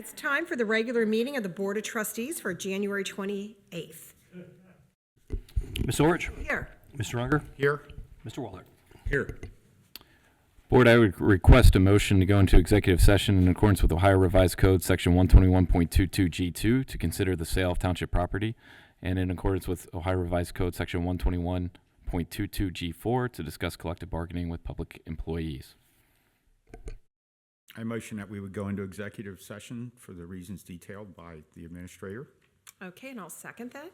it's time for the regular meeting of the Board of Trustees for January 28th. Ms. Orich? Here. Mr. Unger? Here. Mr. Waller? Here. Board, I would request a motion to go into executive session in accordance with Ohio Revised Code, Section 121.22G2, to consider the sale of township property, and in accordance with Ohio Revised Code, Section 121.22G4, to discuss collective bargaining with public employees. I motion that we would go into executive session for the reasons detailed by the administrator. Okay, and I'll second that.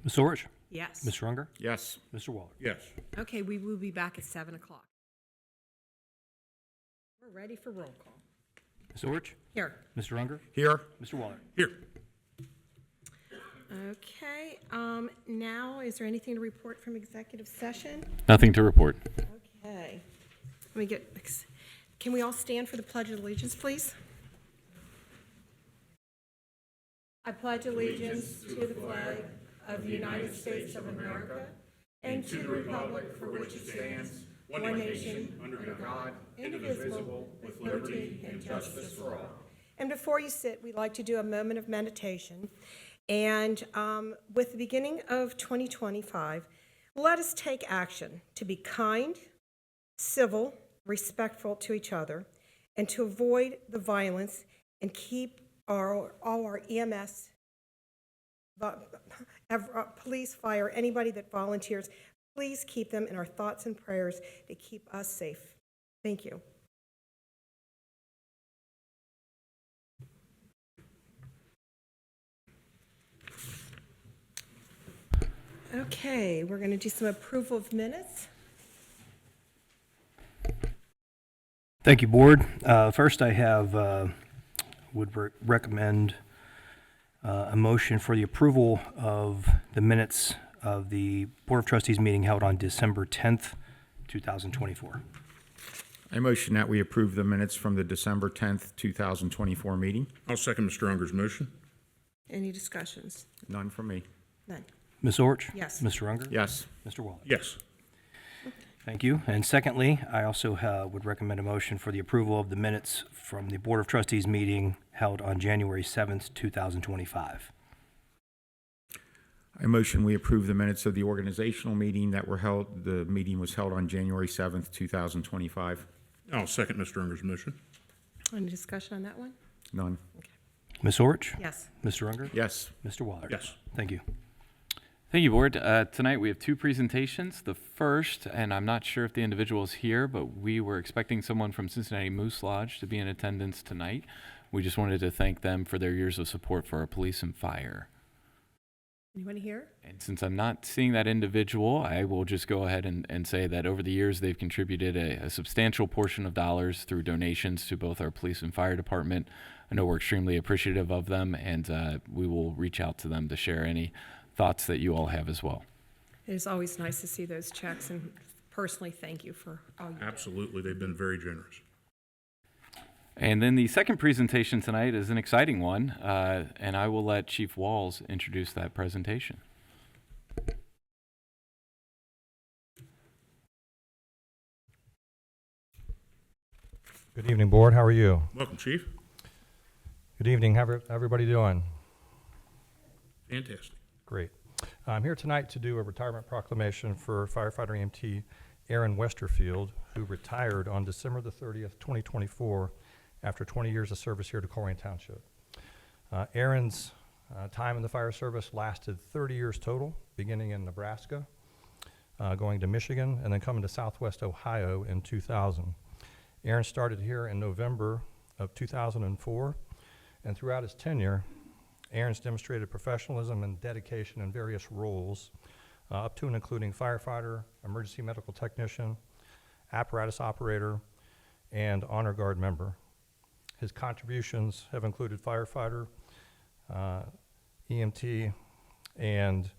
Ms. Orich? Yes. Mr. Unger? Yes. Mr. Waller? Yes. Okay, we will be back at 7 o'clock. We're ready for roll call. Ms. Orich? Here. Mr. Unger? Here. Mr. Waller? Here. Okay, now, is there anything to report from executive session? Nothing to report. Okay. Let me get, can we all stand for the Pledge of Allegiance, please? I pledge allegiance to the flag of the United States of America and to the republic for which it stands, one nation, under God, indivisible, with liberty and justice for all. And before you sit, we'd like to do a moment of meditation. And with the beginning of 2025, let us take action to be kind, civil, respectful to each other, and to avoid the violence and keep all our EMS, police, fire, anybody that volunteers, please keep them in our thoughts and prayers to keep us safe. Thank you. Okay, we're going to do some approval of minutes. Thank you, Board. First, I would recommend a motion for the approval of the minutes of the Board of Trustees meeting held on December 10th, 2024. I motion that we approve the minutes from the December 10th, 2024 meeting. I'll second Mr. Unger's motion. Any discussions? None from me. None. Ms. Orich? Yes. Mr. Unger? Yes. Mr. Waller? Yes. Thank you. And secondly, I also would recommend a motion for the approval of the minutes from the Board of Trustees meeting held on January 7th, 2025. I motion we approve the minutes of the organizational meeting that were held. The meeting was held on January 7th, 2025. I'll second Mr. Unger's motion. Any discussion on that one? None. Ms. Orich? Yes. Mr. Unger? Yes. Mr. Waller? Yes. Thank you. Thank you, Board. Tonight we have two presentations. The first, and I'm not sure if the individual is here, but we were expecting someone from Cincinnati Moose Lodge to be in attendance tonight. We just wanted to thank them for their years of support for our police and fire. Anyone here? And since I'm not seeing that individual, I will just go ahead and say that over the years they've contributed a substantial portion of dollars through donations to both our police and fire department. I know we're extremely appreciative of them, and we will reach out to them to share any thoughts that you all have as well. It is always nice to see those checks, and personally, thank you for all you do. Absolutely. They've been very generous. And then the second presentation tonight is an exciting one, and I will let Chief Walls introduce that presentation. Good evening, Board. How are you? Welcome, Chief. Good evening. How everybody doing? Fantastic. Great. I'm here tonight to do a retirement proclamation for firefighter EMT Aaron Westerfield, who retired on December the 30th, 2024, after 20 years of service here to Colerain Township. Aaron's time in the fire service lasted 30 years total, beginning in Nebraska, going to Michigan, and then coming to Southwest Ohio in 2000. Aaron started here in November of 2004, and throughout his tenure, Aaron's demonstrated professionalism and dedication in various roles, up to and including firefighter, emergency medical technician, apparatus operator, and honor guard member. His contributions have included firefighter, EMT, and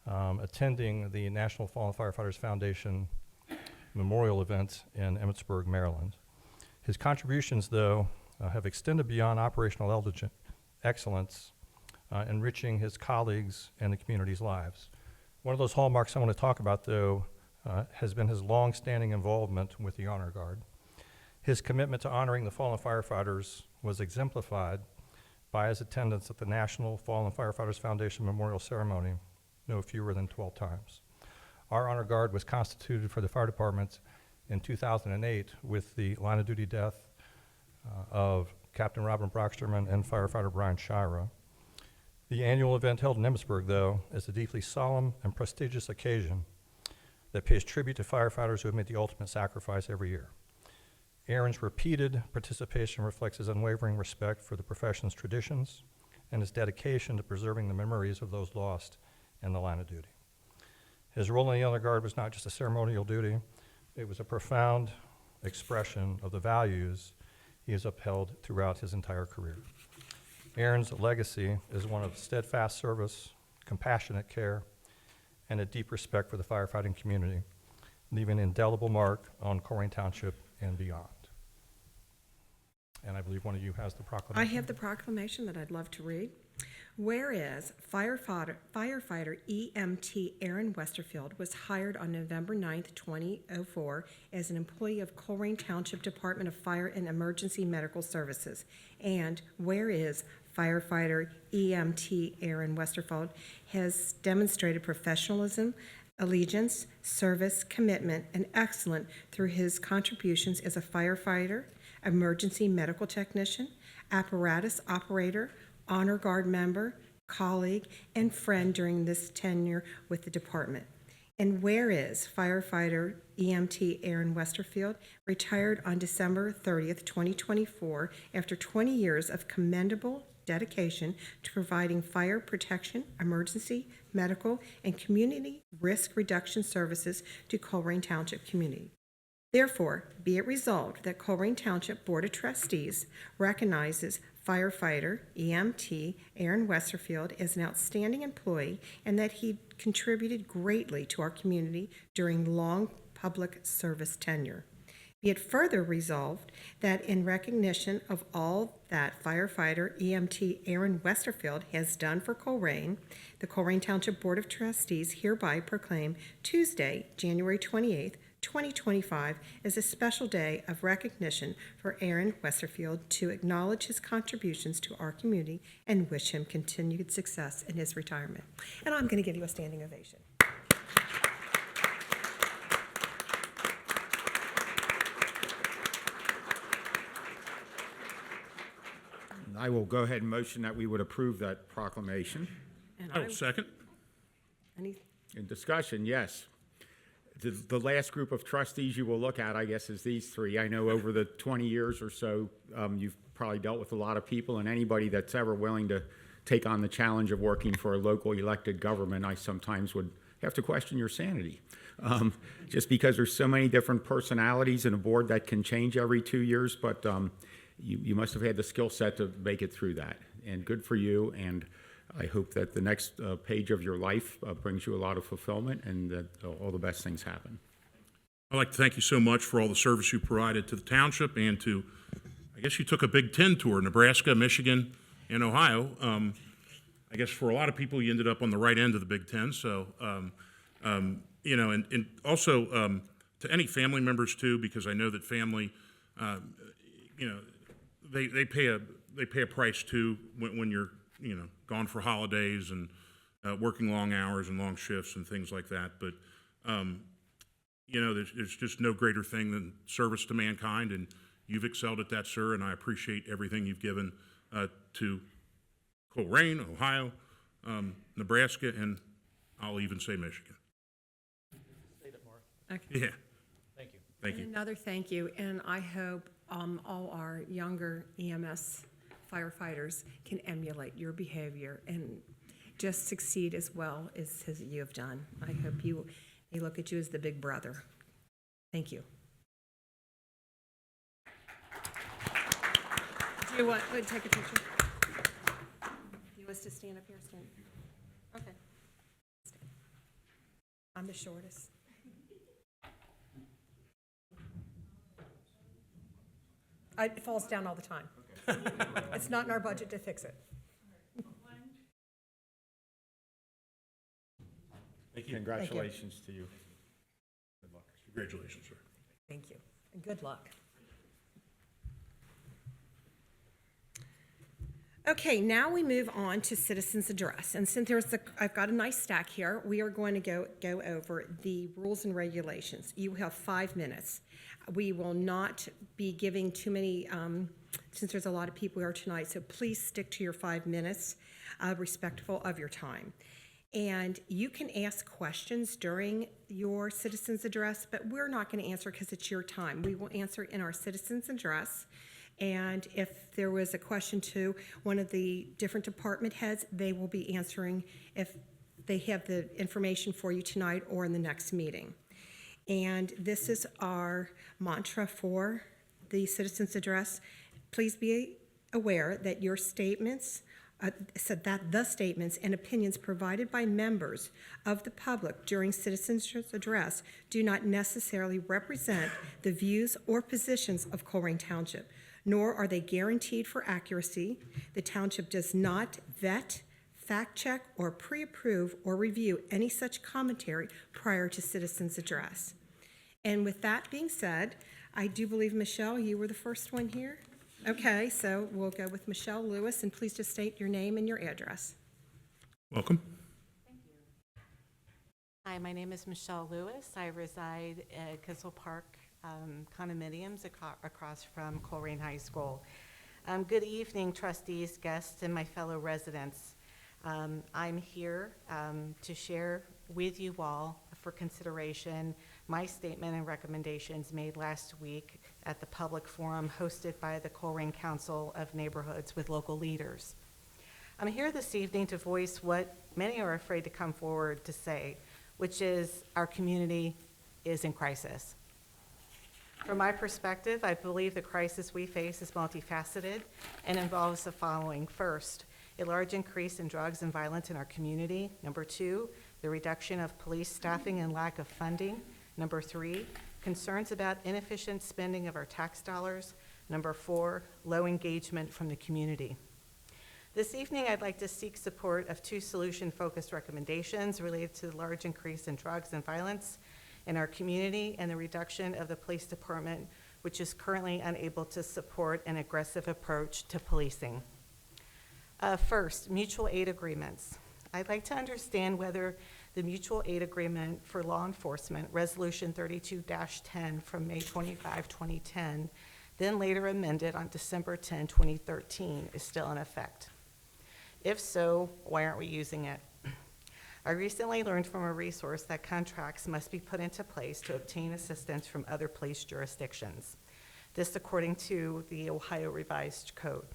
attending the National Fallen Firefighters Foundation memorial event in Emmitsburg, Maryland. His contributions, though, have extended beyond operational excellence, enriching his colleagues and the community's lives. One of those hallmarks I want to talk about, though, has been his long-standing involvement with the Honor Guard. His commitment to honoring the fallen firefighters was exemplified by his attendance at the National Fallen Firefighters Foundation Memorial Ceremony no fewer than 12 times. Our honor guard was constituted for the fire department in 2008 with the line of duty death of Captain Robin Brocksterman and firefighter Brian Shira. The annual event held in Emmitsburg, though, is a deeply solemn and prestigious occasion that pays tribute to firefighters who have made the ultimate sacrifice every year. Aaron's repeated participation reflects his unwavering respect for the profession's traditions and his dedication to preserving the memories of those lost in the line of duty. His role in the honor guard was not just a ceremonial duty, it was a profound expression of the values he has upheld throughout his entire career. Aaron's legacy is one of steadfast service, compassionate care, and a deep respect for the firefighting community, leaving an indelible mark on Colerain Township and beyond. And I believe one of you has the I proclamation. have the proclamation that I'd love to read. Whereas firefighter EMT Aaron Westerfield was hired on November 9th, 2004 as an employee of Colerain Township Department of Fire and Emergency Medical Services. And whereas firefighter EMT Aaron Westerfield has demonstrated professionalism, allegiance, service, commitment, and excellence through his contributions as a firefighter, emergency medical technician, apparatus operator, honor guard member, colleague, and friend during this tenure with the department. And whereas firefighter EMT Aaron Westerfield retired on December 30th, 2024 after 20 years of commendable dedication to providing fire protection, emergency, medical, and community risk reduction services to Colerain Township community. Therefore, be it resolved that Colerain Township Board of Trustees recognizes firefighter EMT Aaron Westerfield as an outstanding employee and that he contributed greatly to our community during long public service tenure. Be it further resolved that in recognition of all that firefighter EMT Aaron Westerfield has done for Colerain, the Colerain Township Board of Trustees hereby proclaim Tuesday, January 28th, 2025 as a special day of recognition for Aaron Westerfield to acknowledge his contributions to our community and wish him continued success in his retirement. And I'm going to give you a standing ovation. I will go ahead and motion that we would approve that proclamation. And I will second. any- In discussion, yes. The last group of trustees you will look at, I guess, is these three. I know over the 20 years or so, you've probably dealt with a lot of people, and anybody that's ever willing to take on the challenge of working for a local elected government, I sometimes would have to question your sanity. Just because there's so many different personalities in a board that can change every 2 years, but you must have had the skill set to make it through that. And good for you, and I hope that the next page of your life brings you a lot of fulfillment and that all the best things happen. I'd like to thank you so much for all the service you provided to the township and to, I guess you took a Big Ten tour, Nebraska, Michigan, and Ohio. I guess for a lot of people, you ended up on the right end of the Big Ten. So, you know, and also to any family members too, because I know that family, you know, they pay a price too when you're, you know, gone for holidays and working long hours and long shifts and things like that. But, you know, there's just no greater thing than service to mankind, and you've excelled at that, sir, and I appreciate everything you've given to Colerain, Ohio, Nebraska, and I'll even say Michigan. Okay. Yeah. Thank you. Thank And you. another thank you, and I hope all our younger EMS firefighters can emulate your behavior and just succeed as well as you have done. I hope they look at you as the big brother. Thank you. Do you want to take a picture? You want us to stand up here? Stand. Okay. I'm the shortest. It falls down all the time. It's not in our budget to fix it. Congratulations to you. Congratulations, sir. Thank you, and good luck. Okay, now we move on to citizens' address. And since I've got a nice stack here, we are going to go over the rules and regulations. You have 5 minutes. We will not be giving too many, since there's a lot of people here tonight, so please stick to your 5 minutes, respectful of your time. And you can ask questions during your citizens' address, but we're not going to answer because it's your time. We will answer in our citizens' address. And if there was a question to one of the different department heads, they will be answering if they have the information for you tonight or in the next meeting. And this is our mantra for the citizens' address. Please be aware that your statements, the statements and opinions provided by members of the public during citizens' address do not necessarily represent the views or positions of Colerain Township, nor are they guaranteed for accuracy. The township does not vet, fact-check, or pre-approve or review any such commentary prior to citizens' address. And with that being said, I do believe, Michelle, you were the first one here. Okay, so we'll go with Michelle Lewis, and please just state your name and your address. Welcome. Hi, my name is Michelle Lewis. I reside at Kissel Park condominiums across from Colerain High School. Good evening, trustees, guests, and my fellow residents. I'm here to share with you all for consideration my statement and recommendations made last week at the public forum hosted by the Colerain Council of Neighborhoods with local leaders. I'm here this evening to voice what many are afraid to come forward to say, which is our community is in crisis. From my perspective, I believe the crisis we face is multifaceted and involves the following. First, a large increase in drugs and violence in our community. Number 2, the reduction of police staffing and lack of funding. Number 3, concerns about inefficient spending of our tax dollars. Number 4, low engagement from the community. This evening, I'd like to seek support of 2 solution-focused recommendations related to the large increase in drugs and violence in our community and the reduction of the police department, which is currently unable to support an aggressive approach to policing. First, mutual aid agreements. I'd like to understand whether the mutual aid agreement for law enforcement, Resolution 32-10 from May 25, 2010, then later amended on December 10, 2013, is still in effect. If so, why aren't we using it? I recently learned from a resource that contracts must be put into place to obtain assistance from other police jurisdictions. This according to the Ohio Revised Code.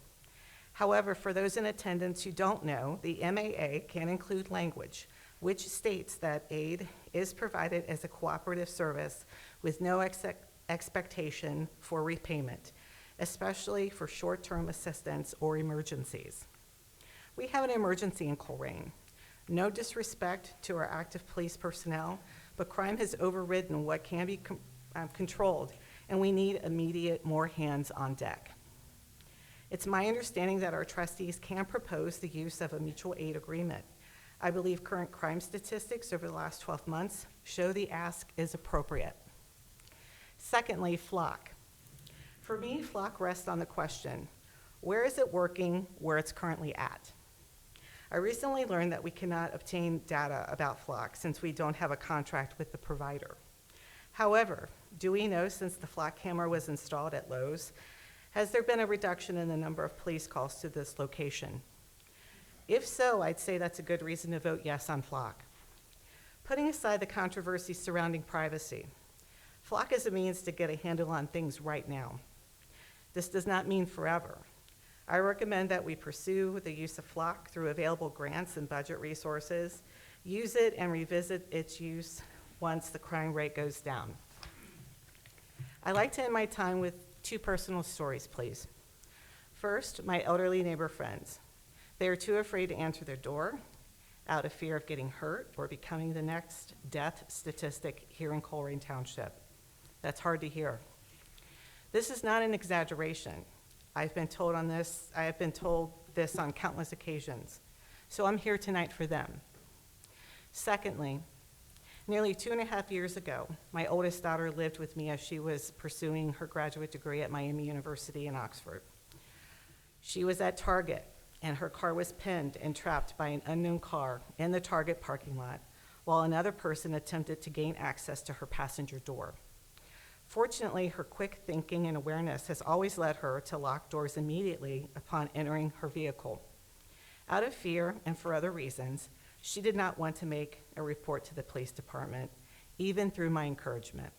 However, for those in attendance who don't know, the MAA can include language which states that aid is provided as a cooperative service with no expectation for repayment, especially for short-term assistance or emergencies. We have an emergency in Colerain. No disrespect to our active police personnel, but crime has overridden what can be controlled, and we need immediate more hands on deck. It's my understanding that our trustees can propose the use of a mutual aid agreement. I believe current crime statistics over the last 12 months show the ask is appropriate. Secondly, FLOC. For me, FLOC rests on the question, where is it working where it's currently at? I recently learned that we cannot obtain data about FLOC since we don't have a contract with the provider. However, do we know since the FLOC camera was installed at Lowe's, has there been a reduction in the number of police calls to this location? If so, I'd say that's a good reason to vote yes on FLOC. Putting aside the controversy surrounding privacy, FLOC is a means to get a handle on things right now. This does not mean forever. I recommend that we pursue the use of FLOC through available grants and budget resources, use it and revisit its use once the crime rate goes down. I like to end my time with 2 personal stories, please. First, my elderly neighbor friends. They are too afraid to answer their door out of fear of getting hurt or becoming the next death statistic here in Colerain Township. That's hard to hear. This is not an exaggeration. I have been told this on countless occasions. So I'm here tonight for them. Secondly, nearly 2.5 years ago, my oldest daughter lived with me as she was pursuing her graduate degree at Miami University in Oxford. She was at Target and her car was pinned and trapped by an unknown car in the Target parking lot, while another person attempted to gain access to her passenger door. Fortunately, her quick thinking and awareness has always led her to lock doors immediately upon entering her vehicle. Out of fear and for other reasons, she did not want to make a report to the police department, even through my encouragement.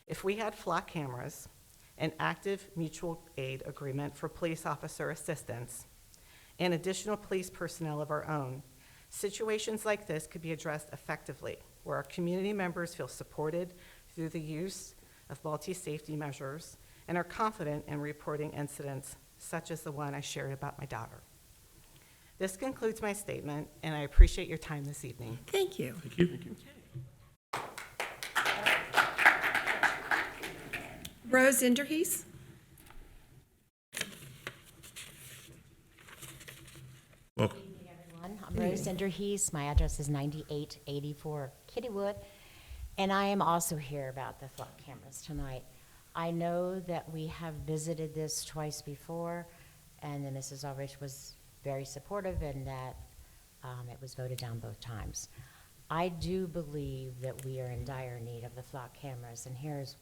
If we had flock cameras, an active mutual aid agreement for police officer assistance, and additional police personnel of our own, situations like this could be addressed effectively, where our community members feel supported through the use of multi-safety measures and are confident in reporting incidents such as the one I shared about my daughter. This concludes my statement, and I appreciate your time this evening. Thank you. Thank you. Rose Inderhees? Welcome. Everyone, I'm Rose Enderhees. My address is 9884 Kittywood, and I am also here about the flock cameras tonight. I know that we have visited this twice before, and then Mrs. Ulrich was very supportive, and that it was voted down both times. I do believe that we are in dire need of the flock cameras, and here's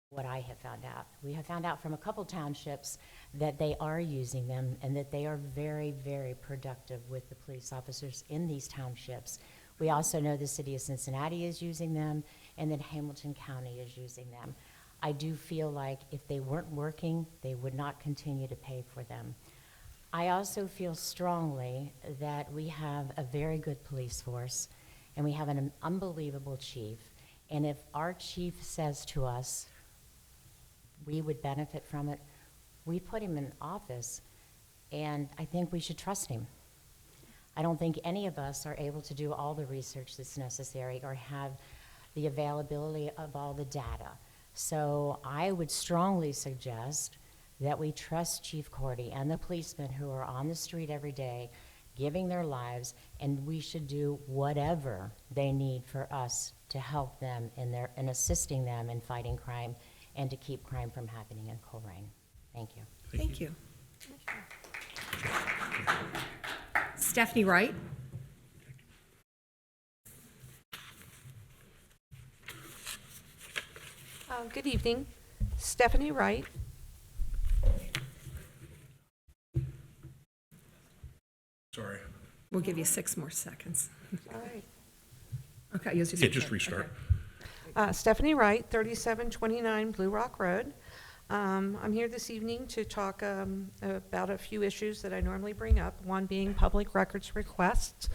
what I have found out. We have found out from a couple townships that they are using them and that they are very, very productive with the police officers in these townships. We also know the city of Cincinnati is using them and that Hamilton County is using them. I do feel like if they weren't working, they would not continue to pay for them. I also feel strongly that we have a very good police force and we have an unbelievable chief. And if our chief says to us, we would benefit from it, we put him in office, and I think we should trust him. I don't think any of us are able to do all the research that's necessary or have the availability of all the data. So I would strongly suggest that we trust Chief Cordy and the policemen who are on the street every day giving their lives, and we should do whatever they need for us to help them in assisting them in fighting crime and to keep crime from happening in Colerain. Thank you. Thank you. Stephanie Wright? Good evening. Stephanie Wright. Sorry. We'll give you 6 more seconds. All right. Okay, you'll Yeah, just restart. Stephanie Wright, 3729 Blue Rock Road. I'm here this evening to talk about a few issues that I normally bring up, one being public records requests.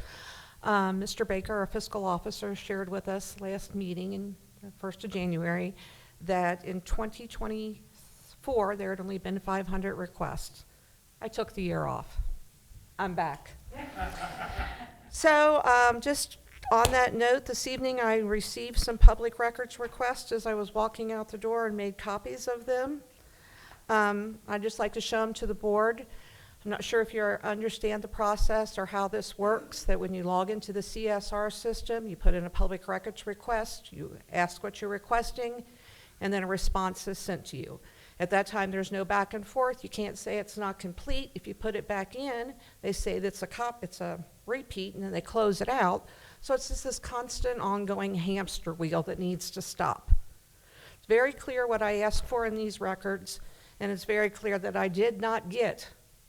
Mr. Baker, our fiscal officer, shared with us last meeting in the 1st of January that in 2024 there had only been 500 requests. I took the year off. I'm back. So just on that note, this evening I received some public records requests as I was walking out the door and made copies of them. I'd just like to show them to the board. I'm not sure if you understand the process or how this works, that when you log into the CSR system, you put in a public records request, you ask what you're requesting, and then a response is sent to you. At that time, there's no back and forth. You can't say it's not complete. If you put it back in, they say that it's a repeat, and then they close it out. So it's just this constant ongoing hamster wheel that needs to stop. It's very clear what I asked for in these records, and it's very clear that I did not get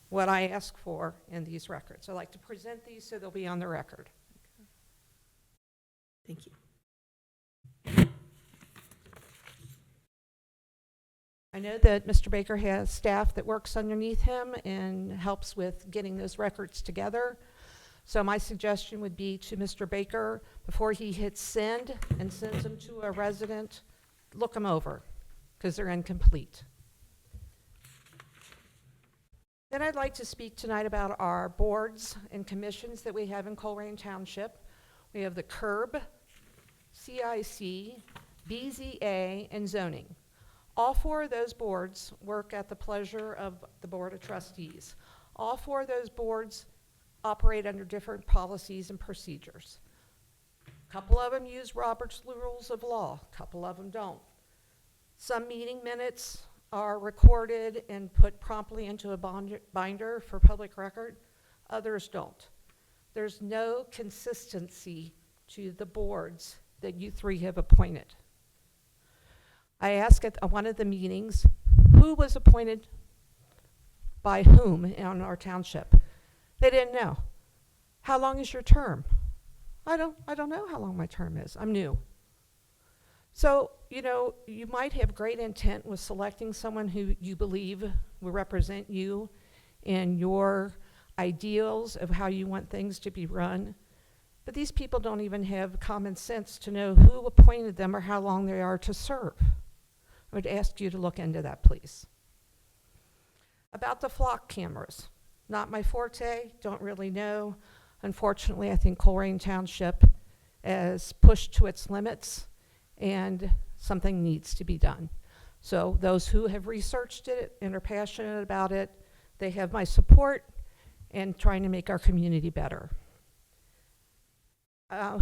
what I asked for in these records. I'd like to present these so they'll be on the record. Thank you. I know that Mr. Baker has staff that works underneath him and helps with getting those records together. So my suggestion would be to Mr. Baker, before he hits send and sends them to a resident, look them over, because they're incomplete. Then I'd like to speak tonight about our boards and commissions that we have in Colerain Township. We have the CURB, CIC, BZA, and zoning. All 4 of those boards work at the pleasure of the Board of Trustees. All 4 of those boards operate under different policies and procedures. A couple of them use Robert's Rules of Law, a couple of them don't. Some meeting minutes are recorded and put promptly into a binder for public record. Others don't. There's no consistency to the boards that you three have appointed. I asked at one of the meetings, who was appointed by whom on our township? They didn't know. How long is your term? I don't know how long my term is. I'm new. So, you know, you might have great intent with selecting someone who you believe will represent you and your ideals of how you want things to be run. But these people don't even have common sense to know who appointed them or how long they are to serve. I would ask you to look into that, please. About the flock cameras, not my forte, don't really know. Unfortunately, I think Colerain Township is pushed to its limits and something needs to be done. So those who have researched it and are passionate about it, they have my support in trying to make our community better.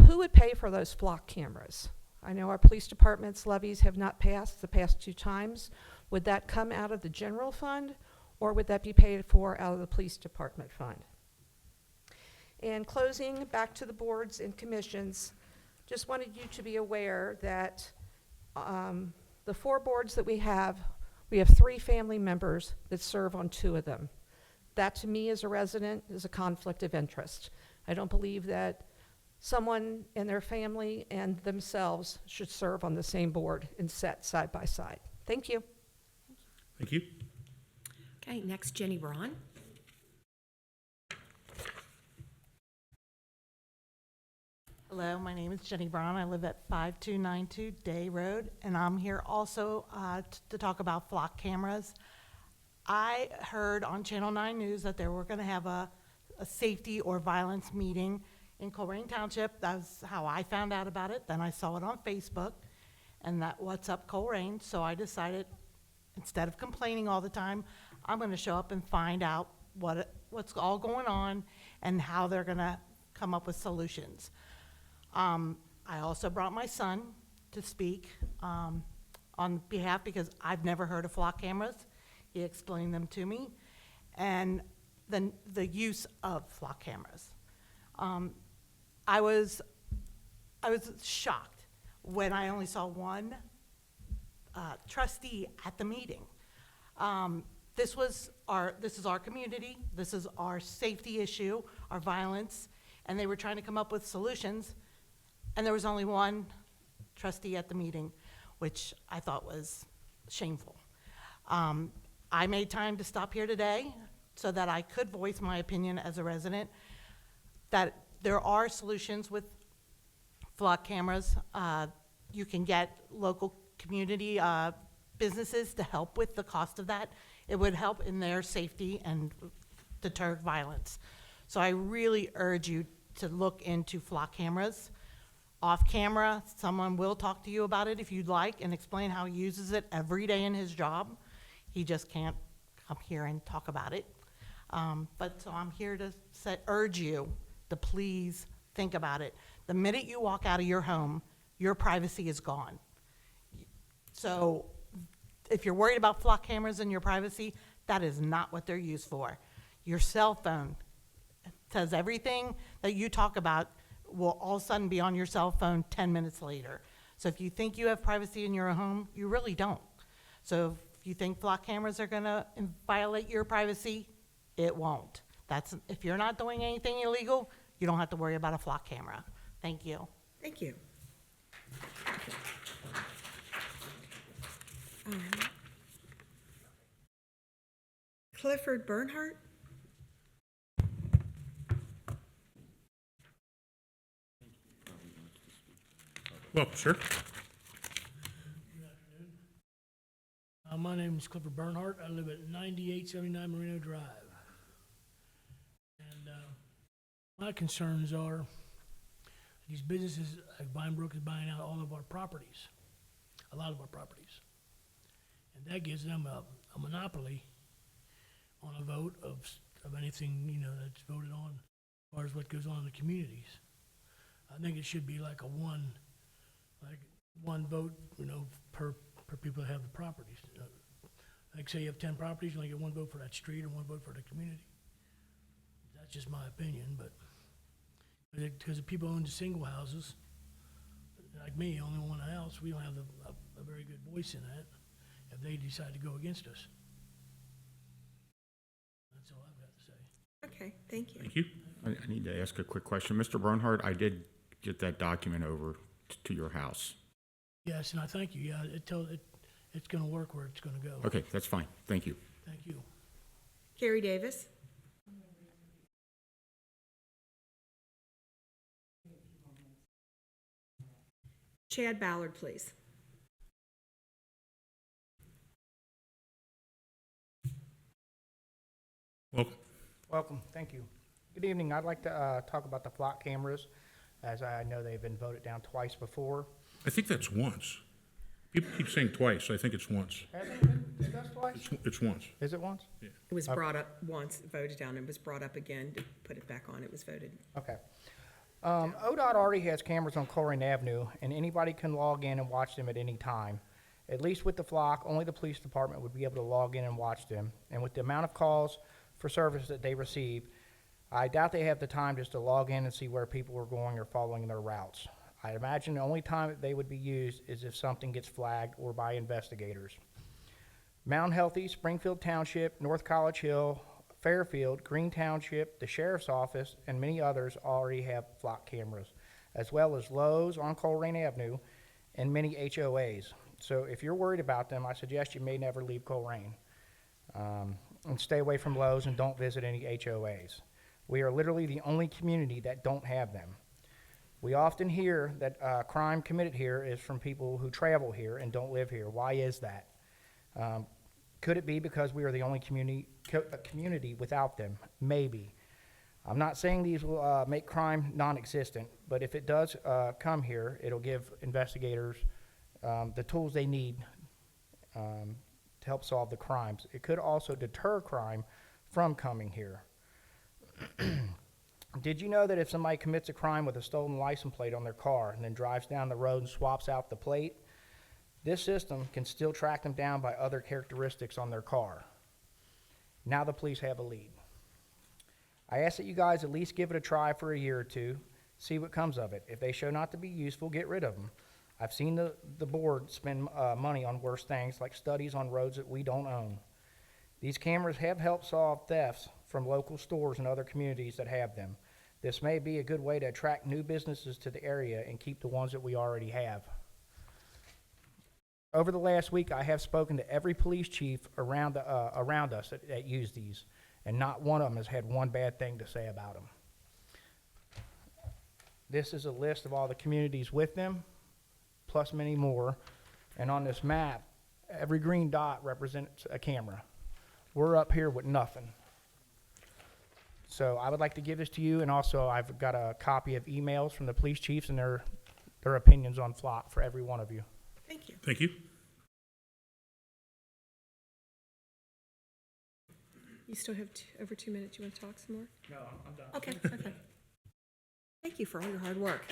Who would pay for those flock cameras? I know our police department's levies have not passed the past 2 times. Would that come out of the general fund, or would that be paid for out of the police department fund? And closing, back to the boards and commissions, just wanted you to be aware that the 4 boards that we have 3 family members that serve on 2 of them. That, to me, as a resident, is a conflict of interest. I don't believe that someone and their family and themselves should serve on the same board and set side by side. Thank you. Thank you. Okay, next, Jenny Braun. Hello, my name is Jenny Brown. I live at 5292 Day Road, and I'm here also to talk about flock cameras. I heard on Channel 9 News that they were going to have a safety or violence meeting in Colerain Township. That's how I found out about it. Then I saw it on Facebook, and that What's Up Colerain. So I decided, instead of complaining all the time, I'm going to show up and find out what's all going on and how they're going to come up with solutions. I also brought my son to speak on behalf, because I've never heard of flock cameras. He explained them to me, and then the use of flock cameras. I was shocked when I only saw one trustee at the meeting. This is our community. This is our safety issue, our violence, and they were trying to come up with solutions. And there was only one trustee at the meeting, which I thought was shameful. I made time to stop here today so that I could voice my opinion as a resident that there are solutions with flock cameras. You can get local community businesses to help with the cost of that. It would help in their safety and deter violence. So I really urge you to look into flock cameras. Off camera, someone will talk to you about it if you'd like and explain how he uses it every day in his job. He just can't come here and talk about it. So I'm here to urge you to please think about it. The minute you walk out of your home, your privacy is gone. So if you're worried about flock cameras and your privacy, that is not what they're used for. Your cell phone says everything that you talk about will all of a sudden be on your cell phone 10 minutes later. So if you think you have privacy in your home, you really don't. So if you think flock cameras are gonna violate your privacy, it won't. If you're not doing anything illegal, you don't have to worry about a flock camera. Thank you. Thank you. Clifford Bernhardt? Welcome, sir. My name is Clifford Bernhardt. I live at 9879 Merino Drive. And my concerns are these businesses, like Vinebrook, is buying out all of our properties, a lot of our properties. And that gives them a monopoly on a vote of anything, that's voted on as far as what goes on in the communities. I think it should be like one vote, per people that have the properties. Like say you have 10 properties, you only get one vote for that street and one vote for the community. That's just my opinion, but, because the people own the single houses, like me, only one house, we don't have a very good voice in that if they decide to go against us. That's all I've got to say. Okay, thank you. Thank you. I need to ask a quick question. Mr. Bernhardt, I did get that document over to your house. Yes, and I thank you. Yeah, it's going to work where it's going to go. Okay, that's fine. Thank you. Thank you. Carrie Davis? Chad Ballard, please. Welcome. Welcome, thank you. Good evening. I'd like to talk about the flock cameras, as I know they've been voted down twice before. I think that's once. People keep saying twice. I think it's once. Has it been discussed twice? It's once. Is it once? It was brought up once, voted down, and was brought up again to put it back on. It was voted. Okay. ODOT already has cameras on Colerain Avenue, and anybody can log in and watch them at any time. At least with the flock, only the police department would be able to log in and watch them. And with the amount of calls for service that they receive, I doubt they have the time just to log in and see where people are going or following their routes. I imagine the only time that they would be used is if something gets flagged or by investigators. Mount Healthy, Springfield Township, North College Hill, Fairfield, Green Township, the Sheriff's Office, and many others already have flock cameras, as well as Lowe's on Colerain Avenue and many HOAs. So if you're worried about them, I suggest you may never leave Colerain. And stay away from Lowe's and don't visit any HOAs. We are literally the only community that don't have them. We often hear that crime committed here is from people who travel here and don't live here. Why is that? Could it be because we are the only community without them? Maybe. I'm not saying these will make crime non-existent, but if it does come here, it'll give investigators the tools they need to help solve the crimes. It could also deter crime from coming here. Did you know that if somebody commits a crime with a stolen license plate on their car and then drives down the road and swaps out the plate, this system can still track them down by other characteristics on their car? Now the police have a lead. I ask that you guys at least give it a try for a year or two, see what comes of it. If they show not to be useful, get rid of them. I've seen the board spend money on worse things, like studies on roads that we don't own. These cameras have helped solve thefts from local stores and other communities that have them. This may be a good way to attract new businesses to the area and keep the ones that we already have. Over the last week, I have spoken to every police chief around us that use these, and not one of them has had one bad thing to say about them. This is a list of all the communities with them, plus many more. And on this map, every green dot represents a camera. We're up here with nothing. So I would like to give this to you, and also I've got a copy of emails from the police chiefs and their opinions on flock for every one of you. Thank you. Thank you. You still have over 2 minutes. You want to talk some more? No, I'm done. Okay, okay. Thank you for all your hard work.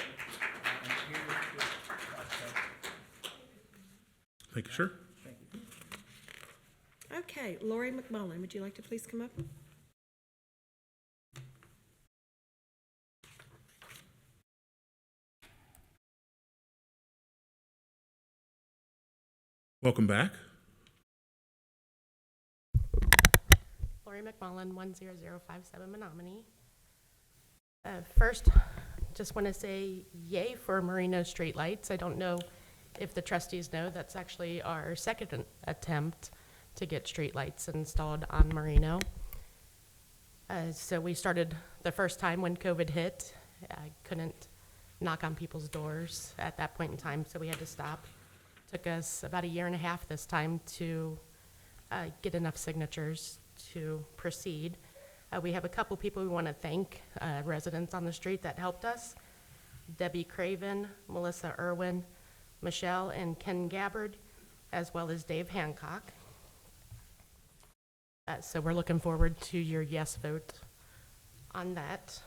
Thank you, sir. Okay, Lori McMullen, would you like to please come up? Welcome back. Lori McMullen, 10057 Menominee. First, just want to say yay for Merino streetlights. I don't know if the trustees know, that's actually our second attempt to get streetlights installed on Merino. So we started the first time when COVID hit. I couldn't knock on people's doors at that point in time, so we had to stop. Took us about a year and a half this time to get enough signatures to proceed. We have a couple people we want to thank, residents on the street that helped us. Debbie Craven, Melissa Irwin, Michelle and Ken Gabbard, as well as Dave Hancock. So we're looking forward to your yes vote on that.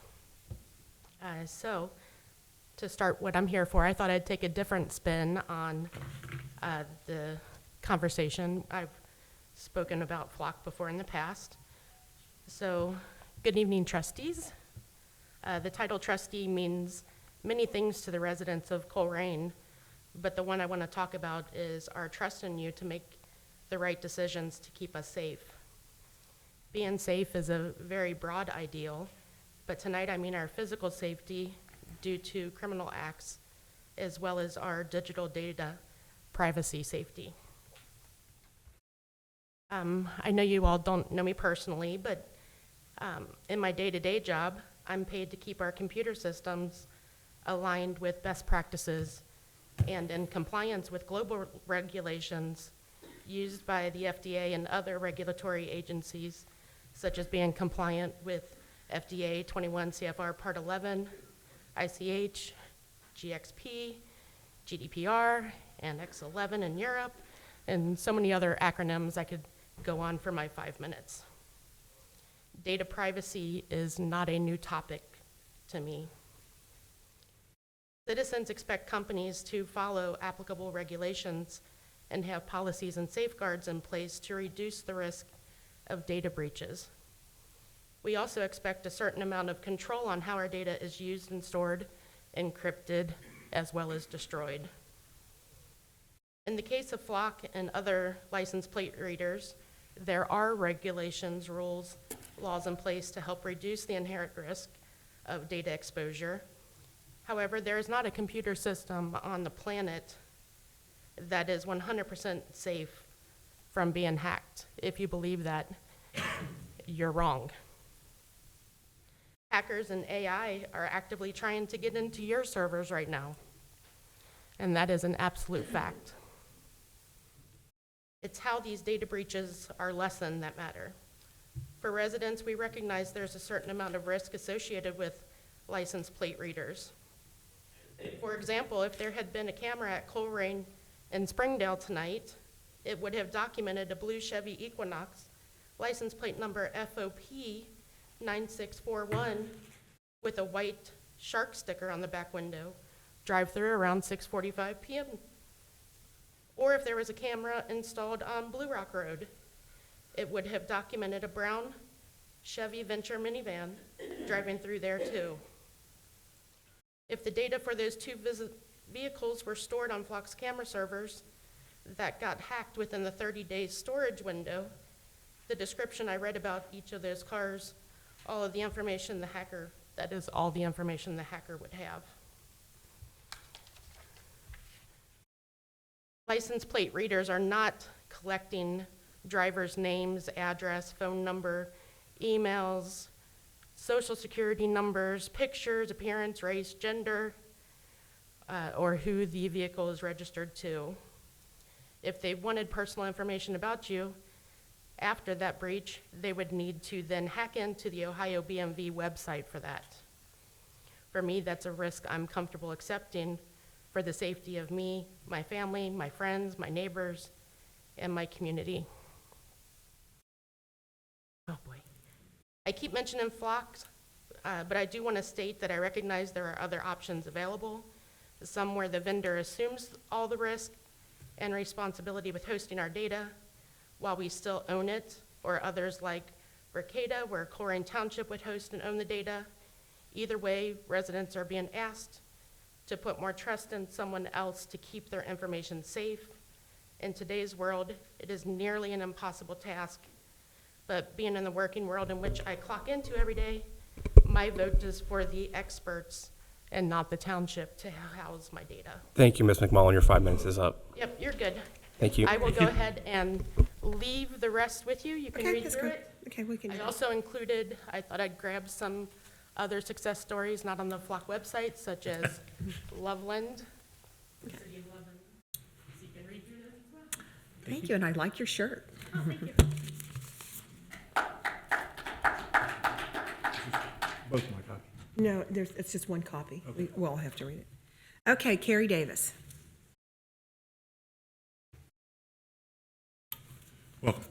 So to start what I'm here for, I thought I'd take a different spin on the conversation. I've spoken about flock before in the past. So, good evening, trustees. The title trustee means many things to the residents of Colerain, but the one I want to talk about is our trust in you to make the right decisions to keep us safe. Being safe is a very broad ideal, but tonight I mean our physical safety due to criminal acts, as well as our digital data privacy safety. I know you all don't know me personally, but in my day-to-day job, I'm paid to keep our computer systems aligned with best practices and in compliance with global regulations used by the FDA and other regulatory agencies, such as being compliant with FDA 21 CFR Part 11, ICH, GXP, GDPR, Annex 11 in Europe, and so many other acronyms I could go on for my 5 minutes. Data privacy is not a new topic to me. Citizens expect companies to follow applicable regulations and have policies and safeguards in place to reduce the risk of data breaches. We also expect a certain amount of control on how our data is used and stored, encrypted, as well as destroyed. In the case of Flock and other license plate readers, there are regulations, rules, laws in place to help reduce the inherent risk of data exposure. However, there is not a computer system on the planet that is 100% safe from being hacked. If you believe that, you're wrong. Hackers and AI are actively trying to get into your servers right now, and that is an absolute fact. It's how these data breaches are lessened that matter. For residents, we recognize there's a certain amount of risk associated with license plate readers. For example, if there had been a camera at Colerain in Springdale tonight, it would have documented a blue Chevy Equinox, license plate number FOP 9641, with a white shark sticker on the back window, drive through around 6:45 p.m. Or if there was a camera installed on Blue Rock Road, it would have documented a brown Chevy Venture minivan driving through there too. If the data for those two vehicles were stored on Flock's camera servers that got hacked within the 30-day storage window, the description I read about each of those cars, all of the information the hacker, that is all the information the hacker would have. License plate readers are not collecting drivers' names, address, phone number, emails, social security numbers, pictures, appearance, race, gender, or who the vehicle is registered to. If they wanted personal information about you after that breach, they would need to then hack into the Ohio BMV website for that. For me, that's a risk I'm comfortable accepting for the safety of me, my family, my friends, my neighbors, and my community. Oh boy. I keep mentioning Flock, but I do want to state that I recognize there are other options available, some where the vendor assumes all the risk and responsibility with hosting our data while we still own it, or others like Bricada, where Colerain Township would host and own the data. Either way, residents are being asked to put more trust in someone else to keep their information safe. In today's world, it is nearly an impossible task, but being in the working world in which I clock into every day, my vote is for the experts and not the township to house my data. Thank you, Ms. McMullen. Your 5 minutes is up. Yep, you're good. Thank you. I will go ahead and leave the rest with you. You can Okay, read that's through good. it. Okay, we can. I also included, I thought I'd grab some other success stories not on the Flock website, such as Loveland. The city of Loveland. So you can read through those as well. Thank you, and I like your shirt. Oh, thank you. Both my copies. No, it's just one copy. We'll all have to read it. Okay, Carrie Davis. Welcome.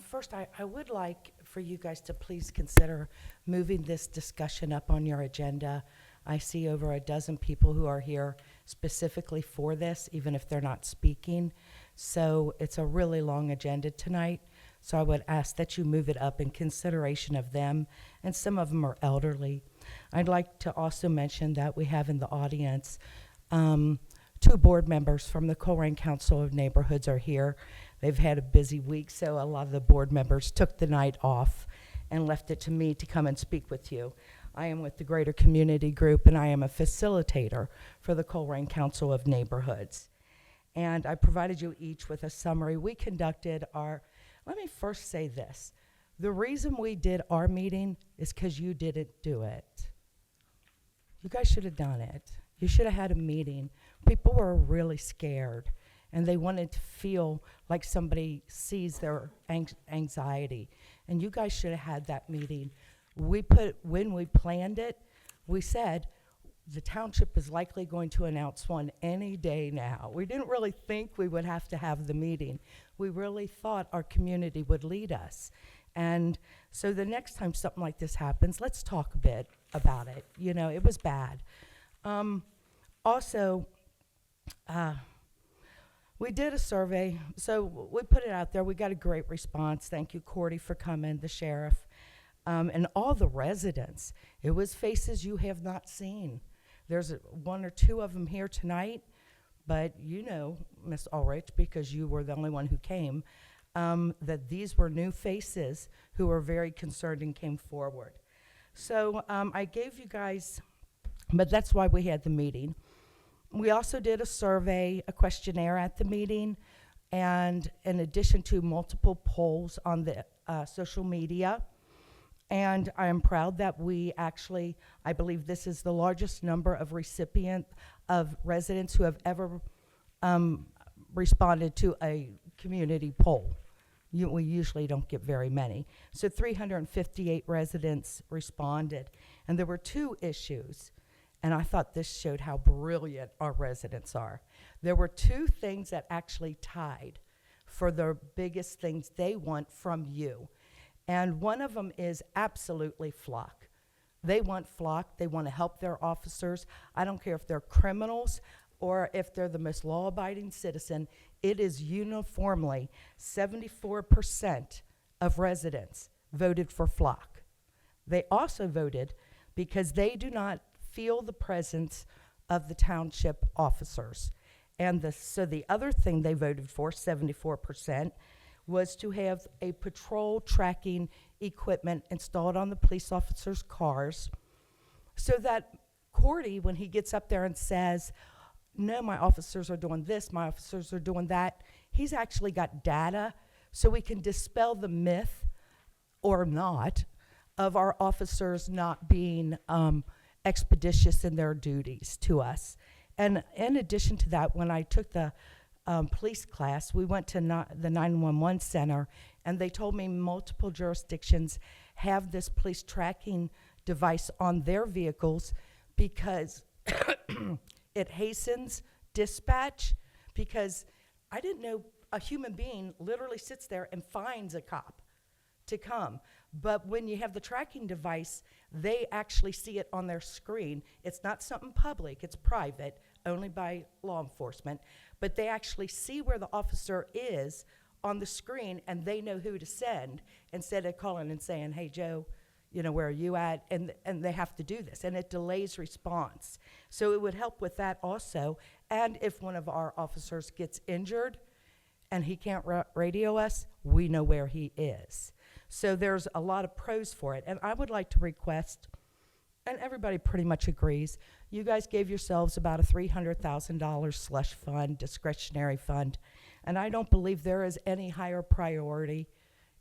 First, I would like for you guys to please consider moving this discussion up on your agenda. I see over a dozen people who are here specifically for this, even if they're not speaking. So it's a really long agenda tonight. So I would ask that you move it up in consideration of them, and some of them are elderly. I'd like to also mention that we have in the audience, 2 board members from the Colerain Council of Neighborhoods are here. They've had a busy week, so a lot of the board members took the night off and left it to me to come and speak with you. I am with the Greater Community Group, and I am a facilitator for the Colerain Council of Neighborhoods. And I provided you each with a summary. We conducted our, let me first say this. The reason we did our meeting is because you didn't do it. You guys should have done it. You should have had a meeting. People were really scared, and they wanted to feel like somebody sees their anxiety. And you guys should have had that meeting. When we planned it, we said the township is likely going to announce one any day now. We didn't really think we would have to have the meeting. We really thought our community would lead us. And so the next time something like this happens, let's talk a bit about it. You know, it was bad. Also, we did a survey, so we put it out there. We got a great response. Thank you, Cordy, for coming, the sheriff, and all the residents. It was faces you have not seen. There's 1 or 2 of them here tonight, but you know, Ms. Ulrich, because you were the only one who came, that these were new faces who were very concerned and came forward. So I gave you guys, but that's why we had the meeting. We also did a survey, a questionnaire at the meeting, and in addition to multiple polls on the social media. And I am proud that we actually, I believe this is the largest number of residents who have ever responded to a community poll. We usually don't get very many. So 358 residents responded, and there were 2 issues. And I thought this showed how brilliant our residents are. There were 2 things that actually tied for the biggest things they want from you. And one of them is absolutely flock. They want flock. They want to help their officers. I don't care if they're criminals or if they're the most law-abiding citizen. It is uniformly 74% of residents voted for flock. They also voted because they do not feel the presence of the township officers. And so the other thing they voted for, 74%, was to have a patrol tracking equipment installed on the police officers' cars so that Cordy, when he gets up there and says, no, my officers are doing this, my officers are doing that, he's actually got data so we can dispel the myth, or not, of our officers not being expeditious in their duties to us. And in addition to that, when I took the police class, we went to the 911 center, and they told me multiple jurisdictions have this police tracking device on their vehicles because it hastens dispatch, because I didn't know a human being literally sits there and finds a cop to come. But when you have the tracking device, they actually see it on their screen. It's not something public, it's private, only by law enforcement. But they actually see where the officer is on the screen, and they know who to send instead of calling and saying, hey, Joe, you know, where are you at? And they have to do this, and it delays response. So it would help with that also. And if one of our officers gets injured and he can't radio us, we know where he is. So there's a lot of pros for it. And I would like to request, and everybody pretty much agrees, you guys gave yourselves about a $300,000 slush fund, discretionary fund, and I don't believe there is any higher priority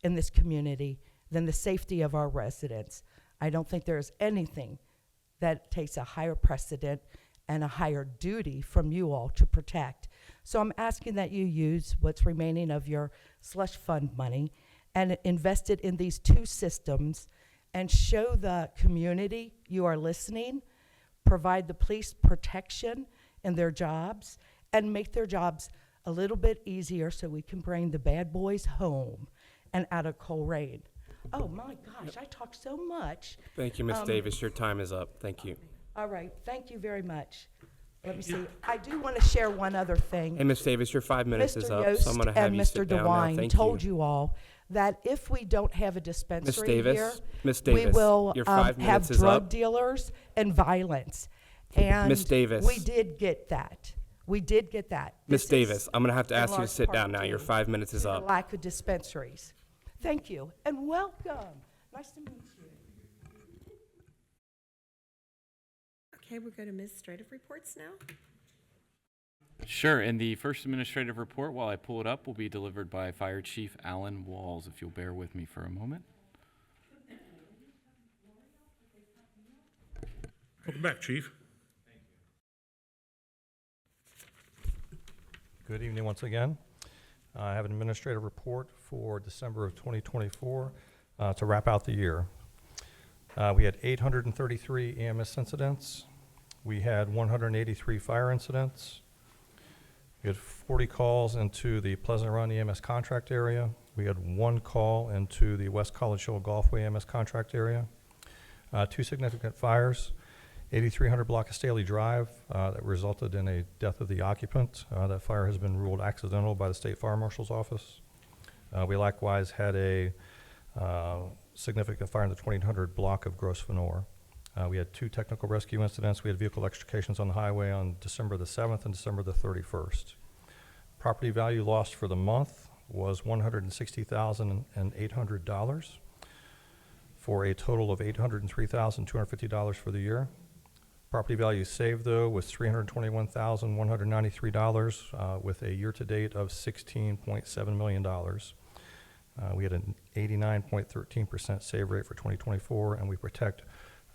in this community than the safety of our residents. I don't think there is anything that takes a higher precedent and a higher duty from you all to protect. So I'm asking that you use what's remaining of your slush fund money and invest it in these 2 systems and show the community you are listening, provide the police protection in their jobs, and make their jobs a little bit easier so we can bring the bad boys home and out of Colerain. Oh my gosh, I talk so much. Thank you, Ms. Davis. Your time is up. Thank you. All right, thank you very much. let me see, I do want to share one other thing. Hey, Ms. Davis, your 5 minutes is Mr. up, Yost so I'm going to have and you Mr. sit down now. DeWine Thank told you. you all that if we don't have a dispensary Davis, here, Ms. we Davis, will your 5 have minutes is drug up. dealers and violence. And Ms. Davis. we did get that. We did get that. Ms. This is Davis, I'm going to have to in ask you to large sit part down now. Your due 5 minutes is to the up. lack of dispensaries. Thank you, and welcome. Nice to meet you. Okay, we'll go to administrative reports now. Sure, and the first administrative report, while I pull it up, will be delivered by Fire Chief Alan Walls, if you'll bear with me for a moment. Welcome back, Chief. Good evening once again. I have an administrative report for December of 2024 to wrap out the year. We had 833 EMS incidents. We had 183 fire incidents. We had 40 calls into the Pleasant Run EMS contract area. We had 1 call into the West College Hill Golfway EMS contract area. 2 significant fires. 8300 block of Staley Drive that resulted in a death of the occupant. That fire has been ruled accidental by the State Fire Marshal's office. We likewise had a significant fire in the 2800 block of Gross Venor. We had 2 technical rescue incidents. We had vehicle extrications on the highway on December the 7th and December the 31st. Property value lost for the month was $160,800 for a total of $803,250 for the year. Property value saved, though, was $321,193 with a year-to-date of $16.7 million. We had an 89.13% save rate for 2024, and we protect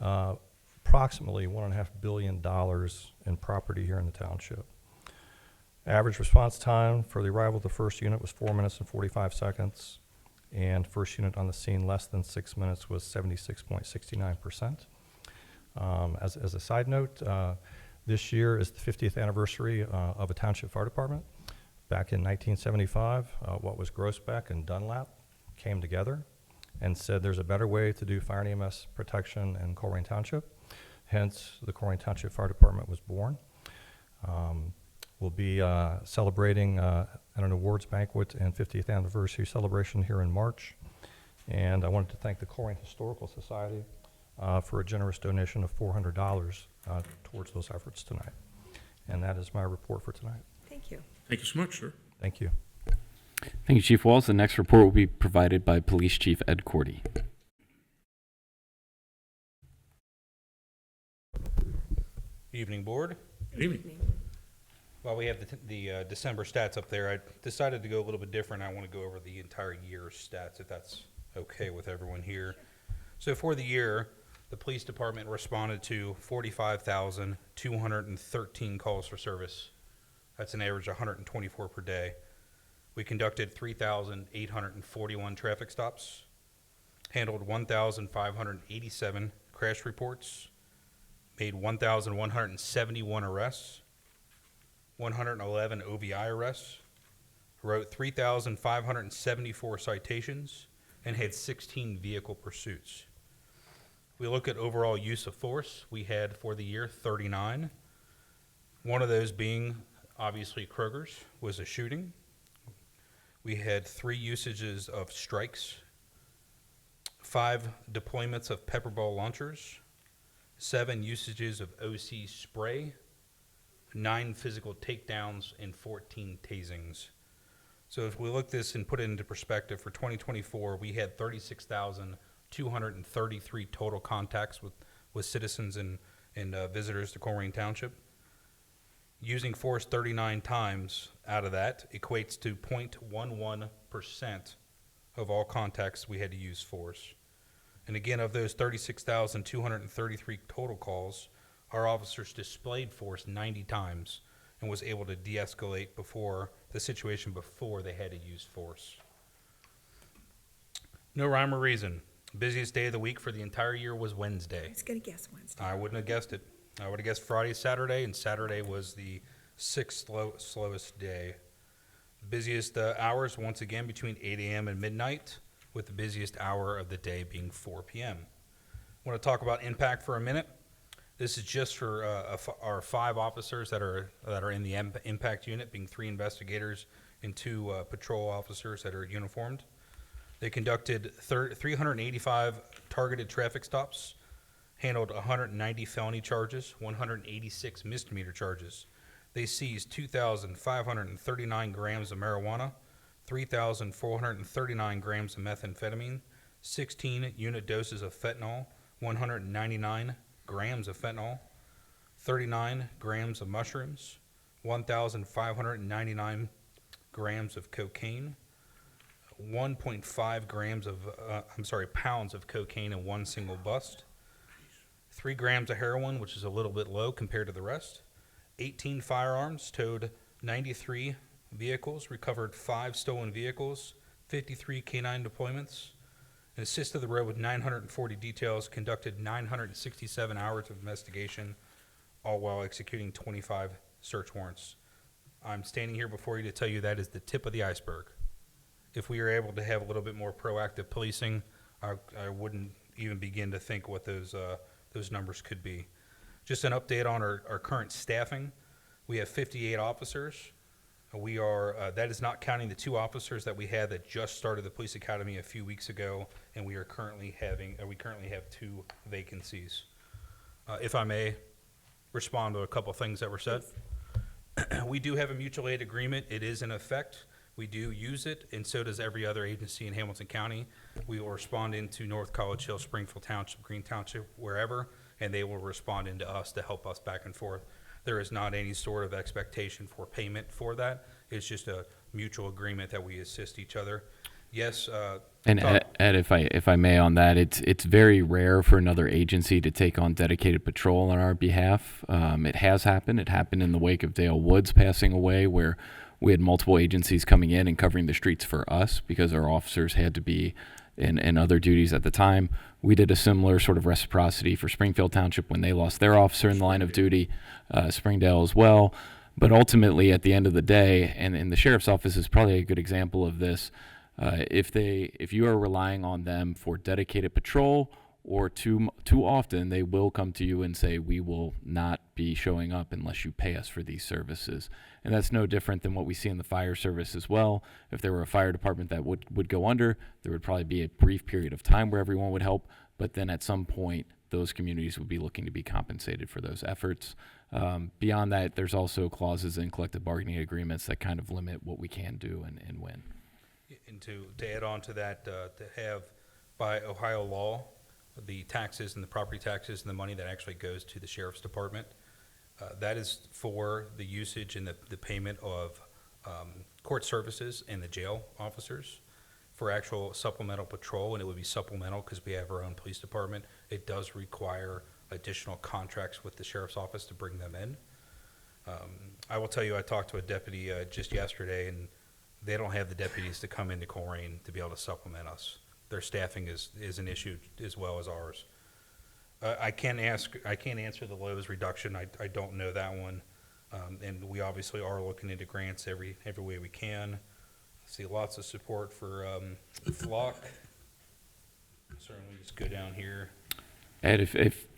approximately $1.5 billion in property here in the township. Average response time for the arrival of the first unit was 4 minutes and 45 seconds, and first unit on the scene less than 6 minutes was 76.69%. As a side note, this year is the 50th anniversary of a township fire department. Back in 1975, what was Groesbeck and Dunlap came together and said there's a better way to do fire and EMS protection in Colerain Township. Hence, the Colerain Township Fire Department was born. We'll be celebrating at an awards banquet and 50th anniversary celebration here in March. And I wanted to thank the Colerain Historical Society for a generous donation of $400 towards those efforts tonight. And that is my report for tonight. Thank you. Thank you so much, sir. Thank you. Thank you, Chief Walls. The next report will be provided by Police Chief Ed Cordy. Evening, Board. Good evening. While we have the December stats up there, I decided to go a little bit different. I want to go over the entire year's stats, if that's okay with everyone here. So for the year, the police department responded to 45,213 calls for service. That's an average of 124 per day. We conducted 3,841 traffic stops, handled 1,587 crash reports, made 1,171 arrests, 111 OVI arrests, wrote 3,574 citations, and had 16 vehicle pursuits. We look at overall use of force. We had for the year 39. One of those being obviously Kroger's was a shooting. We had 3 usages of strikes, 5 deployments of pepper ball launchers, 7 usages of OC spray, 9 physical takedowns, and 14 tasings. So if we look this and put it into perspective, for 2024, we had 36,233 total contacts with citizens and visitors to Colerain Township. Using force 39 times out of that equates to 0.11% of all contacts we had to use force. And again, of those 36,233 total calls, our officers displayed force 90 times and was able to de-escalate before the situation before they had to use force. No rhyme or reason. Busiest day of the week for the entire year was Wednesday. I was going to guess Wednesday. I wouldn't have guessed it. I would have guessed Friday, Saturday, and Saturday was the 6th slowest day. The busiest hours, once again, between 8 a.m. and midnight, with the busiest hour of the day being 4 p.m. I want to talk about impact for a minute. This is just for our 5 officers that are in the impact unit, being 3 investigators and 2 patrol officers that are uniformed. They conducted 385 targeted traffic stops, handled 190 felony charges, 186 misdemeanor charges. They seized 2,539 grams of marijuana, 3,439 grams of methamphetamine, 16 unit doses of fentanyl, 199 grams of fentanyl, 39 grams of mushrooms, 1,599 grams of cocaine, 1.5 grams of, pounds of cocaine in one single bust, 3 grams of heroin, which is a little bit low compared to the rest, 18 firearms, towed 93 vehicles, recovered 5 stolen vehicles, 53 canine deployments, and assisted the road with 940 details, conducted 967 hours of investigation, all while executing 25 search warrants. I'm standing here before you to tell you that is the tip of the iceberg. If we are able to have a little bit more proactive policing, I wouldn't even begin to think what those numbers could be. Just an update on our current staffing. We have 58 officers. We are, that is not counting the 2 officers that we had that just started the police academy a few weeks ago, and we currently have 2 vacancies. If I may respond to a couple things that were said. We do have a mutual aid agreement. It is in effect. We do use it, and so does every other agency in Hamilton County. We will respond into North College Hill, Springfield Township, Green Township, wherever, and they will respond into us to help us back and forth. There is not any sort of expectation for payment for that. It's just a mutual agreement that we assist each other. Yes. And Ed, if I may on that, it's very rare for another agency to take on dedicated patrol on our behalf. It has happened. It happened in the wake of Dale Woods passing away, where we had multiple agencies coming in and covering the streets for us because our officers had to be in other duties at the time. We did a similar sort of reciprocity for Springfield Township when they lost their officer in the line of duty, Springdale as well. But ultimately, at the end of the day, and the sheriff's office is probably a good example of this, if you are relying on them for dedicated patrol, or too often they will come to you and say, we will not be showing up unless you pay us for these services. And that's no different than what we see in the fire service as well. If there were a fire department that would go under, there would probably be a brief period of time where everyone would help, but then at some point those communities would be looking to be compensated for those efforts. Beyond that, there's also clauses in collective bargaining agreements that kind of limit what we can do and when. And to add on to that, to have by Ohio law, the taxes and the property taxes and the money that actually goes to the sheriff's department, that is for the usage and the payment of court services and the jail officers for actual supplemental patrol, and it would be supplemental because we have our own police department. It does require additional contracts with the sheriff's office to bring them in. I will tell you, I talked to a deputy just yesterday, and they don't have the deputies to come into Colerain to be able to supplement us. Their staffing is an issue as well as ours. I can't answer the Lowe's reduction. I don't know that one. And we obviously are looking into grants every way we can. See lots of support for Flock. Certainly just go down here. Ed,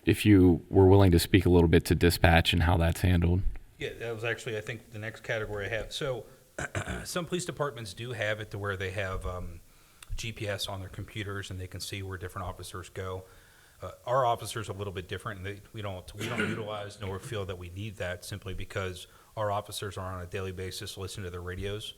if you were willing to speak a little bit to dispatch and how that's handled. Yeah, that was actually, I think, the next category I have. So some police departments do have it to where they have GPS on their computers and they can see where different officers go. Our officers are a little bit different, and we don't utilize nor feel that we need that simply because our officers are on a daily basis listening to their radios.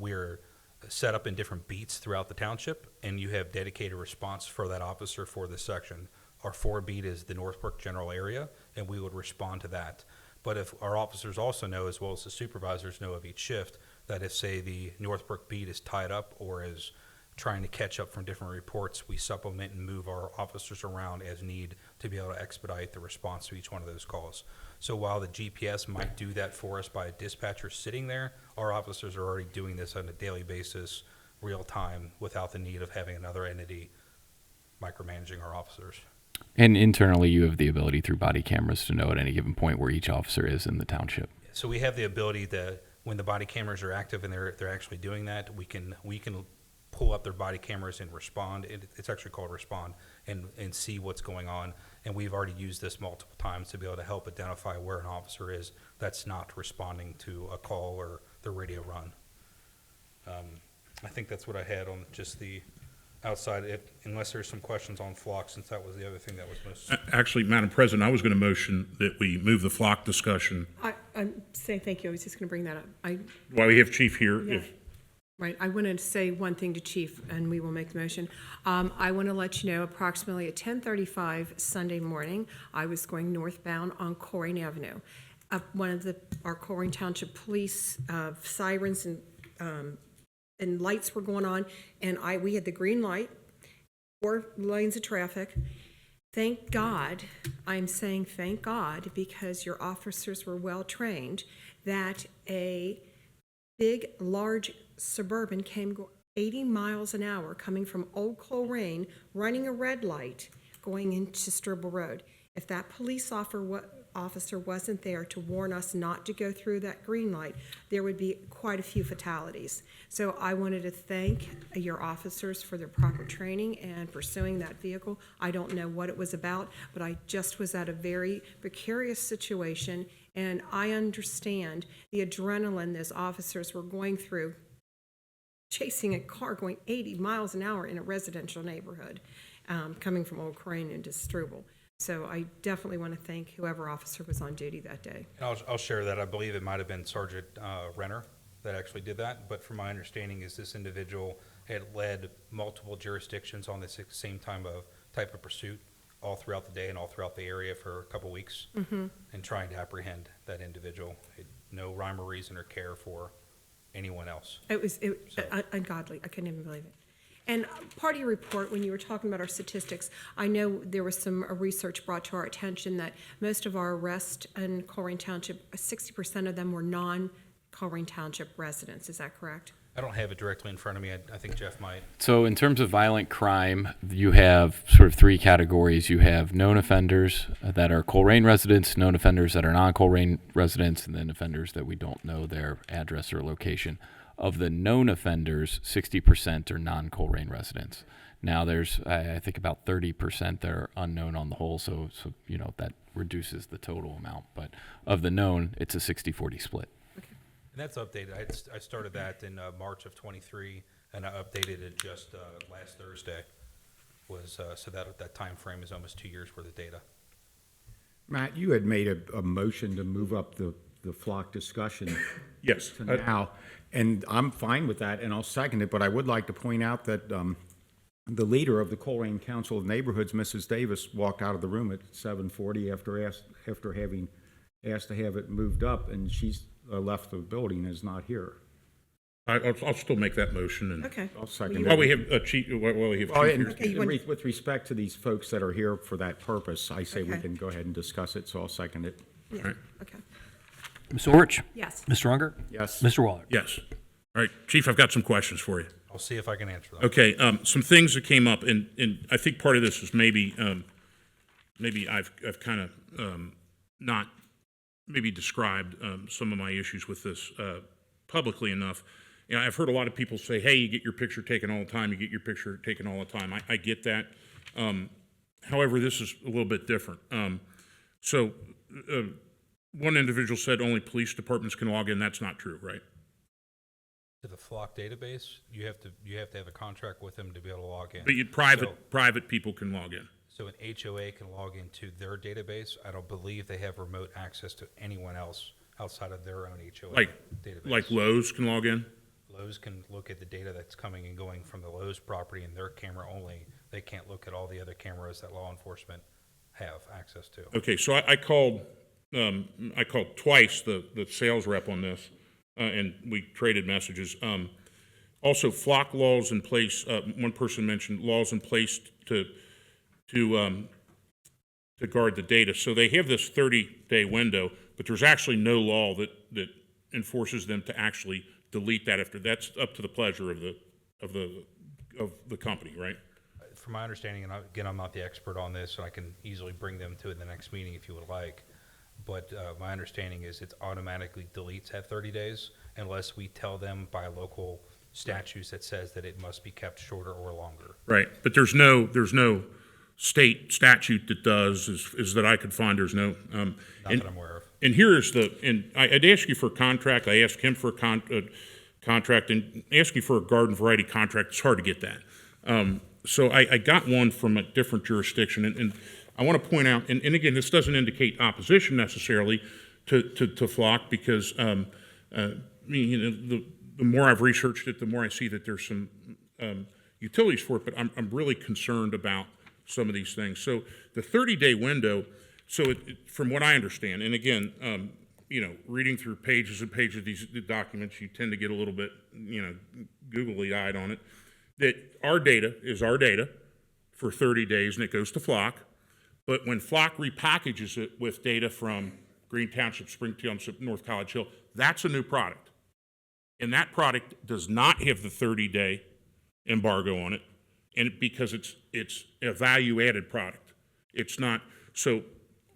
We're set up in different beats throughout the township, and you have dedicated response for that officer for this section. Our 4 beat is the Northbrook general area, and we would respond to that. But if our officers also know, as well as the supervisors know of each shift, that if, say, the Northbrook beat is tied up or is trying to catch up from different reports, we supplement and move our officers around as need to be able to expedite the response to each one of those calls. So while the GPS might do that for us by a dispatcher sitting there, our officers are already doing this on a daily basis, real time, without the need of having another entity micromanaging our officers. And internally, you have the ability through body cameras to know at any given point where each officer is in the township. So we have the ability to, when the body cameras are active and they're actually doing that, we can pull up their body cameras and respond. It's actually called respond, and see what's going on. And we've already used this multiple times to be able to help identify where an officer is that's not responding to a call or the radio run. I think that's what I had on just the outside, unless there's some questions on flock, since that was the other thing that was most. Actually, Madam President, I was going to motion that we move the flock discussion I'm saying thank you. I was just going to bring that up. while we have Chief here. Yeah. Right, I wanted to say one thing to Chief, and we will make the motion. I want to let you know, approximately at 10:35 Sunday morning, I was going northbound on Colerain Avenue. One of our Colerain Township police sirens and lights were going on, and we had the green light, 4 lanes of traffic. Thank God, I'm saying thank God, because your officers were well-trained, that a big, large Suburban came 80 miles an hour coming from Old Colerain, running a red light, going into Struble Road. If that police officer wasn't there to warn us not to go through that green light, there would be quite a few fatalities. So I wanted to thank your officers for their proper training and pursuing that vehicle. I don't know what it was about, but I just was at a very precarious situation, and I understand the adrenaline those officers were going through, chasing a car going 80 miles an hour in a residential neighborhood, coming from Old Colerain into Struble. So I definitely want to thank whoever officer was on duty that day. And I'll share that. I believe it might have been Sergeant Renner that actually did that, but from my understanding is this individual had led multiple jurisdictions on this same type of pursuit all throughout the day and all throughout the area for a couple weeks, and trying to apprehend that individual. Had no rhyme or reason or care for anyone else. It was ungodly. I couldn't even believe it. And part of your report, when you were talking about our statistics, I know there was some research brought to our attention that most of our arrests in Colerain Township, 60% of them were non-Colerain Township residents. Is that correct? I don't have it directly in front of me. I think Jeff might. So in terms of violent crime, you have sort of 3 categories. You have known offenders that are Colerain residents, known offenders that are non-Colerain residents, and then offenders that we don't know their address or location. Of the known offenders, 60% are non-Colerain residents. Now there's, I think, about 30% that are unknown on the whole, so that reduces the total amount. But of the known, it's a 60-40 split. And that's updated. I started that in March of '23, and I updated it just last Thursday. So that time frame is almost 2 years worth of data. Matt, you had made a motion to move up the flock discussion. Yes. To now, and I'm fine with that, and I'll second it, but I would like to point out that the leader of the Colerain Council of Neighborhoods, Mrs. Davis, walked out of the room at 7:40 after having asked to have it moved up, and she's left the building and is not here. I'll still make that motion. And Okay. I'll second While it. we have Chief here. With respect to these folks that are here for that purpose, I say we Okay. can go ahead and discuss it, so I'll second it. Yeah. Right. Okay. Ms. Orich? Yes. Mr. Unger? Yes. Mr. Waller? Yes. All right, Chief, I've got some questions for you. I'll see if I can answer them. Okay, some things that came up, and I think part of this is maybe I've kind of not maybe described some of my issues with this publicly enough. I've heard a lot of people say, hey, you get your picture taken all the time, you get your picture taken all the time. I get that. However, this is a little bit different. One individual said only police departments can log in. That's not true, right? To the flock database, you have to have a contract with them to be able to log in. But private people can log in. So an HOA can log into their database. I don't believe they have remote access to anyone else outside of their own HOA database. Like Lowe's can log in? Lowe's can look at the data that's coming and going from the Lowe's property and their camera only. They can't look at all the other cameras that law enforcement have access to. Okay, so I called twice the sales rep on this, and we traded messages. Also, flock laws in place. One person mentioned laws in place to guard the data. So they have this 30-day window, but there's actually no law that enforces them to actually delete that after. That's up to the pleasure of the company, right? From my understanding, and again, I'm not the expert on this, so I can easily bring them to it in the next meeting if you would like. But my understanding is it automatically deletes at 30 days unless we tell them by local statutes that says that it must be kept shorter or longer. Right, but there's no state statute that does, is that I could find, there's no. Not that I'm aware of. And I'd ask you for a contract, I asked him for a contract, and ask you for a garden variety contract, it's hard to get that. So I got one from a different jurisdiction, and I want to point out, and again, this doesn't indicate opposition necessarily to flock, because the more I've researched it, the more I see that there's some utilities for it, but I'm really concerned about some of these things. So the 30-day window, so from what I understand, and again, reading through pages and pages of these documents, you tend to get a little bit, googly-eyed on it, that our data is our data for 30 days, and it goes to Flock. But when Flock repackages it with data from Green Township, Spring Township, North College Hill, that's a new product. And that product does not have the 30-day embargo on it, and because it's a value-added product. It's not, so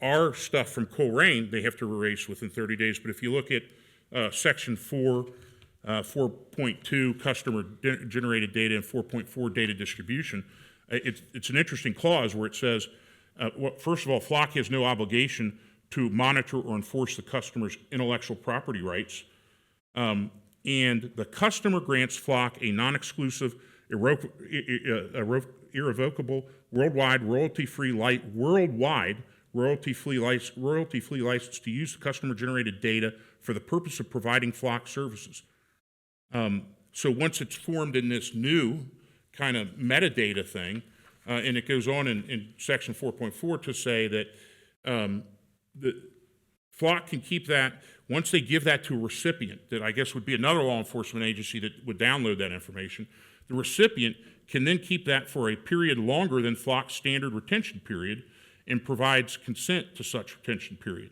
our stuff from Colerain, they have to erase within 30 days, but if you look at section 4.2, customer generated data, and 4.4, data distribution, it's an interesting clause where it says, first of all, Flock has no obligation to monitor or enforce the customer's intellectual property rights, and the customer grants Flock a non-exclusive, irrevocable, worldwide royalty-free license to use the customer-generated data for the purpose of providing Flock services. So once it's formed in this new kind of metadata thing, and it goes on in section 4.4 to say that the Flock can keep that, once they give that to a recipient, that I guess would be another law enforcement agency that would download that information, the recipient can then keep that for a period longer than Flock's standard retention period and provides consent to such retention period.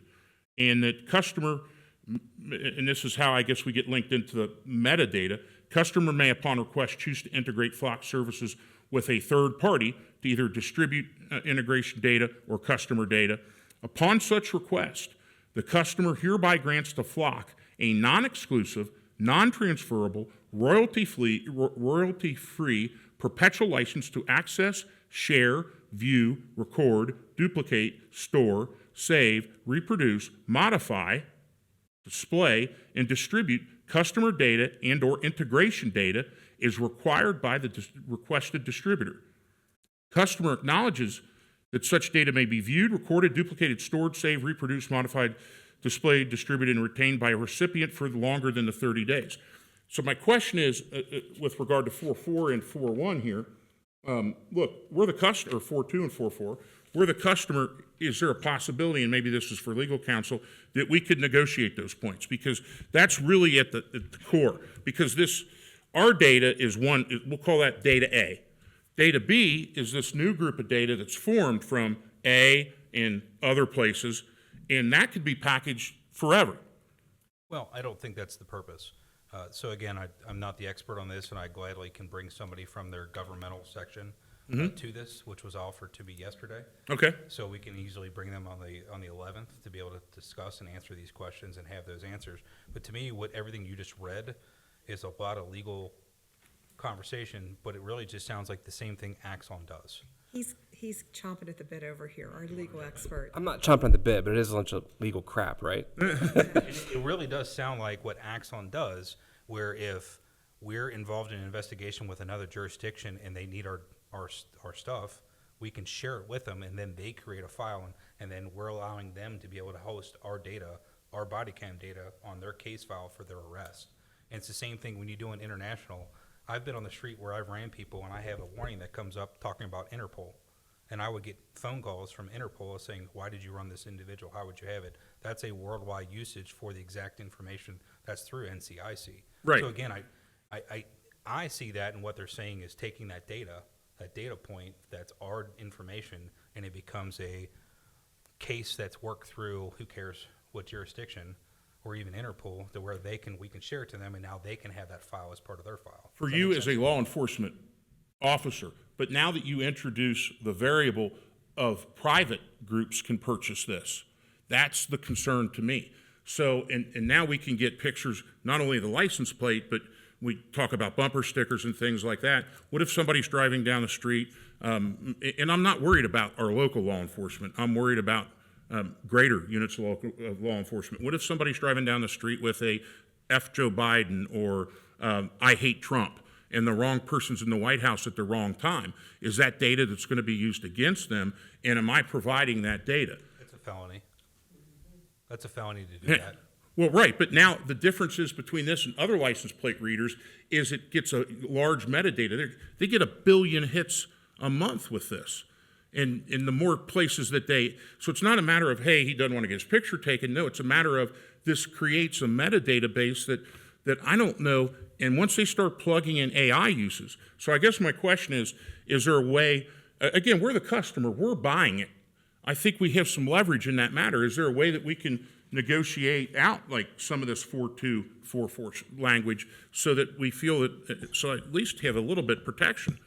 And that customer, and this is how I guess we get linked into the metadata, customer may upon request choose to integrate Flock services with a third party to either distribute integration data or customer data. Upon such request, the customer hereby grants to Flock a non-exclusive, non-transferable, royalty-free perpetual license to access, share, view, record, duplicate, store, save, reproduce, modify, display, and distribute customer data and or integration data is required by the requested distributor. Customer acknowledges that such data may be viewed, recorded, duplicated, stored, saved, reproduced, modified, displayed, distributed, and retained by a recipient for longer than the 30 days. So my question is, with regard to 4.4 and 4.1 here, look, we're the customer, 4.2 and 4.4, we're the customer, is there a possibility, and maybe this is for legal counsel, that we could negotiate those points? Because that's really at the core. Because our data is one, we'll call that data A. Data B is this new group of data that's formed from A and other places, and that could be packaged forever. Well, I don't think that's the purpose. So again, I'm not the expert on this, and I gladly can bring somebody from their governmental section to this, which was offered to me yesterday. Okay. So we can easily bring them on the 11th to be able to discuss and answer these questions and have those answers. But to me, everything you just read is a lot of legal conversation, but it really just sounds like the same thing Axon does. He's chomping at the bit over here, our legal expert. I'm not chomping at the bit, but it is a bunch of legal crap, right? It really does sound like what Axon does, where if we're involved in an investigation with another jurisdiction and they need our stuff, we can share it with them, and then they create a file, and then we're allowing them to be able to host our data, our body cam data, on their case file for their arrest. And it's the same thing when you do an international. I've been on the street where I've ran people, and I have a warning that comes up talking about Interpol. And I would get phone calls from Interpol saying, why did you run this individual? How would you have it? That's a worldwide usage for the exact information that's through NCIC. Right. So again, I see that, and what they're saying is taking that data point that's our information, and it becomes a case that's worked through, who cares what jurisdiction, or even Interpol, to where we can share it to them, and now they can have that file as part of their file. For you as a law enforcement officer, but now that you introduce the variable of private groups can purchase this, that's the concern to me. So, and now we can get pictures, not only of the license plate, but we talk about bumper stickers and things like that. What if somebody's driving down the street, and I'm not worried about our local law enforcement, I'm worried about greater units of law enforcement. What if somebody's driving down the street with a F Joe Biden or I hate Trump, and the wrong person's in the White House at the wrong time? Is that data that's going to be used against them, and am I providing that data? It's a felony. That's a felony to do that. Well, right, but now the differences between this and other license plate readers is it gets a large metadata. They get 1 billion hits a month with this. And in the more places that so it's not a matter of, hey, he doesn't want to get his picture taken. No, it's a matter of this creates a metadata base that I don't know. And once they start plugging in AI uses, so I guess my question is there a way, again, we're the customer, we're buying it. I think we have some leverage in that matter. Is there a way that we can negotiate out like some of this 4.244 language so that we feel that, so at least have a little bit protection?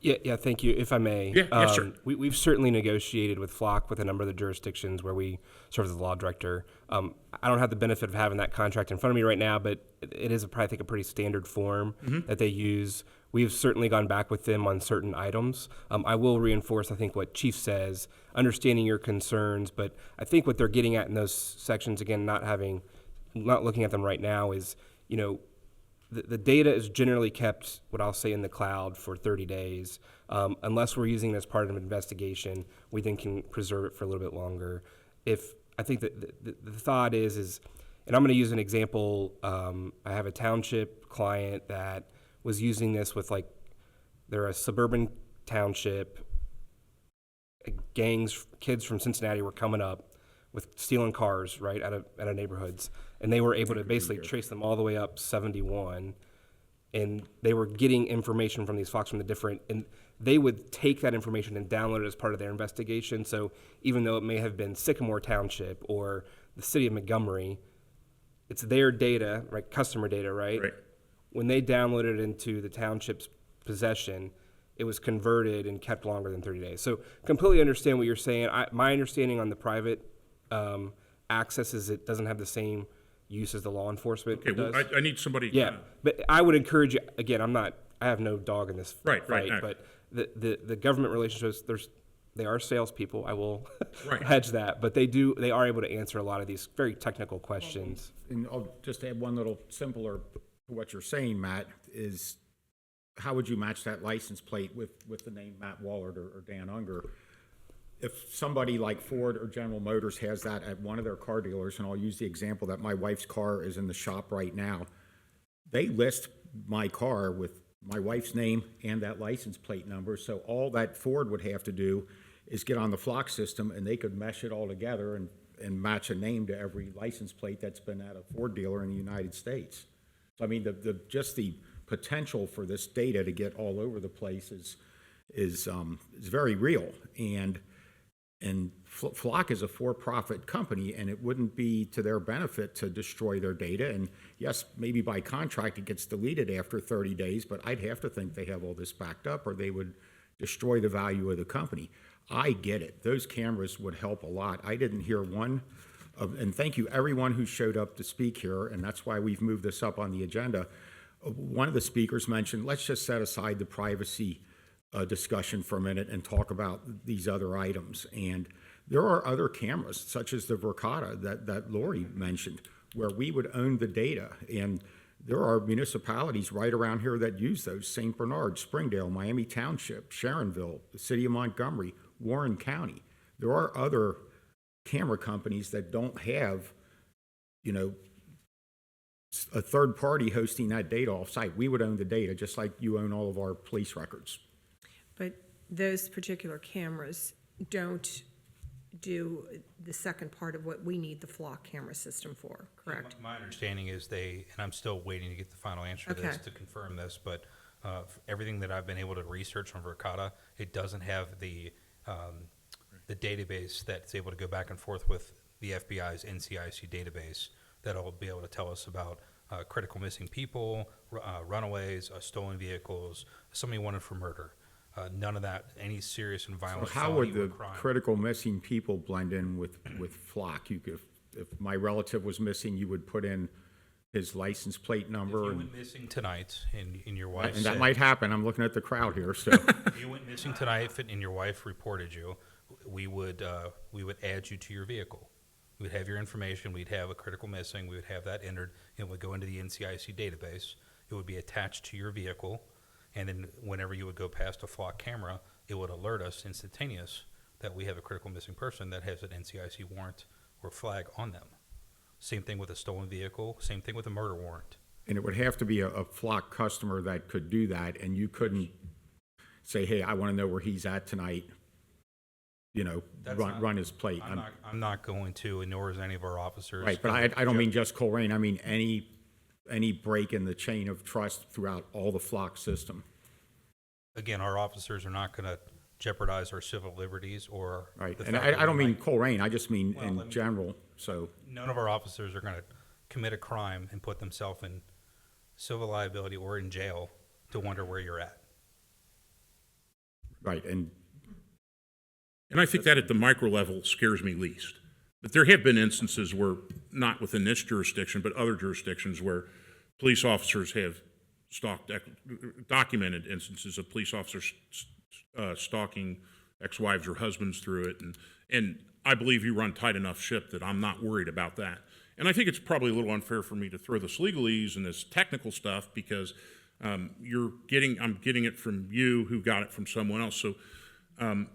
Yeah, thank you. If I may. Yeah, yes, sir. We've certainly negotiated with Flock with a number of the jurisdictions where we serve as the law director. I don't have the benefit of having that contract in front of me right now, but it is, I think, a pretty standard form that they use. We've certainly gone back with them on certain items. I will reinforce, I think, what Chief says, understanding your concerns, but I think what they're getting at in those sections, again, not looking at them right now, is, the data is generally kept, what I'll say, in the cloud for 30 days. Unless we're using it as part of an investigation, we then can preserve it for a little bit longer. I think that the thought is, and I'm going to use an example. I have a township client that was using this with, like, they're a suburban township. Gangs, kids from Cincinnati were coming up with stealing cars, right, out of neighborhoods. And they were able to basically trace them all the way up 71. And they were getting information from these Fox from the different, and they would take that information and download it as part of their investigation. So even though it may have been Sycamore Township or the city of Montgomery, it's their data, right, customer data, right? Right. When they downloaded it into the township's possession, it was converted and kept longer than 30 days. So completely understand what you're saying. My understanding on the private access is it doesn't have the same use as the law enforcement Okay, well, does. I need somebody. Yeah, but I would encourage you, again, I have no dog in this Right, fight, right. but the government relationships, they are salespeople, I will Right. hedge that, but they are able to answer a lot of these very technical questions. And I'll just add one little simpler to what you're saying, Matt, is how would you match that license plate with the name Matt Wallard or Dan Unger? If somebody like Ford or General Motors has that at one of their car dealers, and I'll use the example that my wife's car is in the shop right now, they list my car with my wife's name and that license plate number. So all that Ford would have to do is get on the Flock system, and they could mesh it all together and match a name to every license plate that's been at a Ford dealer in the United States. So I mean, just the potential for this data to get all over the place is very real. And Flock is a for-profit company, and it wouldn't be to their benefit to destroy their data. And yes, maybe by contract it gets deleted after 30 days, but I'd have to think they have all this backed up, or they would destroy the value of the company. I get it. Those cameras would help a lot. I didn't hear one and thank you everyone who showed up to speak here, and that's why we've moved this up on the agenda. One of the speakers mentioned, let's just set aside the privacy discussion for a minute and talk about these other items. And there are other cameras, such as the Verkada that Lori mentioned, where we would own the data. And there are municipalities right around here that use those: St. Bernard, Springdale, Miami Township, Sharonville, the city of Montgomery, Warren County. There are other camera companies that don't have, a third party hosting that data off-site. We would own the data, just like you own all of our police records. But those particular cameras don't do the second part of what we need the Flock camera system for, correct? My understanding is and I'm still waiting to get the final answer to this to confirm this, but everything that I've been able to research on Verkada, it doesn't have the database that's able to go back and forth with the FBI's NCIC database that'll be able to tell us about critical missing people, runaways, stolen vehicles, somebody wanted for murder. None of that, any serious and violent So how would the crime. critical missing people blend in with Flock? If my relative was missing, you would put in his license plate If number. you And went missing tonight and your wife and that said- might happen. I'm looking at the crowd here, so. If you went missing tonight and your wife reported you, we would add you to your vehicle. We would have your information, we'd have a critical missing, we would have that entered, it would go into the NCIC database. It would be attached to your vehicle, and then whenever you would go past a flock camera, it would alert us instantaneous that we have a critical missing person that has an NCIC warrant or flag on them. Same thing with a stolen vehicle, same thing with a murder warrant. And it would have to be a flock customer that could do that, and you couldn't say, hey, I want to know where he's at tonight, run his plate. I'm not going to, and nor is any of our officers. Right, but I don't mean just Colerain, I mean any break in the chain of trust throughout all the flock system. Again, our officers are not gonna jeopardize our civil liberties or. Right, the and fact that I don't we mean might- Colerain, I just mean Well, let me- in general, so. None of our officers are gonna commit a crime and put themselves in civil liability or in jail to wonder where you're at. Right, and And I think that at the micro level scares me least. But there have been instances where, not within this jurisdiction, but other jurisdictions where police officers have documented instances of police officers stalking ex-wives or husbands through it. And I believe you run tight enough ship that I'm not worried about that. And I think it's probably a little unfair for me to throw this legalese and this technical stuff because I'm getting it from you who got it from someone else. So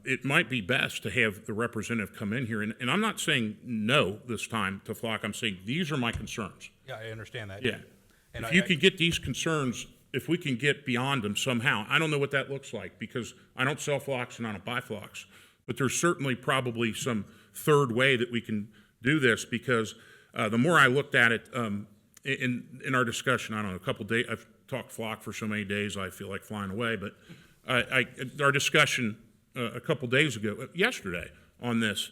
it might be best to have the representative come in here. And I'm not saying no this time to flock. I'm saying these are my concerns. Yeah, I understand that. Yeah. And If you can get these concerns, if we can get beyond them somehow, I don't know what that looks like because I don't sell flocks and I don't buy flocks. But there's certainly probably some third way that we can do this because the more I looked at it in our discussion, I don't know, a couple days, I've talked flock for so many days, I feel like flying away. But our discussion a couple days ago, yesterday, on this,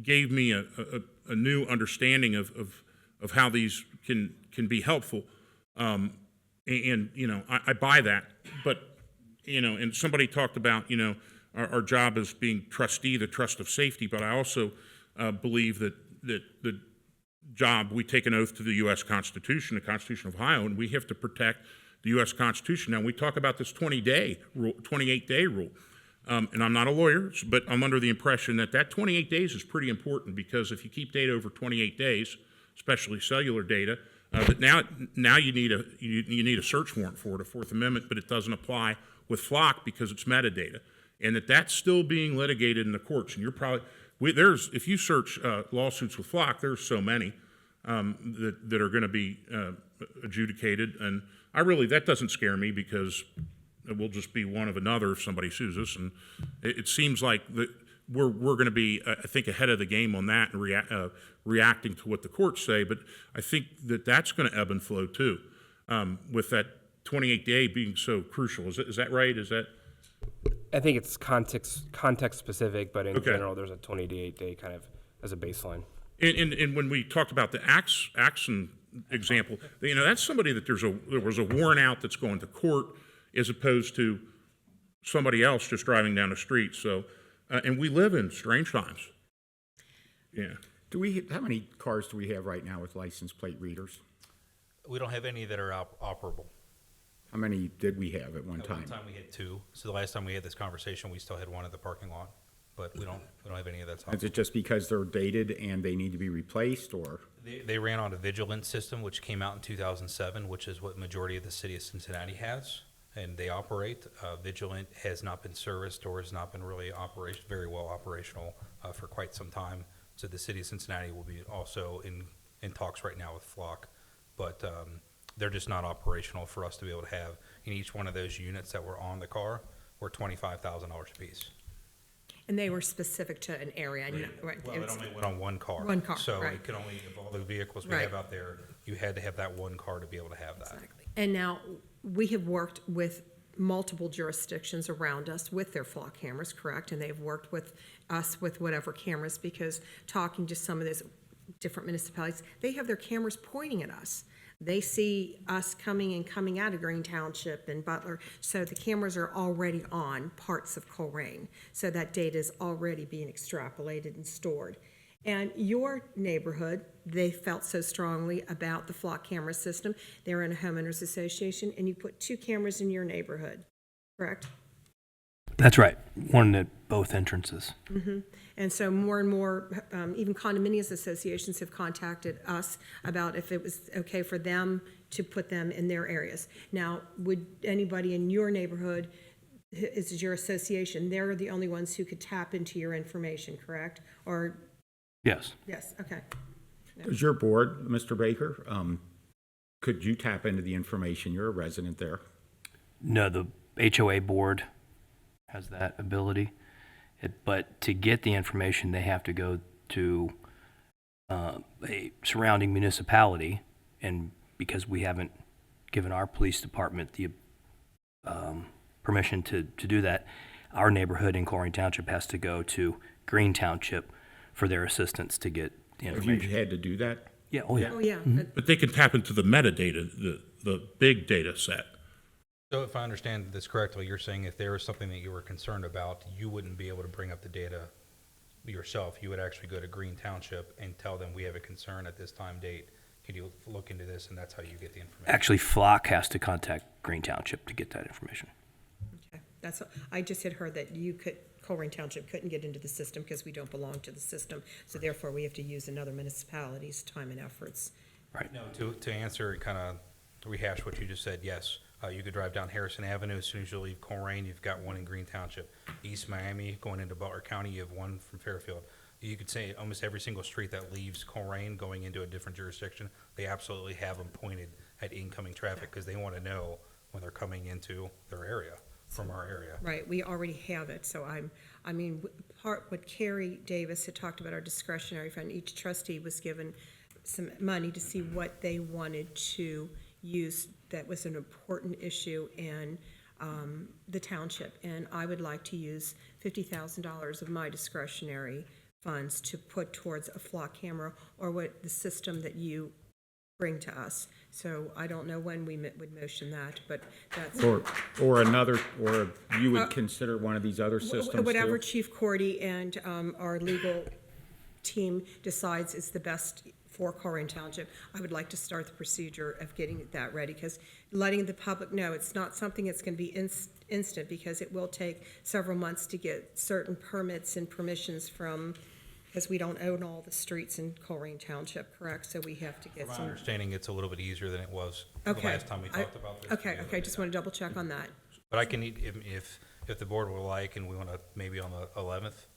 gave me a new understanding of how these can be helpful. And I buy that. But, and somebody talked about, our job as being trustee, the trust of safety, but I also believe that the job, we take an oath to the U.S. Constitution, the Constitution of Ohio, and we have to protect the U.S. Constitution. Now, we talk about this 28-day rule. And I'm not a lawyer, but I'm under the impression that 28 days is pretty important because if you keep data over 28 days, especially cellular data, that now you need a search warrant for it, a Fourth Amendment, but it doesn't apply with flock because it's metadata, and that's still being litigated in the courts. And you're probably if you search lawsuits with flock, there's so many that are going to be adjudicated, and that doesn't scare me because it will just be one of another if somebody sues us, and it seems like we're going to be, I think, ahead of the game on that and reacting to what the courts say. But I think that's going to ebb and flow too, with that 28-day being so crucial. Is that right? Is that? I think it's context specific, but in Okay. general, there's a 28-day kind of as a baseline. And when we talked about the Axon example, that's somebody that there was a warrant out that's going to court, as opposed to somebody else just driving down the street. So, and we live in strange times. Yeah. How many cars do we have right now with license plate readers? We don't have any that are operable. How many did we have at one At time? one time we had 2. So the last time we had this conversation, we still had 1 at the parking lot, but we don't have any of that stuff. Is it just because they're dated and they need to be replaced, or? They ran on a Vigilant system, which came out in 2007, which is what majority of the city of Cincinnati has, and they operate. Vigilant has not been serviced or has not been really very well operational for quite some time. So the city of Cincinnati will be also in talks right now with Flock, but they're just not operational for us to be able to have. In each one of those units that were on the car were $25,000 a piece. And they were specific to an area. Right. Well, it only went on one car. One car, So right. it could only, of all the vehicles we Right. have out there, you had to have that one car to be able to have that. Exactly. And now, we have worked with multiple jurisdictions around us with their flock cameras, correct? And they've worked with us with whatever cameras, because talking to some of those different municipalities, they have their cameras pointing at us. They see us coming out of Green Township and Butler, so the cameras are already on parts of Colerain. So that data is already being extrapolated and stored. And your neighborhood, they felt so strongly about the flock camera system. They're in a homeowners association, and you put 2 cameras in your neighborhood, correct? That's right, one at both entrances. And so more and more, even condominiums associations have contacted us about if it was okay for them to put them in their areas. Now, would anybody in your neighborhood, this is your association, they're the only ones who could tap into your information, correct? Or, Yes. yes, okay. Does your board, Mr. Baker, could you tap into the information? You're a resident there. No, the HOA board has that ability. But to get the information, they have to go to a surrounding municipality, and because we haven't given our police department the permission to do that, our neighborhood in Colerain Township has to go to Green Township for their assistance to get the Have information. you had to do that? Yeah, oh yeah. Oh, yeah. But they can tap into the metadata, the big data set. So if I understand this correctly, you're saying if there was something that you were concerned about, you wouldn't be able to bring up the data yourself. You would actually go to Green Township and tell them, we have a concern at this time date. Can you look into this? And that's how you get the information. Actually, Flock has to contact Green Township to get that information. Okay, that's, I just had heard that Colerain Township couldn't get into the system because we don't belong to the system, so therefore we have to use another municipality's time and efforts. Right. No, to answer, kind of rehash what you just said, yes. You could drive down Harrison Avenue. As soon as you leave Colerain, you've got one in Green Township. East Miami, going into Butler County, you have one from Fairfield. You could say almost every single street that leaves Colerain going into a different jurisdiction, they absolutely have them pointed at incoming traffic because they want to know when they're coming into their area, from our area. Right, we already have it, so what Carrie Davis had talked about, our discretionary fund, each trustee was given some money to see what they wanted to use that was an important issue in the township. And I would like to use $50,000 of my discretionary funds to put towards a flock camera or what the system that you bring to us. So I don't know when we would motion that, but that's. Or you would consider one of these other systems Whatever too? Chief Cordy and our legal team decides is the best for Colerain Township, I would like to start the procedure of getting that ready, because letting the public know it's not something that's going to be instant, because it will take several months to get certain permits and permissions from, because we don't own all the streets in Colerain Township, correct? So we have to get From my some. understanding, it's a little bit easier than it was the Okay. last time we talked about this. Okay, just want to double check on that. But I can, if the board would like, and we want to, maybe on the 11th,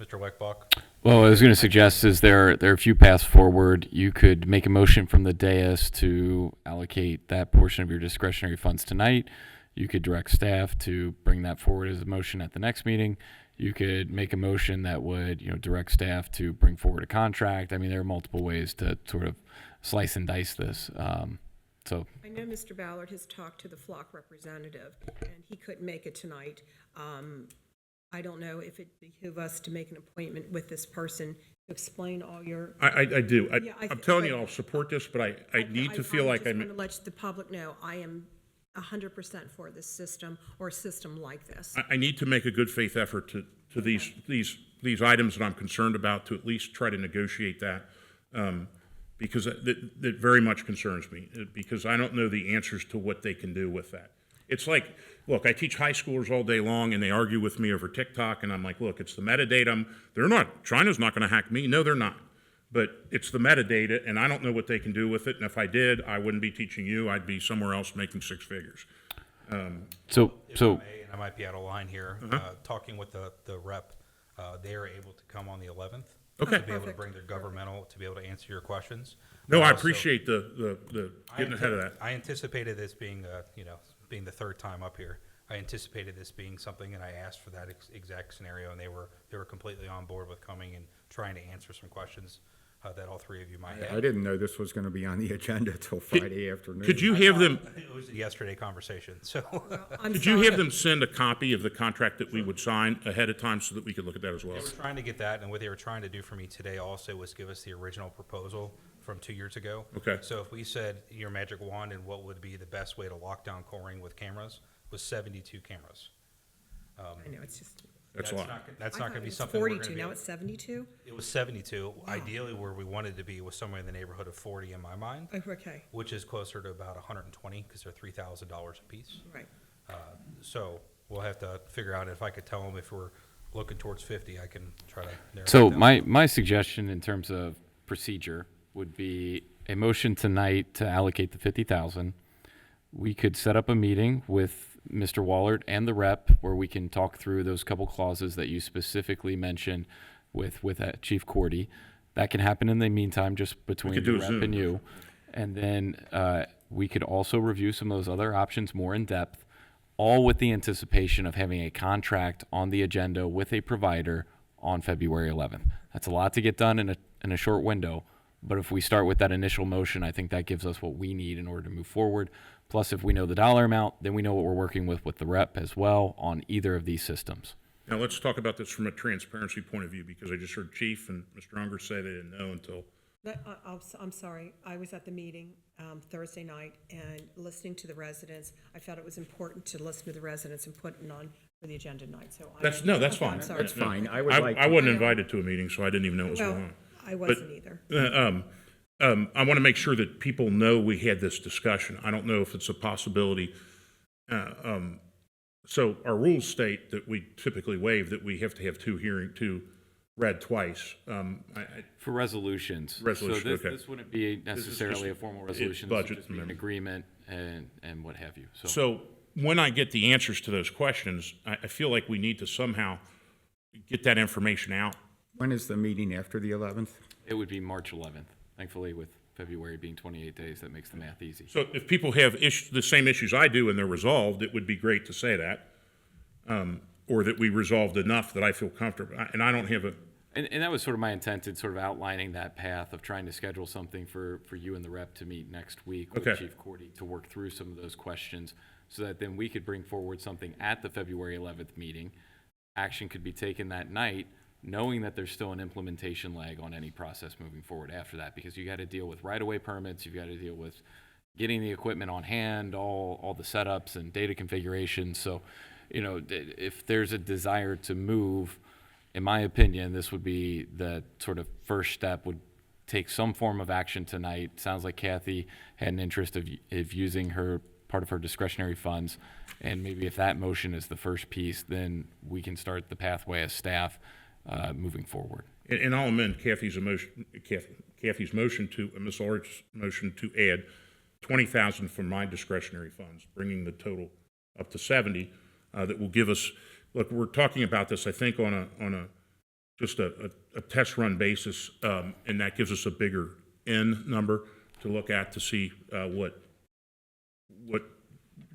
Mr. Weckbach? Well, what I was going to suggest is there are a few paths forward. You could make a motion from the dais to allocate that portion of your discretionary funds tonight. You could direct staff to bring that forward as a motion at the next meeting. You could make a motion that would, direct staff to bring forward a contract. I mean, there are multiple ways to sort of slice and dice this. So I know Mr. Ballard has talked to the flock representative, and he couldn't make it tonight. I don't know if it'd behoove us to make an appointment with this person to explain all your. I do. Yeah, I'm telling you, I'll support this, but I need to feel like I just I'm. want to let the public know, I am 100% for this system, or a system like this. I need to make a good faith effort to these items that I'm concerned about, to at least try to negotiate that, because that very much concerns me, because I don't know the answers to what they can do with that. It's like, look, I teach high schoolers all day long, and they argue with me over TikTok, and I'm like, look, it's the metadata. China's not going to hack me. No, they're not. But it's the metadata, and I don't know what they can do with it. And if I did, I wouldn't be teaching you. I'd be somewhere else making 6 figures. If I may, and I might be out of line here, talking with the rep, they are able to come on the 11th. Okay. To be able to bring their governmental, to be able to answer your questions. No, But I also, appreciate the getting ahead of that. I anticipated this being, being the third time up here. I anticipated this being something, and I asked for that exact scenario, and they were completely on board with coming and trying to answer some questions that all three of you might have. I didn't know this was going to be on the agenda till Friday afternoon. Could you have them? It was a yesterday conversation, so. Could you have them send a copy of the contract that we would sign ahead of time so that we could look at that as well? They were trying to get that, and what they were trying to do for me today also was give us the original proposal from 2 years ago. Okay. So if we said your magic wand and what would be the best way to lock down Colerain with cameras was 72 cameras. I know, it's just. That's a lot. That's not gonna be It's something we're gonna 42, be now able- it's 72? It was 72. Ideally, where we wanted to be was somewhere in the neighborhood of 40 in my mind, Oh, okay, which is closer to about 120 because they're $3,000 a piece. right. So we'll have to figure out if I could tell them if we're looking towards 50, I can try to narrow So it down. my suggestion in terms of procedure would be a motion tonight to allocate the 50,000. We could set up a meeting with Mr. Wallert and the rep where we can talk through those couple clauses that you specifically mentioned with Chief Cordy. That can happen in the meantime, just between could the do a rep Zoom. and you. And then we could also review some of those other options more in depth, all with the anticipation of having a contract on the agenda with a provider on February 11th. That's a lot to get done in a short window, but if we start with that initial motion, I think that gives us what we need in order to move forward. Plus, if we know the dollar amount, then we know what we're working with the rep as well on either of these systems. Now, let's talk about this from a transparency point of view, because I just heard Chief and Mr. Unger say they didn't know until, I'm sorry, I was at the meeting Thursday night, and listening to the residents, I felt it was important to listen to the residents and put it on for the agenda tonight, so. that's fine. I'm sorry. That's fine. I would like I to- wasn't invited to a meeting, so I didn't even know it was Well, going on. I wasn't either. I want to make sure that people know we had this discussion. I don't know if it's a possibility. So our rules state that we typically waive that we have to have two read twice. For resolutions. Resolution, So this, okay. this wouldn't be This is necessarily a just formal a resolution. This would budget just be an amendment. agreement and what have you. So when I get the answers to those questions, I feel like we need to somehow get that information out. When is the meeting after the 11th? It would be March 11th. Thankfully, with February being 28 days, that makes the math easy. So if people have the same issues I do and they're resolved, it would be great to say that, or that we resolved enough that I feel comfortable. And I don't have a, And that was sort of my intent in sort of outlining that path of trying to schedule something for you and the rep to meet next week with Okay. Chief Cordy to work through some of those questions so that then we could bring forward something at the February 11th meeting. Action could be taken that night, knowing that there's still an implementation lag on any process moving forward after that, because you got to deal with right-of-way permits, you've got to deal with getting the equipment on hand, all the setups and data configurations. So, if there's a desire to move, in my opinion, this would be the sort of first step, would take some form of action tonight. Sounds like Kathy had an interest of using part of her discretionary funds. And maybe if that motion is the first piece, then we can start the pathway as staff moving forward. and I'll amend Kathy's motion to, Ms. Ulrich's motion to add 20,000 from my discretionary funds, bringing the total up to 70. That will give us, look, we're talking about this, I think, on just a test run basis, and that gives us a bigger N number to look at to see what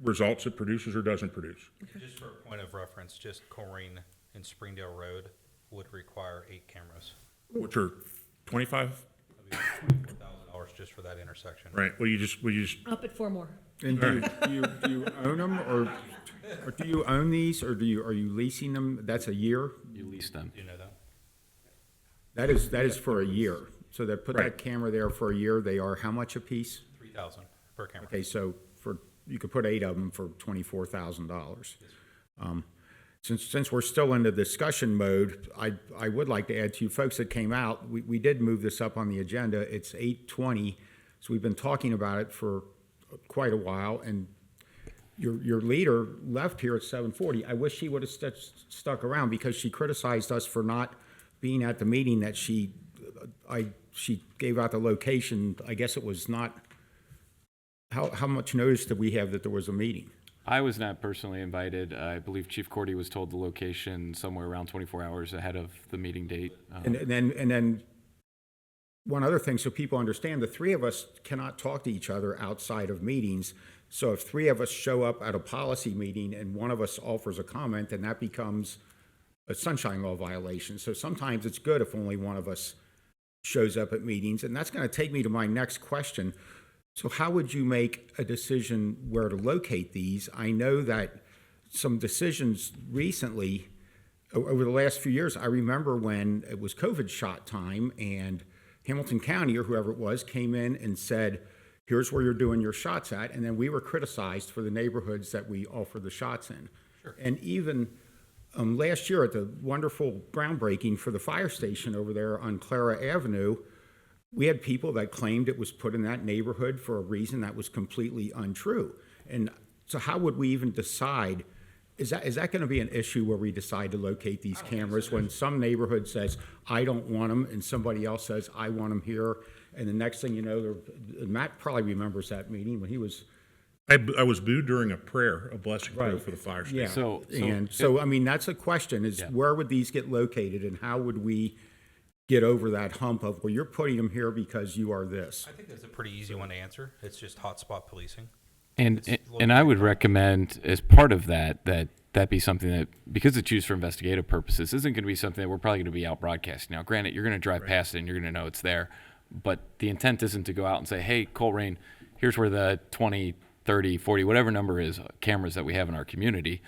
results it produces or doesn't produce. Just for a point of reference, just Colerain and Springdale Road would require 8 cameras. Which are 25? That'd be $24,000 just for that intersection. Right, well, you just, Up at 4 more. And do you own them, or do you own these, or are you leasing them? That's a year? You lease them. Do you know that? That is for a year. So they put Right. that camera there for a year. They are how much a piece? 3,000 per camera. Okay, so you could put 8 of them for $24,000. Since we're still in the discussion mode, I would like to add to you folks that came out, we did move this up on the agenda. It's 8:20, so we've been talking about it for quite a while, and your leader left here at 7:40. I wish she would have stuck around, because she criticized us for not being at the meeting that she gave out the location. I guess it was not, how much notice did we have that there was a meeting? I was not personally invited. I believe Chief Cordy was told the location somewhere around 24 hours ahead of the meeting date. And then one other thing, so people understand, the three of us cannot talk to each other outside of meetings. So if 3 of us show up at a policy meeting and one of us offers a comment, then that becomes a sunshine law violation. So sometimes it's good if only one of us shows up at meetings. And that's going to take me to my next question. So how would you make a decision where to locate these? I know that some decisions recently, over the last few years, I remember when it was COVID shot time and Hamilton County or whoever it was came in and said, here's where you're doing your shots at. And then we were criticized for the neighborhoods that we offer the shots in. Sure. And even Last year at the wonderful groundbreaking for the fire station over there on Clara Avenue, we had people that claimed it was put in that neighborhood for a reason that was completely untrue. And so how would we even decide, is that going to be an issue where we decide to locate these cameras when some neighborhood says, I don't want them, and somebody else says, I want them here, and the next thing you know, Matt probably remembers that meeting when he was... I was booed during a prayer, a blessing prayer Right. for the fire station. Yeah, so I mean, that's a question, is where would these get located, and how would we get over that hump of, well, you're putting them here because you are this? I think that's a pretty easy one to answer. It's just hotspot policing. And I would recommend, as part of that be something that, because it's used for investigative purposes, isn't going to be something that we're probably going to be out broadcasting. Now, granted, you're going to drive past it and you're going to know it's there, but the intent isn't to go out and say, hey, Colerain, here's where the 20, 30, 40, whatever number is, cameras that we have in our community.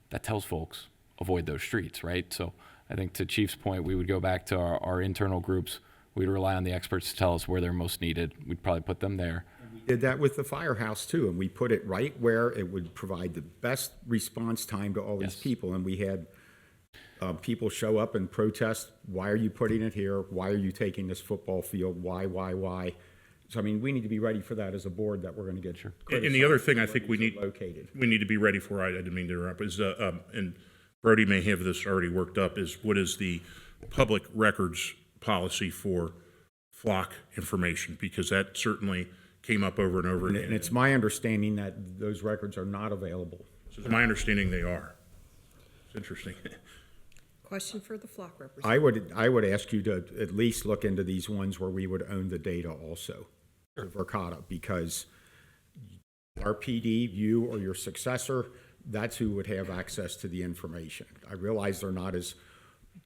That tells folks, avoid those streets, right? So I think to Chief's point, we would go back to our internal groups. We'd rely on the experts to tell us where they're most needed. We'd probably put them there. We did that with the firehouse too, and we put it right where it would provide the best response time to all these people. And we had people show up and protest, why are you putting it here? Why are you taking this football field? Why? So, I mean, we need to be ready for that as a board, that we're going to get criticized. And the other thing I think we need to be ready for, I didn't mean to interrupt, is, and Brody may have this already worked up, is what is the public records policy for flock information? Because that certainly came up over and over again. And it's my understanding that those records are not available. So it's my understanding they are. It's interesting. Question for the flock representative. I would ask you to at least look into these ones where we would own the data also, the Verkada, because our PD, you or your successor, that's who would have access to the information. I realize they're not as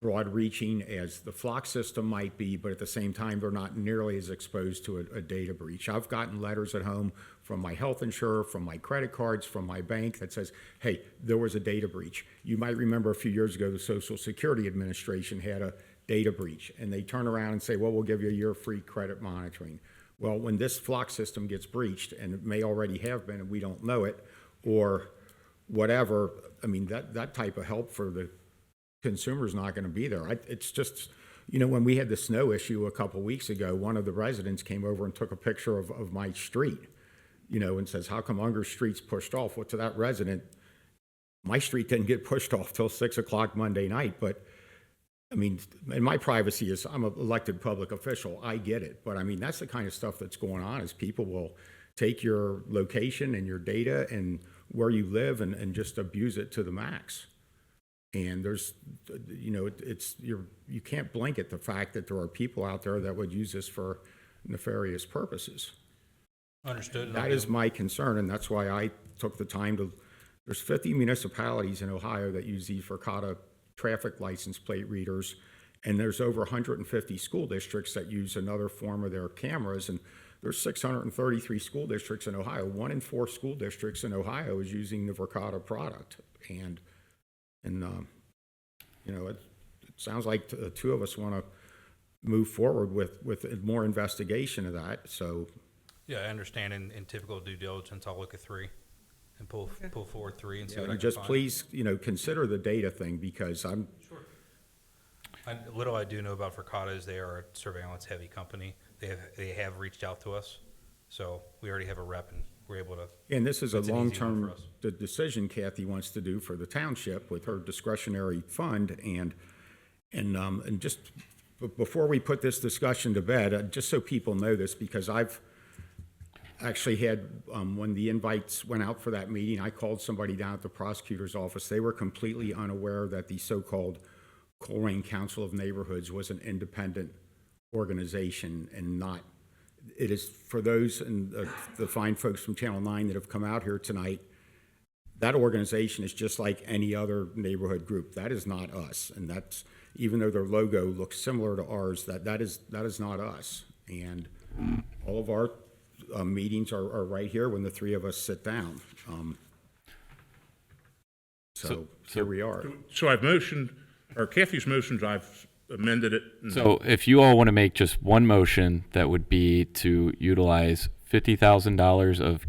broad-reaching as the flock system might be, but at the same time, they're not nearly as exposed to a data breach. I've gotten letters at home from my health insurer, from my credit cards, from my bank that says, hey, there was a data breach. You might remember a few years ago, the Social Security Administration had a data breach, and they turn around and say, well, we'll give you a year free credit monitoring. Well, when this flock system gets breached, and it may already have been and we don't know it, or whatever, I mean, that type of help for the consumer's not going to be there. It's just, you know, when we had the snow issue a couple weeks ago, one of the residents came over and took a picture of my street, you know, and says, how come Unger's street's pushed off? Well, to that resident, my street didn't get pushed off till 6 o'clock Monday night. But I mean, and my privacy is, I'm an elected public official. I get it. But I mean, that's the kind of stuff that's going on, is people will take your location and your data and where you live and just abuse it to the max. And there's, you know, you can't blink at the fact that there are people out there that would use this for nefarious purposes. Understood. That is my concern, and that's why I took the time to, there's 50 municipalities in Ohio that use these Verkada traffic license plate readers, and there's over 150 school districts that use another form of their cameras, and there's 633 school districts in Ohio. 1 in 4 school districts in Ohio is using the Verkada product. And you know, it sounds like the two of us want to move forward with more investigation of that. So, yeah, I understand. In typical due diligence, I'll look at 3 and pull forward 3 and see what I can just find. please, you know, consider the data thing, because I'm Sure. Little I do know about Verkada is they are a surveillance-heavy company. They have reached out to us, so we already have a rep, and we're able to. And this is a it's an easy one long-term for us. decision Kathy wants to do for the township with her discretionary fund. And just before we put this discussion to bed, just so people know this, because I've actually had, when the invites went out for that meeting, I called somebody down at the prosecutor's office. They were completely unaware that the so-called Colerain Council of Neighborhoods was an independent organization and not. It is for those and the fine folks from Channel 9 that have come out here tonight. That organization is just like any other neighborhood group. That is not us, and that's, even though their logo looks similar to ours, that is not us. And all of our meetings are right here when the 3 of us sit down. So here we are. So I've motioned, or Kathy's motions, I've amended it. So if you all want to make just one motion, that would be to utilize $50,000 of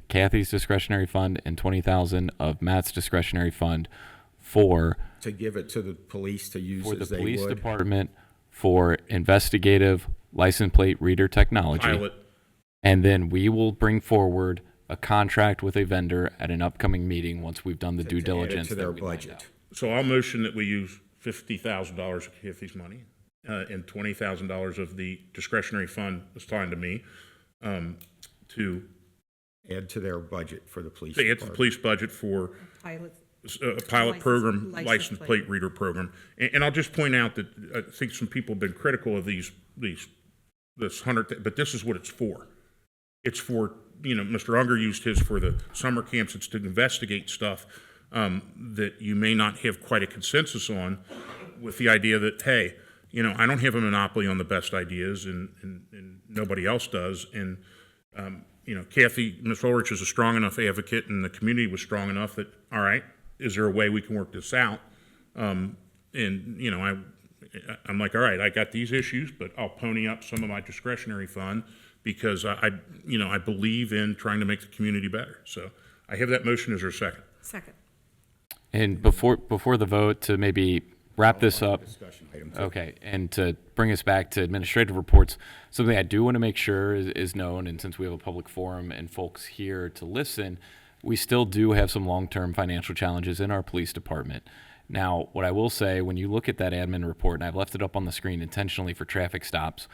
Kathy's discretionary fund and $20,000 of Matt's discretionary fund for To give it to the police to use for the as they police would. department for investigative license plate reader technology. Pilot. And then we will bring forward a contract with a vendor at an upcoming meeting once we've done the due To add it diligence to that their we lined budget. out. So I'll motion that we use $50,000 of Kathy's money, and $20,000 of the discretionary fund assigned to me, to Add to their budget for the police add to the department. police budget for Pilot. a pilot program, license license plate reader program. And I'll just point out that I think some people have been critical of this 100, but this is what it's for. It's for, Mr. Unger used his for the summer camps. It's to investigate stuff that you may not have quite a consensus on, with the idea that, hey, I don't have a monopoly on the best ideas, and nobody else does. And, Kathy, Ms. Ulrich is a strong enough advocate, and the community was strong enough that, all right, is there a way we can work this out? I'm like, all right, I got these issues, but I'll pony up some of my discretionary fund because I believe in trying to make the community better. So I have that motion. Is there a second? Second. And before the vote, to maybe wrap this up, Discussion item too. okay, and to bring us back to administrative reports, something I do want to make sure is known, and since we have a public forum and folks here to listen, we still do have some long-term financial challenges in our police department. Now, what I will say, when you look at that admin report, and I've left it up on the screen intentionally for traffic stops,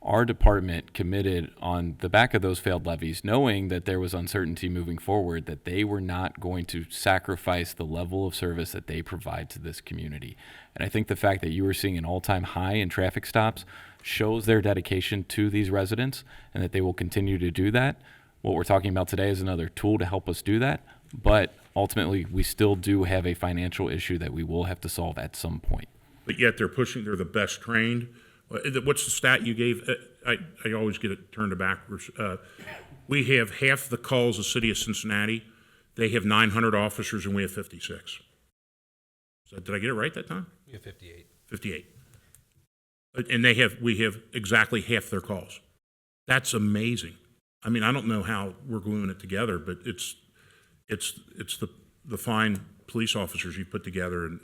our department committed on the back of those failed levies, knowing that there was uncertainty moving forward, that they were not going to sacrifice the level of service that they provide to this community. And I think the fact that you are seeing an all-time high in traffic stops shows their dedication to these residents and that they will continue to do that. What we're talking about today is another tool to help us do that, but ultimately we still do have a financial issue that we will have to solve at some point. But yet they're the best trained. What's the stat you gave? I always get it turned backwards. We have half the calls the city of Cincinnati. They have 900 officers and we have 56. So did I get it right that time? We have 58. 58. And we have exactly half their calls. That's amazing. I mean, I don't know how we're gluing it together, but it's the fine police officers you put together, and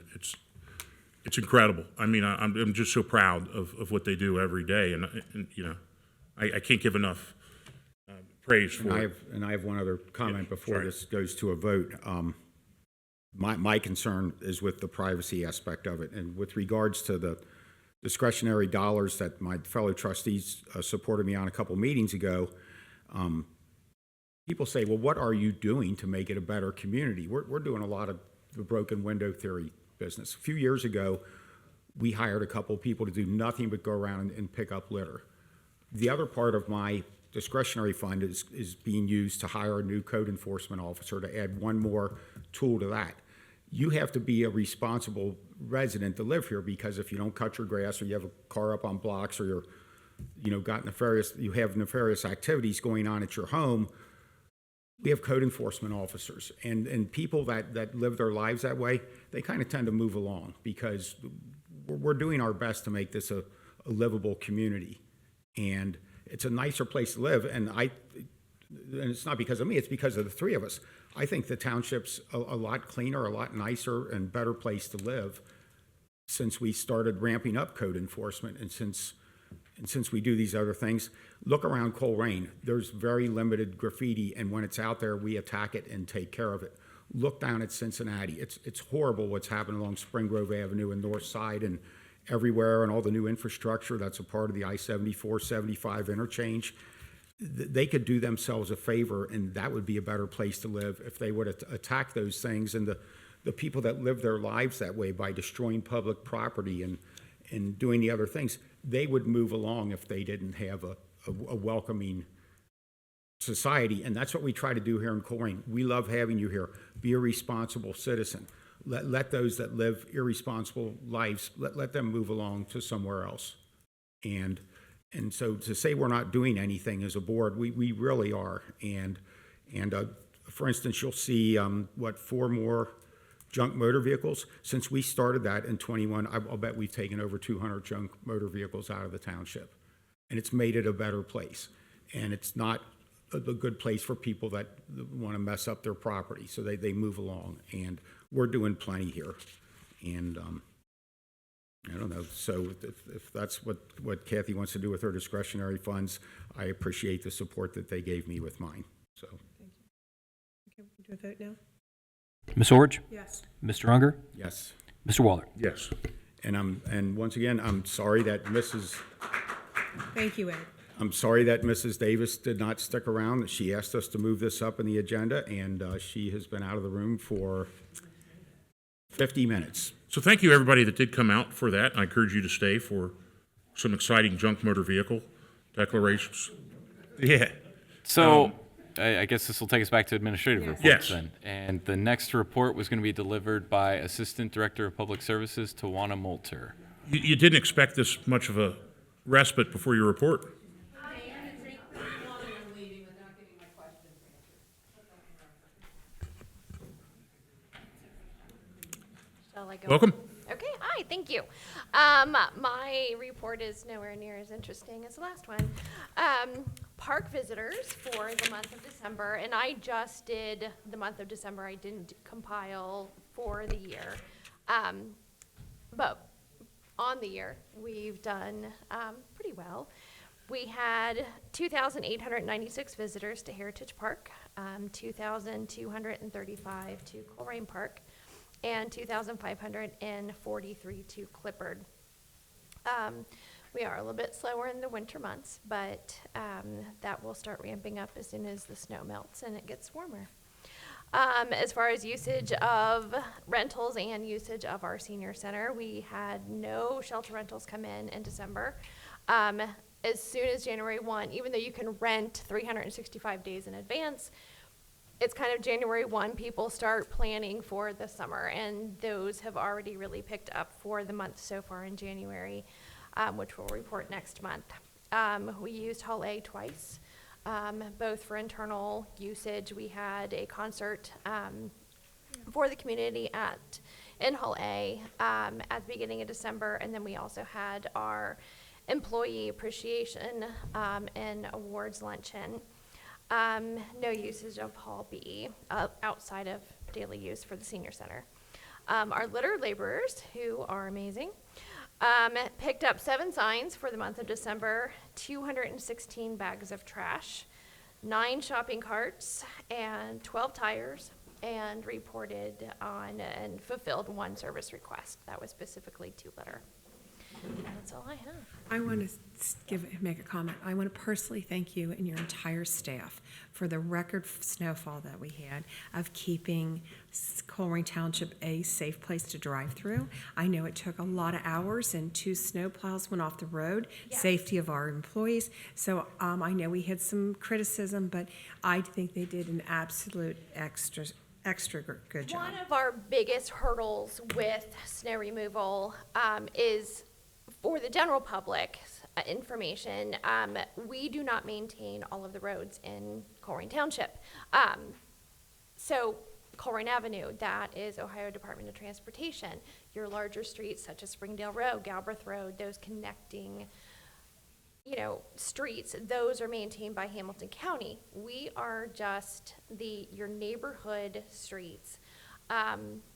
it's incredible. I mean, I'm just so proud of what they do every day, and I can't give enough praise for it. And I have one other comment before sorry. this goes to a vote. My concern is with the privacy aspect of it, and with regards to the discretionary dollars that my fellow trustees supported me on a couple meetings ago. People say, well, what are you doing to make it a better community? We're doing a lot of the broken window theory business. A few years ago, we hired a couple people to do nothing but go around and pick up litter. The other part of my discretionary fund is being used to hire a new code enforcement officer to add one more tool to that. You have to be a responsible resident to live here, because if you don't cut your grass, or you have a car up on blocks, or you have nefarious activities going on at your home, we have code enforcement officers, and people that live their lives that way, they kind of tend to move along, because we're doing our best to make this a livable community, and it's a nicer place to live. And it's not because of me, it's because of the three of us. I think the township's a lot cleaner, a lot nicer, and better place to live since we started ramping up code enforcement, and since we do these other things. Look around Colerain. There's very limited graffiti, and when it's out there, we attack it and take care of it. Look down at Cincinnati. It's horrible what's happened along Spring Grove Avenue and North Side and everywhere, and all the new infrastructure that's a part of the I-74-75 interchange. They could do themselves a favor, and that would be a better place to live if they would attack those things. And the people that live their lives that way by destroying public property and doing the other things, they would move along if they didn't have a welcoming society. And that's what we try to do here in Colerain. We love having you here. Be a responsible citizen. Let those that live irresponsible lives, let them move along to somewhere else. And so to say we're not doing anything as a board, we really are. And for instance, you'll see 4 more junk motor vehicles. Since we started that in 21, I'll bet we've taken over 200 junk motor vehicles out of the township. And it's made it a better place. And it's not a good place for people that want to mess up their property. So they move along. And we're doing plenty here. And I don't know, so if that's what Kathy wants to do with her discretionary funds, I appreciate the support that they gave me with mine, so. Okay, we can do a vote now? Ms. Orich? Yes. Mr. Unger? Yes. Mr. Waller? Yes. And once again, I'm sorry that Thank you, Ed. Mrs. Davis did not stick around. She asked us to move this up in the agenda, and she has been out of the room for 50 minutes. So thank you, everybody that did come out for that. I encourage you to stay for some exciting junk motor vehicle declarations. Yeah. So I guess this will take us back to administrative reports Yes. then. And the next report was going to be delivered by Assistant Director of Public Services, Tawana Moulter. You didn't expect this much of a respite before your report. Shall I go? Welcome. Okay, hi, thank you. My report is nowhere near as interesting as the last one. Park visitors for the month of December, and I just did the month of December. I didn't compile for the year. But on the year, we've done pretty well. We had 2,896 visitors to Heritage Park, 2,235 to Colerain Park, and 2,543 to Clippard. We are a little bit slower in the winter months, but that will start ramping up as soon as the snow melts and it gets warmer. As far as usage of rentals and usage of our senior center, we had no shelter rentals come in December. As soon as January 1, even though you can rent 365 days in advance, it's kind of January 1, people start planning for the summer, and those have already really picked up for the month so far in January, which we'll report next month. We used Hall A twice, both for internal usage. We had a concert for the community in Hall A at the beginning of December, and then we also had our employee appreciation and awards luncheon. No usage of Hall B outside of daily use for the senior center. Our litter laborers, who are amazing, picked up 7 signs for the month of December, 216 bags of trash, 9 shopping carts, and 12 tires, and reported on and fulfilled 1 service request. That was specifically to litter. That's all I have. I want to make a comment. I want to personally thank you and your entire staff for the record snowfall that we had of keeping Colerain Township a safe place to drive through. I know it took a lot of hours and 2 snowplows went off the road, safety of our employees. So I know we had some criticism, but I think they did an absolute extra good job. One of our biggest hurdles with snow removal is for the general public information. We do not maintain all of the roads in Colerain Township. So Colerain Avenue, that is Ohio Department of Transportation. Your larger streets such as Springdale Road, Galbraith Road, those connecting streets, those are maintained by Hamilton County. We are just your neighborhood streets.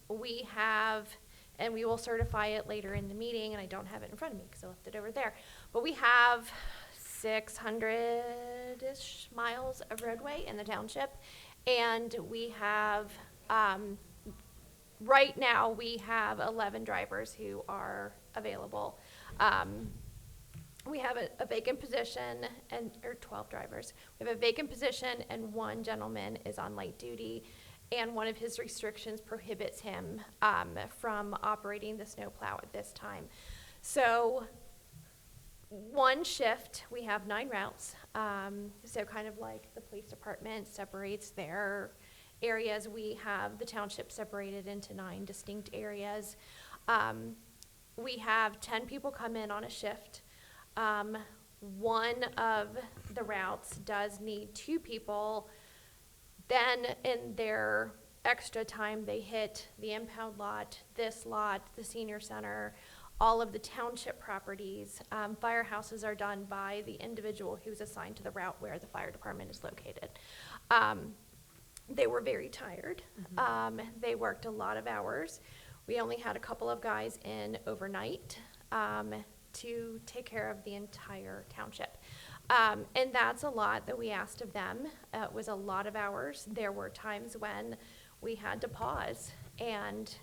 We have, and we will certify it later in the meeting, and I don't have it in front of me because I left it over there, but we have 600-ish miles of roadway in the township, and we have, right now, we have 11 drivers who are available. We have a vacant position, or 12 drivers. We have a vacant position, and 1 gentleman is on light duty, and one of his restrictions prohibits him from operating the snowplow at this time. So 1 shift, we have 9 routes. So kind of like the police department separates their areas, we have the township separated into 9 distinct areas. We have 10 people come in on a shift. One of the routes does need 2 people. Then in their extra time, they hit the impound lot, this lot, the senior center, all of the township properties. Firehouses are done by the individual who's assigned to the route where the fire department is located. They were very tired. They worked a lot of hours. We only had a couple of guys in overnight to take care of the entire township. And that's a lot that we asked of them. It was a lot of hours. There were times when we had to pause and,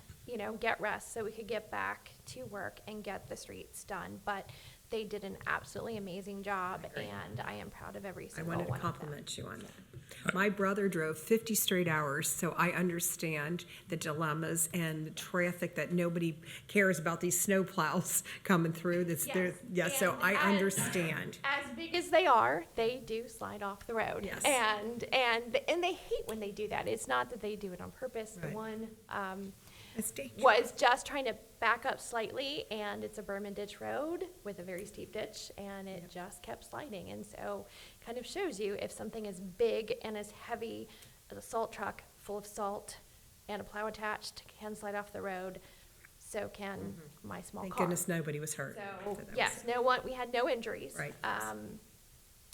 get rest so we could get back to work and get the streets done. But they did an absolutely amazing job, and I am proud of every I single wanted to one of them. compliment you on that. My brother drove 50 straight hours, so I understand the dilemmas and the traffic that nobody cares about these snow plows coming through. So I understand. As big as they are, they do slide off the road. Yes. And they hate when they do that. It's not that they do it on purpose. Right. The one It's dangerous. was just trying to back up slightly, and it's a Berman ditch road with a very steep ditch, and it just kept sliding. And so kind of shows you if something is big and as heavy as a salt truck full of salt and a plow attached can slide off the road, so can my small Thank car. goodness nobody was hurt. So, That was yes, we had no injuries. Right.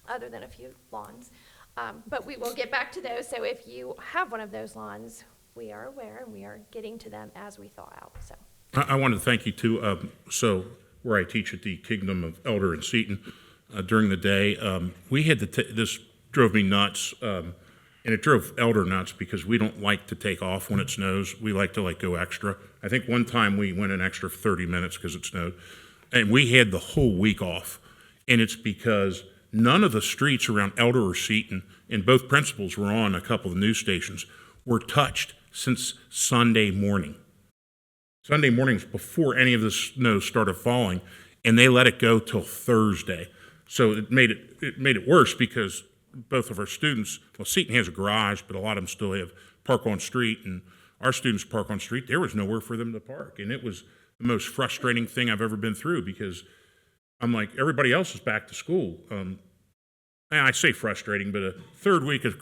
Other than a few lawns. But we will get back to those. So if you have one of those lawns, we are aware and we are getting to them as we thaw out, so. I wanted to thank you too. So where I teach at the Kingdom of Elder in Seton, during the day, we had this drove me nuts, and it drove Elder nuts because we don't like to take off when it snows. We like to go extra. I think one time we went an extra 30 minutes because it snowed, and we had the whole week off. And it's because none of the streets around Elder or Seton, and both principals were on a couple of news stations, were touched since Sunday morning. Sunday mornings before any of the snow started falling, and they let it go till Thursday. So it made it worse because both of our students, well, Seton has a garage, but a lot of them still have park on street, and our students park on street. There was nowhere for them to park, and it was the most frustrating thing I've ever been through because I'm like, everybody else is back to school. And I say frustrating, but a third week of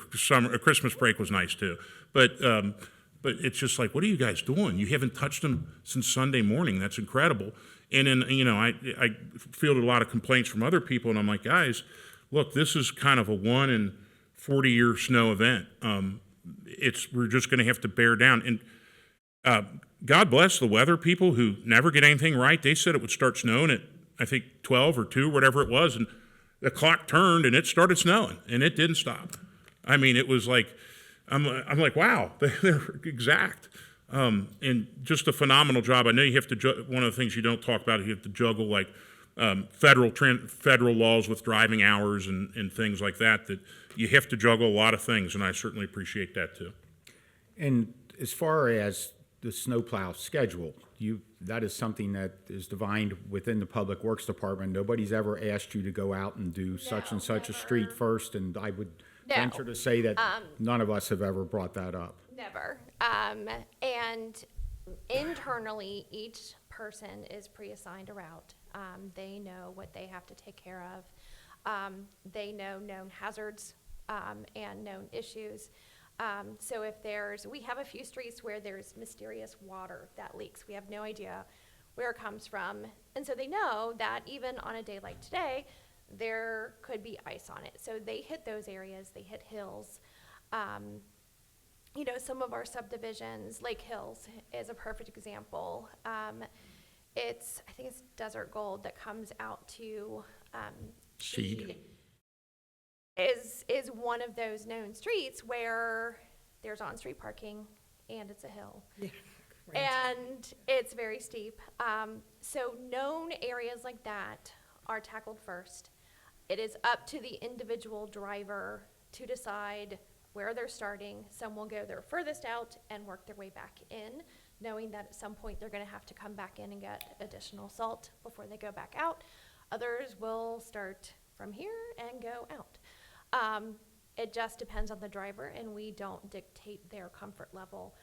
Christmas break was nice too. But it's just like, what are you guys doing? You haven't touched them since Sunday morning. That's incredible. And then, I fielded a lot of complaints from other people, and I'm like, guys, look, this is kind of a 1 in 40-year snow event. We're just going to have to bear down. And God bless the weather people who never get anything right. They said it would start snowing at, I think, 12 or 2, whatever it was, and the clock turned and it started snowing, and it didn't stop. I mean, it was like, I'm like, wow, they're exact. And just a phenomenal job. I know you have to, one of the things you don't talk about is you have to juggle federal laws with driving hours and things like that you have to juggle a lot of things, and I certainly appreciate that too. And as far as the snowplow schedule, that is something that is defined within the Public Works Department. Nobody's ever asked you to go out and do such and such a street first, and I would venture to say that none of us have ever brought that up. Never. And internally, each person is pre-assigned a route. They know what they have to take care of. They know known hazards and known issues. So if we have a few streets where there's mysterious water that leaks. We have no idea where it comes from. And so they know that even on a day like today, there could be ice on it. So they hit those areas, they hit hills. Some of our subdivisions, Lake Hills is a perfect example. I think it's Desert Gold that comes out to Sheed. Is one of those known streets where there's on-street parking and it's a hill. Yeah, right. And it's very steep. So known areas like that are tackled first. It is up to the individual driver to decide where they're starting. Some will go their furthest out and work their way back in, knowing that at some point they're going to have to come back in and get additional salt before they go back out. Others will start from here and go out. It just depends on the driver, and we don't dictate their comfort level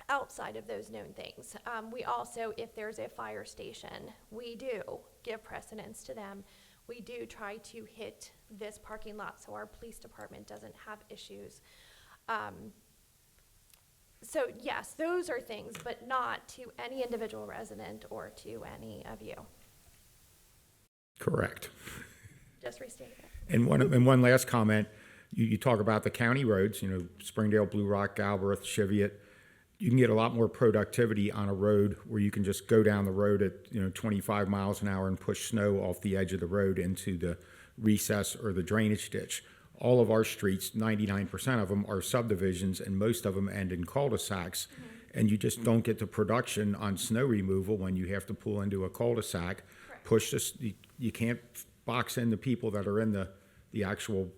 outside of those known things. We also, if there's a fire station, we do give precedence to them. We do try to hit this parking lot so our police department doesn't have issues. So yes, those are things, but not to any individual resident or to any of you. Correct. Just restate it. And one last comment, you talk about the county roads, Springdale, Blue Rock, Galbraith, Cheviot. you can get a lot more productivity on a road where you can just go down the road at 25 miles an hour and push snow off the edge of the road into the recess or the drainage ditch. All of our streets, 99% of them are subdivisions, and most of them end in cul-de-sacs. And you just don't get the production on snow removal when you have to pull into a cul-de-sac, push this. You can't box in the people that are in the actual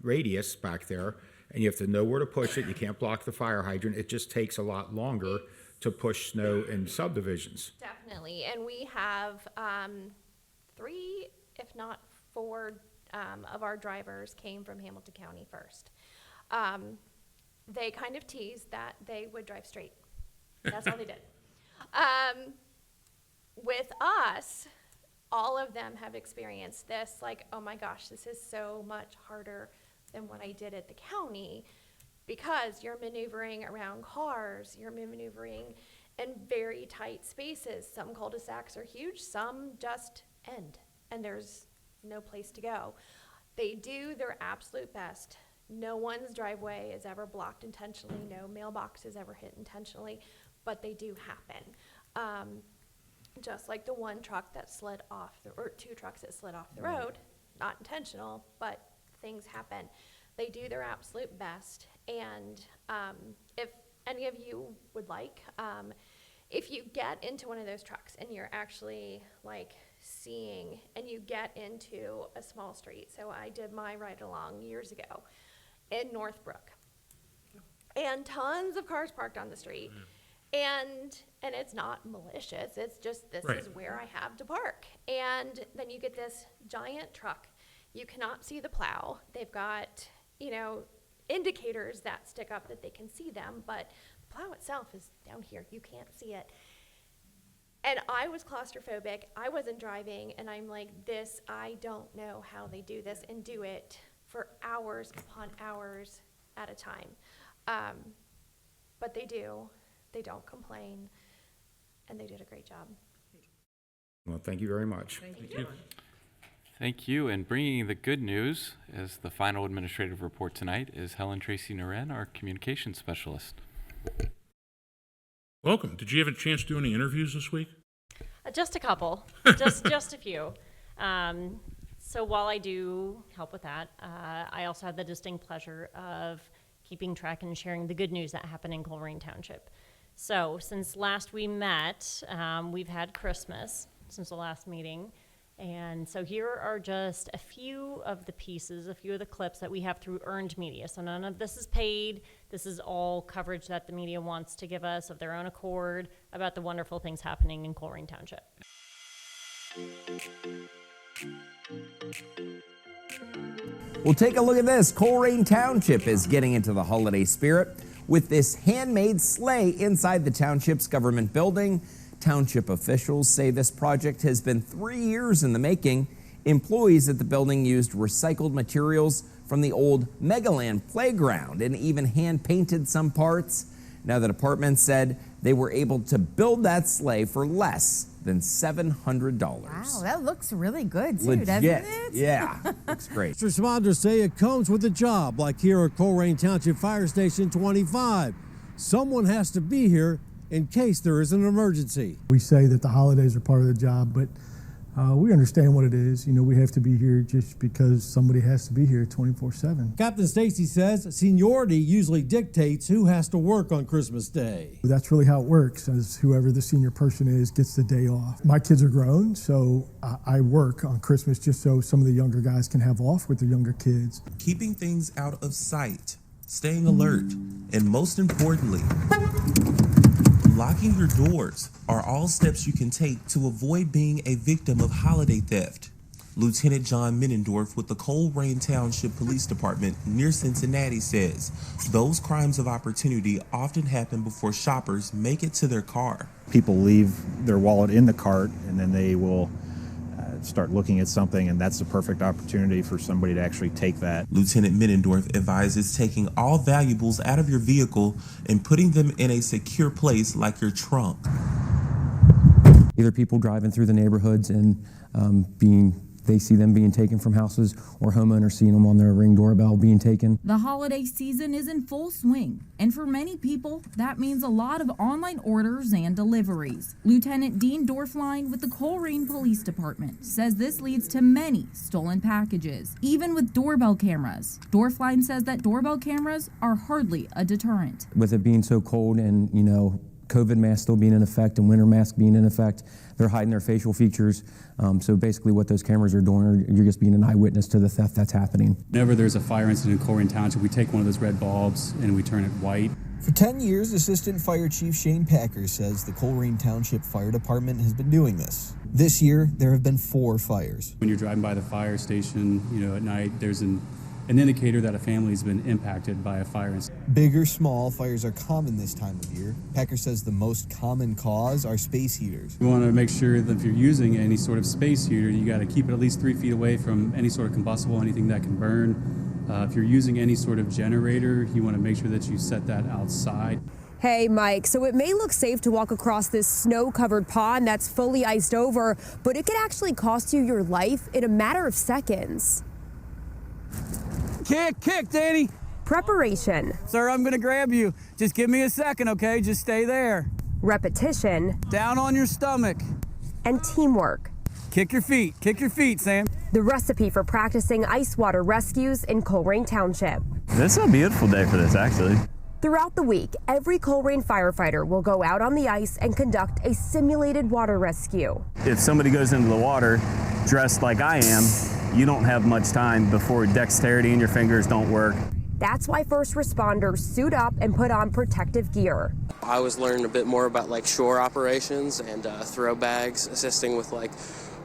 radius back there, and you have to know where to push it. You can't block the fire hydrant. It just takes a lot longer to push snow in subdivisions. Definitely, and we have 3, if not 4, of our drivers came from Hamilton County first. They kind of teased that they would drive straight. That's all they did. With us, all of them have experienced this, like, oh my gosh, this is so much harder than what I did at the county, because you're maneuvering around cars, you're maneuvering in very tight spaces. Some cul-de-sacs are huge, some just end, and there's no place to go. They do their absolute best. No one's driveway is ever blocked intentionally, no mailbox is ever hit intentionally, but they do happen. Just like the one truck that slid off, or 2 trucks that slid off the road, not intentional, but things happen. They do their absolute best, and if any of you would like, if you get into one of those trucks and you're actually like seeing, and you get into a small street, so I did my ride along years ago in Northbrook, and tons of cars parked on the street, and it's not malicious, it's just this is where I have to park. And then you get this giant truck, you cannot see the plow, they've got indicators that stick up that they can see them, but the plow itself is down here, you can't see it. And I was claustrophobic, I wasn't driving, and I'm like, I don't know how they do this and do it for hours upon hours at a time. But they do, they don't complain, and they did a great job. Well, thank you very much. Thank you. Thank you. And bringing the good news as the final administrative report tonight is Helen Tracy Naren, our communications specialist. Welcome. Did you have a chance to do any interviews this week? Just a couple, just a few. So while I do help with that, I also have the distinct pleasure of keeping track and sharing the good news that happened in Colerain Township. So since last we met, we've had Christmas since the last meeting. And so here are just a few of the pieces, a few of the clips that we have through earned media. So none of this is paid. This is all coverage that the media wants to give us of their own accord about the wonderful things happening in Colerain Township. Well, take a look at this. Colerain Township is getting into the holiday spirit with this handmade sleigh inside the township's government building. Township officials say this project has been 3 years in the making. Employees at the building used recycled materials from the old Megaland playground and even hand-painted some parts. Now, the department said they were able to build that sleigh for less than $700. Wow, that looks really good too, Legit. doesn't it? Yeah, looks great. First responders say it comes with a job, like here at Colerain Township Fire Station 25. Someone has to be here in case there is an emergency. We say that the holidays are part of the job, but we understand what it is. You know, we have to be here just because somebody has to be here 24/7. Captain Stacy says seniority usually dictates who has to work on Christmas Day. That's really how it works, as whoever the senior person is gets the day off. My kids are grown, so I work on Christmas just so some of the younger guys can have off with the younger kids. Keeping things out of sight, staying alert, and most importantly, locking your doors are all steps you can take to avoid being a victim of holiday theft. Lieutenant John Minnendorf with the Colerain Township Police Department near Cincinnati says those crimes of opportunity often happen before shoppers make it to their car. People leave their wallet in the cart and then they will start looking at something, and that's the perfect opportunity for somebody to actually take that. Lieutenant Minnendorf advises taking all valuables out of your vehicle and putting them in a secure place like your trunk. Either people driving through the neighborhoods and being they see them being taken from houses or homeowners seeing them on their Ring doorbell being taken. The holiday season is in full swing, and for many people, that means a lot of online orders and deliveries. Lieutenant Dean Dorfline with the Colerain Police Department says this leads to many stolen packages, even with doorbell cameras. Dorfline says that doorbell cameras are hardly a deterrent. With it being so cold and, COVID masks still being in effect and winter masks being in effect, they're hiding their facial features. So basically what those cameras are doing, you're just being an eyewitness to the theft that's happening. Whenever there's a fire incident in Colerain Township, we take one of those red bulbs and we turn it white. For 10 years, Assistant Fire Chief Shane Packer says the Colerain Township Fire Department has been doing this. This year, there have been 4 fires. When you're driving by the fire station, at night, there's an indicator that a family's been impacted by a fire incident. Big or small, fires are common this time of year. Packer says the most common cause are space heaters. You want to make sure that if you're using any sort of space heater, you got to keep it at least 3 feet away from any sort of combustible, anything that can burn. If you're using any sort of generator, you want to make sure that you set that outside. Hey, Mike, so it may look safe to walk across this snow-covered pond that's fully iced over, but it could actually cost you your life in a matter of seconds. Kick, Danny. Preparation. Sir, I'm gonna grab you. Just give me a second, okay? Just stay there. Repetition. Down on your stomach. And teamwork. Kick your feet, Sam. The recipe for practicing ice water rescues in Colerain Township. This is a beautiful day for this, actually. Throughout the week, every Colerain firefighter will go out on the ice and conduct a simulated water rescue. If somebody goes into the water dressed like I am, you don't have much time before dexterity in your fingers don't work. That's why first responders suit up and put on protective gear. I was learning a bit more about shore operations and throw bags, assisting with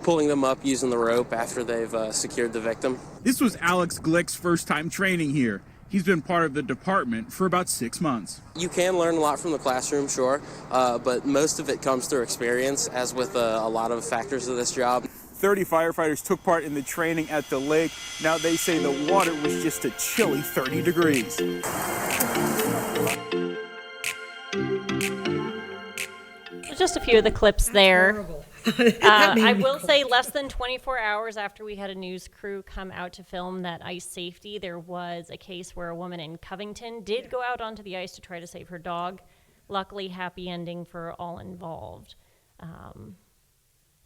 pulling them up using the rope after they've secured the victim. This was Alex Glick's first time training here. He's been part of the department for about 6 months. You can learn a lot from the classroom, sure, but most of it comes through experience, as with a lot of factors of this job. 30 firefighters took part in the training at the lake. Now they say the water was just a chilly 30 degrees. Just a few of the clips there. I will say less than 24 hours after we had a news crew come out to film that ice safety, there was a case where a woman in Covington did go out onto the ice to try to save her dog. Luckily, happy ending for all involved.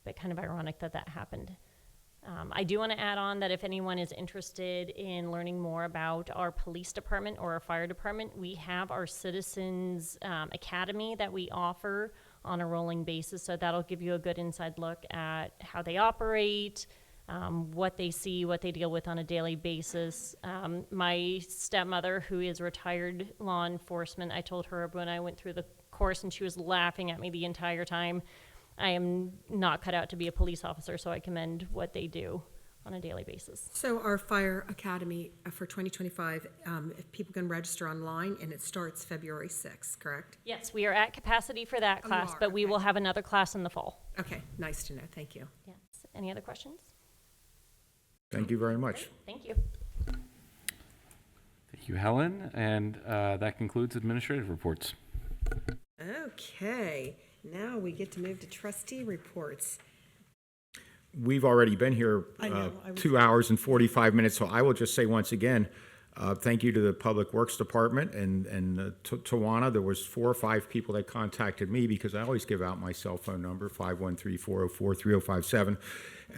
But kind of ironic that happened. I do want to add on that if anyone is interested in learning more about our police department or our fire department, we have our Citizens Academy that we offer on a rolling basis. So that'll give you a good inside look at how they operate, what they see, what they deal with on a daily basis. My stepmother, who is retired law enforcement, I told her when I went through the course and she was laughing at me the entire time, I am not cut out to be a police officer, so I commend what they do on a daily basis. So our Fire Academy for 2025, if people can register online, and it starts February 6th, correct? Yes, we are at capacity for that class, but we will have another class in the fall. Okay, nice to know. Thank you. Yes. Any other questions? Thank you very much. Thank you. Thank you, Helen. And that concludes administrative reports. Okay, now we get to move to trustee reports. We've already been here I know, 2 hours and 45 minutes, so I will just say once again, thank you to the Public Works Department and Tawana. There was 4 or 5 people that contacted me because I always give out my cell phone number, 513-404-3057.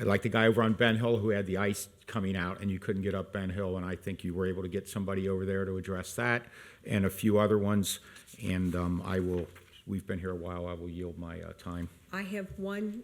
Like the guy over on Ben Hill who had the ice coming out and you couldn't get up Ben Hill, and I think you were able to get somebody over there to address that, and a few other ones. And we've been here a while, I will yield my time. I have one.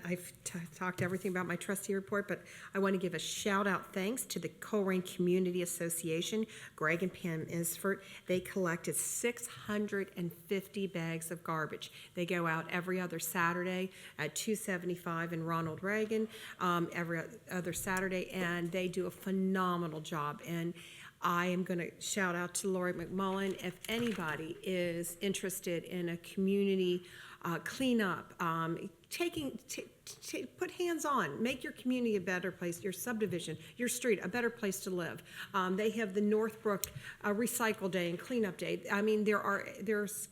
I've talked everything about my trustee report, but I want to give a shout out thanks to the Colerain Community Association, Greg and Pam Isford. They collected 650 bags of garbage. They go out every other Saturday at 275 in Ronald Reagan, every other Saturday, and they do a phenomenal job. And I am going to shout out to Lori McMullen. If anybody is interested in a community cleanup, put hands on, make your community a better place, your subdivision, your street, a better place to live. They have the Northbrook Recycle Day and Cleanup Day. I mean, there's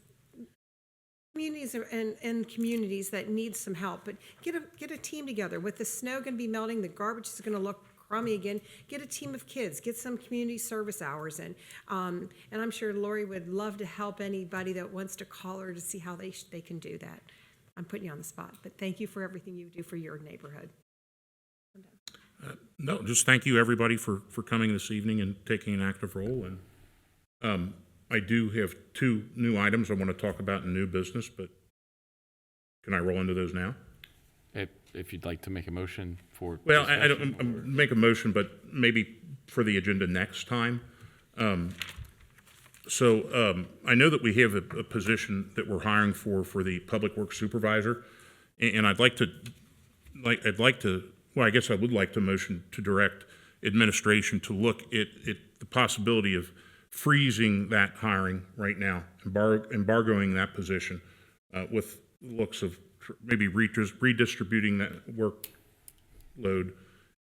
communities and communities that need some help, but get a team together. With the snow going to be melting, the garbage is going to look crummy again. Get a team of kids, get some community service hours in. And I'm sure Lori would love to help anybody that wants to call her to see how they can do that. I'm putting you on the spot, but thank you for everything you do for your neighborhood. No, just thank you, everybody, for coming this evening and taking an active role. And I do have 2 new items I want to talk about in new business, but can I roll into those now? If you'd like to make a motion for. Well, I don't make a motion, but maybe for the agenda next time. So I know that we have a position that we're hiring for the public works supervisor, and I would like to motion to direct administration to look at the possibility of freezing that hiring right now, embargoing that position with looks of maybe redistributing that workload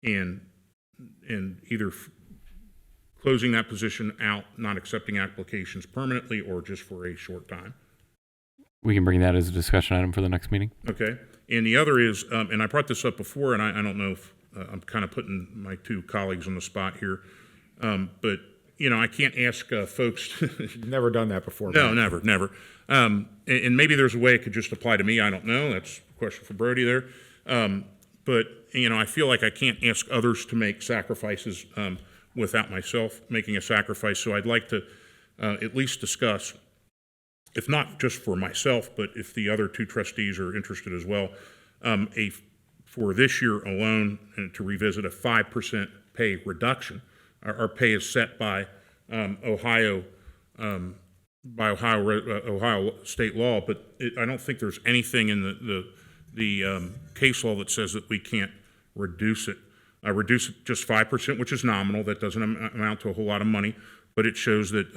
and either closing that position out, not accepting applications permanently, or just for a short time. We can bring that as a discussion item for the next meeting. Okay. And the other is, and I brought this up before, and I don't know if I'm kind of putting my 2 colleagues on the spot here, but I can't ask folks. You've never done that before. No, never. And maybe there's a way it could just apply to me. I don't know. That's a question for Brody there. But I feel like I can't ask others to make sacrifices without myself making a sacrifice. So I'd like to at least discuss, if not just for myself, but if the other 2 trustees are interested as well, for this year alone, and to revisit a 5% pay reduction. Our pay is set by Ohio state law, but I don't think there's anything in the case law that says that we can't reduce it. Reduce it just 5%, which is nominal. That doesn't amount to a whole lot of money, but it shows that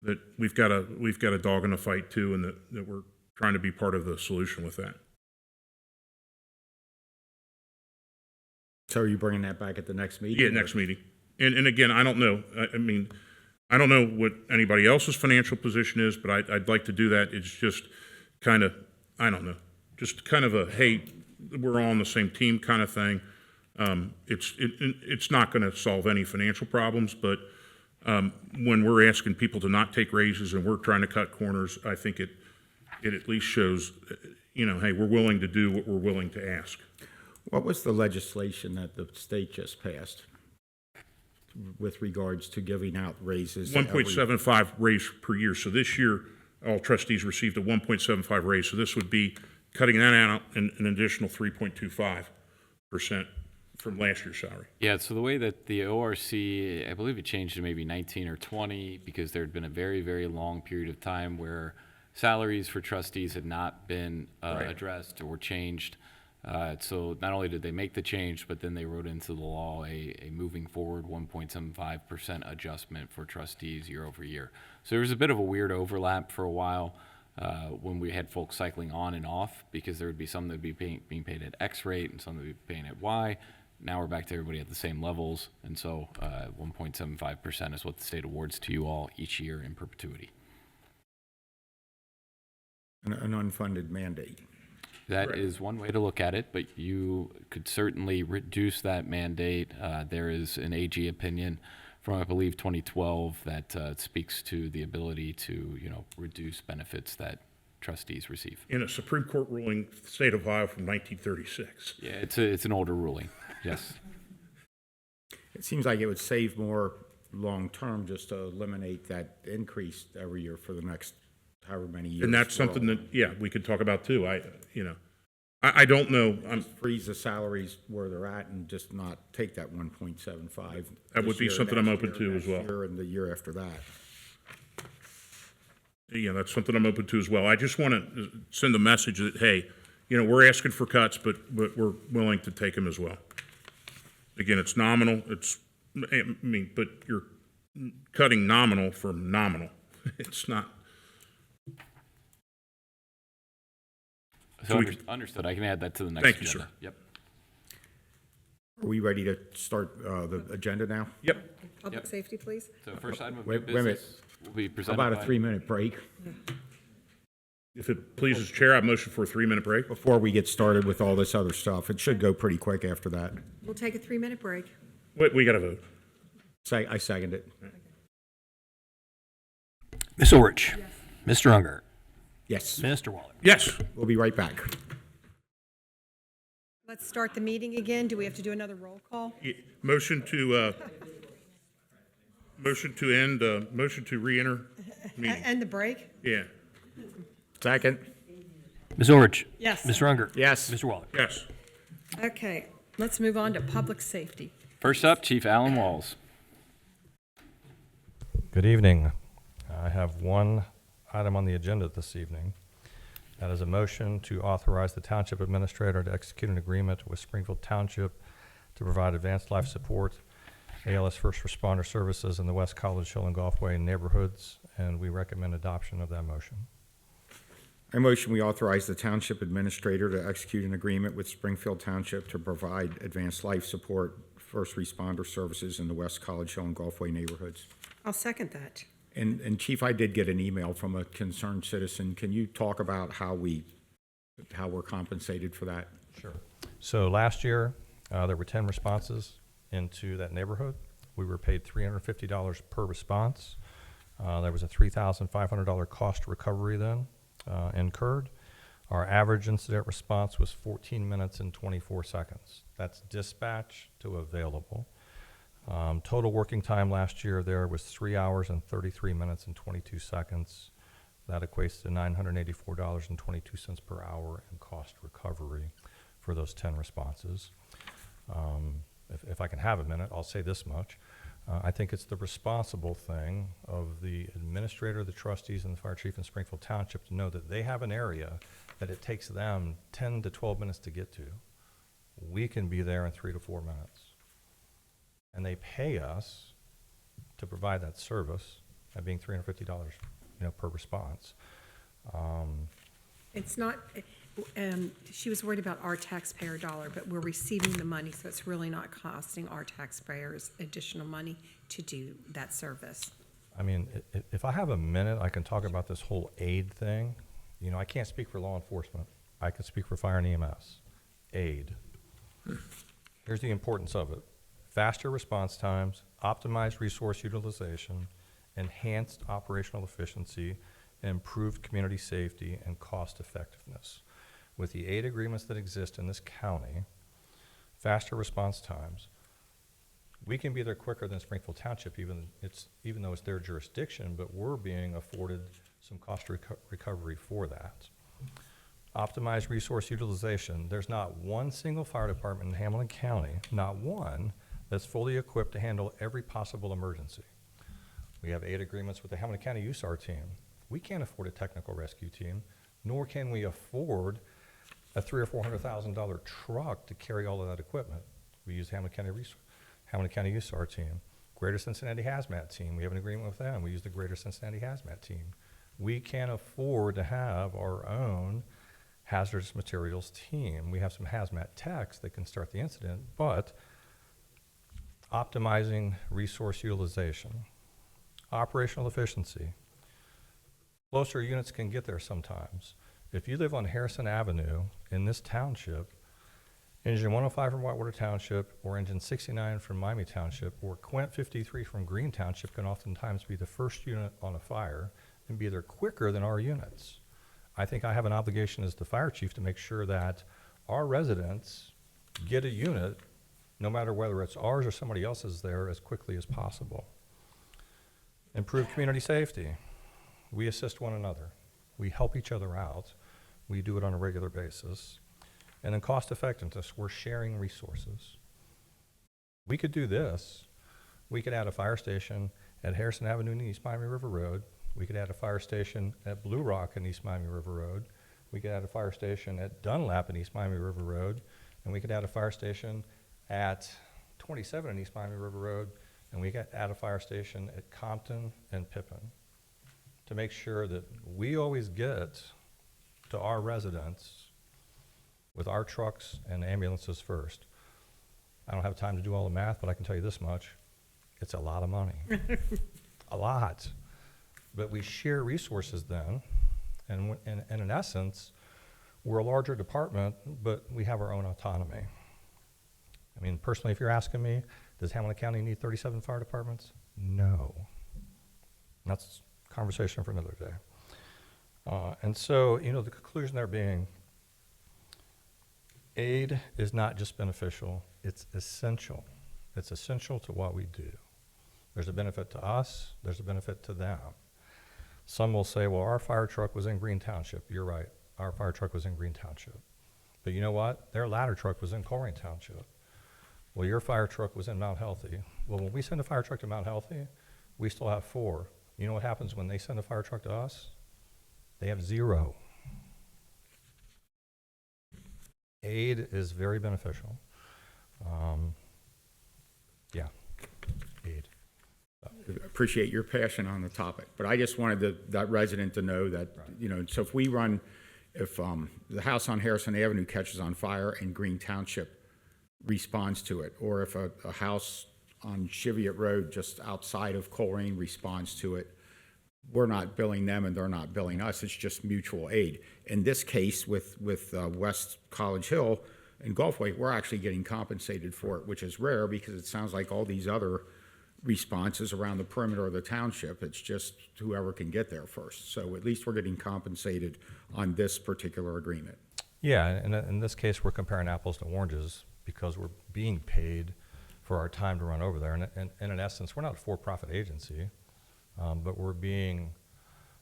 that we've got a dog in the fight too, and that we're trying to be part of the solution with that. So are you bringing that back at the next meeting? Yeah, next meeting. And again, I don't know. I don't know what anybody else's financial position is, but I'd like to do that. It's just kind of, I don't know, just kind of a, hey, we're all on the same team kind of thing. It's not going to solve any financial problems, but when we're asking people to not take raises and we're trying to cut corners, I think it at least shows, hey, we're willing to do what we're willing to ask. What was the legislation that the state just passed with regards to giving out raises? 1.75 raise per year. So this year, all trustees received a 1.75 raise. So this would be cutting that out an additional 3.25% from last year's salary. Yeah, so the way that the ORC, I believe it changed to maybe 19 or 20 because there had been a very, very long period of time where salaries for trustees had not been addressed or changed. So not only did they make the change, but then they wrote into the law a moving forward 1.75% adjustment for trustees year over year. So there was a bit of a weird overlap for a while when we had folks cycling on and off, because there would be some that would be being paid at X rate and some that would be paying at Y. Now we're back to everybody at the same levels, and so 1.75% is what the state awards to you all each year in perpetuity. An unfunded mandate. That is one way to look at it, but you could certainly reduce that mandate. There is an AG opinion from, I believe, 2012 that speaks to the ability to, reduce benefits that trustees receive. In a Supreme Court ruling, state of Ohio from 1936. Yeah, it's an older ruling. Yes. It seems like it would save more long-term just to eliminate that increase every year for the next however many years. And that's something that, we could talk about too. I don't know. Freeze the salaries where they're at and just not take that 1.75. That would be something I'm open to as well. Year and the year after that. Yeah, that's something I'm open to as well. I just want to send a message that, hey, we're asking for cuts, but we're willing to take them as well. Again, it's nominal. But you're cutting nominal from nominal. It's not. So understood. I can add that to the next agenda. Thank you, sir. Yep. Are we ready to start the agenda now? Yep. Public safety, please. So first item of Wait new a minute. business will be How presented about a by 3-minute break? If it pleases the chair, I motion for a 3-minute break. Before we get started with all this other stuff, it should go pretty quick after that. We'll take a 3-minute break. Wait, we got to vote. I second it. Ms. Orich. Yes. Mr. Unger. Yes. Mr. Waller. Yes. We'll be right back. Let's start the meeting again. Do we have to do another roll call? Motion to re-enter meeting. And the break? Yeah. Second. Ms. Orich. Yes. Mr. Unger. Yes. Mr. Waller. Yes. Okay, let's move on to public safety. First up, Chief Alan Walls. Good evening. I have one item on the agenda this evening. That is a motion to authorize the Township Administrator to execute an agreement with Springfield Township to provide advanced life support, ALS first responder services in the West College Hill and Golfway neighborhoods, and we recommend adoption of that motion. I motion we authorize the Township Administrator to execute an agreement with Springfield Township to provide advanced life support, first responder services in the West College Hill and Golfway neighborhoods. I'll second that. And Chief, I did get an email from a concerned citizen. Can you talk about how we're compensated for that? Sure. So last year, there were 10 responses into that neighborhood. We were paid $350 per response. There was a $3,500 cost recovery then incurred. Our average incident response was 14 minutes and 24 seconds. That's dispatch to available. Total working time last year there was 3 hours and 33 minutes and 22 seconds. That equates to $984.22 per hour in cost recovery for those 10 responses. If I can have a minute, I'll say this much. I think it's the responsible thing of the administrator, the trustees, and the fire chief in Springfield Township to know that they have an area that it takes them 10 to 12 minutes to get to. We can be there in 3 to 4 minutes. And they pay us to provide that service at being $350, per response. It's not, she was worried about our taxpayer dollar, but we're receiving the money, so it's really not costing our taxpayers additional money to do that service. I mean, if I have a minute, I can talk about this whole aid thing. I can't speak for law enforcement. I can speak for fire and EMS. Aid. Here's the importance of it. Faster response times, optimized resource utilization, enhanced operational efficiency, and improved community safety and cost effectiveness. With the aid agreements that exist in this county, faster response times, we can be there quicker than Springfield Township, even though it's their jurisdiction, but we're being afforded some cost recovery for that. Optimized resource utilization. There's not one single fire department in Hamilton County, not one, that's fully equipped to handle every possible emergency. We have aid agreements with the Hamilton County USAR team. We can't afford a technical rescue team, nor can we afford a $300,000 or $400,000 truck to carry all of that equipment. We use Hamilton County USAR team. Greater Cincinnati Hazmat team, we have an agreement with them. We use the Greater Cincinnati Hazmat team. We can't afford to have our own hazardous materials team. We have some hazmat techs that can start the incident, but optimizing resource utilization, operational efficiency. Closer units can get there sometimes. If you live on Harrison Avenue in this township, engine 105 from Whitewater Township or engine 69 from Miami Township or Quint 53 from Green Township can oftentimes be the first unit on a fire and be there quicker than our units. I think I have an obligation as the fire chief to make sure that our residents get a unit, no matter whether it's ours or somebody else's, there as quickly as possible. Improve community safety. We assist one another. We help each other out. We do it on a regular basis. And then cost effectiveness, we're sharing resources. We could do this. We could add a fire station at Harrison Avenue and East Miami River Road. We could add a fire station at Blue Rock and East Miami River Road. We could add a fire station at Dunlap and East Miami River Road. And we could add a fire station at 27 and East Miami River Road. And we could add a fire station at Compton and Pippin to make sure that we always get to our residents with our trucks and ambulances first. I don't have time to do all the math, but I can tell you this much. It's a lot of money. A lot. But we share resources then, And in essence, we're a larger department, but we have our own autonomy. I mean, personally, if you're asking me, does Hamilton County need 37 fire departments? No. That's a conversation for another day. And so, you know, the conclusion there being, aid is not just beneficial, it's essential. It's essential to what we do. There's a benefit to us, there's a benefit to them. Some will say, well, our fire truck was in Green Township. You're right, our fire truck was in Green Township. But you know what? Their ladder truck was in Colerain Township. Well, your fire truck was in Mount Healthy. Well, when we send a fire truck to Mount Healthy, we still have 4. You know what happens when they send a fire truck to us? They have 0. Aid is very beneficial. Yeah, aid. Appreciate your passion on the topic, but I just wanted that resident to know that, you know, so if the house on Harrison Avenue catches on fire and Green Township responds to it, or if a house on Cheviot Road just outside of Colerain responds to it, we're not billing them and they're not billing us. It's just mutual aid. In this case, with West College Hill and Gulfway, we're actually getting compensated for it, which is rare because it sounds like all these other responses around the perimeter of the township, it's just whoever can get there first. So at least we're getting compensated on this particular agreement. Yeah, and in this case, we're comparing apples to oranges because we're being paid for our time to run over there. And in essence, we're not a for-profit agency, but we're being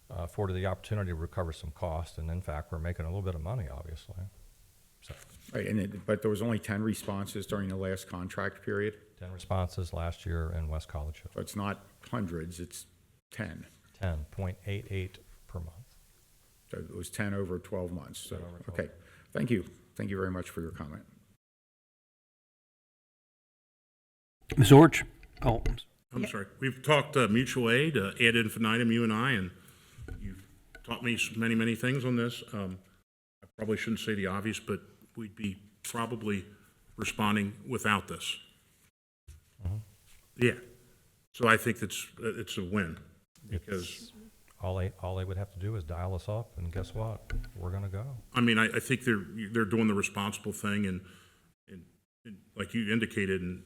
afforded the opportunity to recover some cost. And in fact, we're making a little bit of money, obviously. So. Right, but there was only 10 responses during the last contract period? 10 responses last year in West College Hill. So it's not hundreds, it's 10. 10.88 per month. So it was 10 over 12 months. So, okay, thank you. Thank you very much for your comment. Ms. Orch? Oh, I'm sorry. We've talked mutual aid, ad infinitum, you and I, and you've taught me many, many things on this. I probably shouldn't say the obvious, but we'd be probably responding without this. Yeah. So I think it's a win because all they would have to do is dial us up, and guess what? We're going to go. I mean, I think they're doing the responsible thing, and like you indicated, and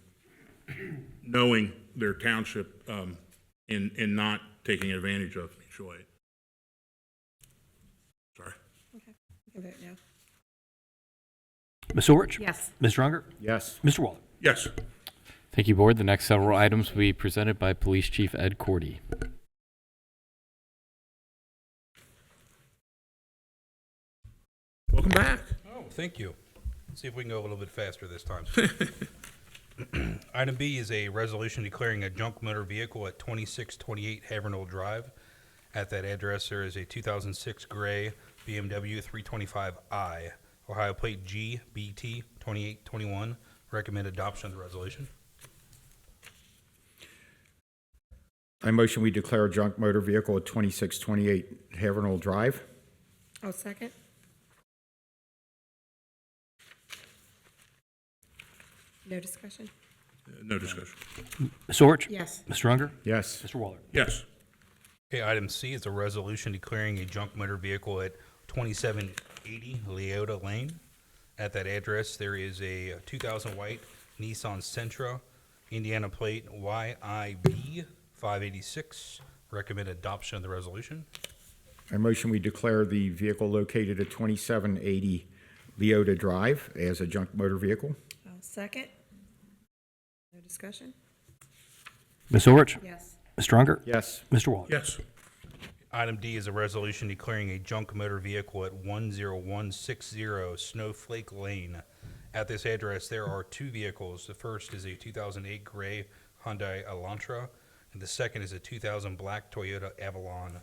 knowing their township and not taking advantage of mutual aid. Sorry. Okay, you can vote now. Ms. Orch? Yes. Mr. Unger? Yes. Mr. Waller? Yes. Thank you, Board. The next several items will be presented by Police Chief Ed Cordy. Welcome back. Oh, thank you. Let's see if we can go a little bit faster this time. Item B is a resolution declaring a junk motor vehicle at 2628 Haverhill Drive. At that address, there is a 2006 gray BMW 325i, Ohio plate GBT 2821. Recommend adoption of the resolution. I motion we declare a junk motor vehicle at 2628 Haverhill Drive. I'll second. No discussion? No discussion. Ms. Orch? Yes. Mr. Unger? Yes. Mr. Waller? Yes. Okay, item C is a resolution declaring a junk motor vehicle at 2780 Leota Lane. At that address, there is a 2000 white Nissan Sentra, Indiana plate YIB 586. Recommend adoption of the resolution. I motion we declare the vehicle located at 2780 Leota Drive as a junk motor vehicle. I'll second. No discussion? Ms. Orch? Yes. Mr. Unger? Yes. Mr. Waller? Yes. Item D is a resolution declaring a junk motor vehicle at 10160 Snowflake Lane. At this address, there are 2 vehicles. The first is a 2008 gray Hyundai Elantra, and the second is a 2000 black Toyota Avalon.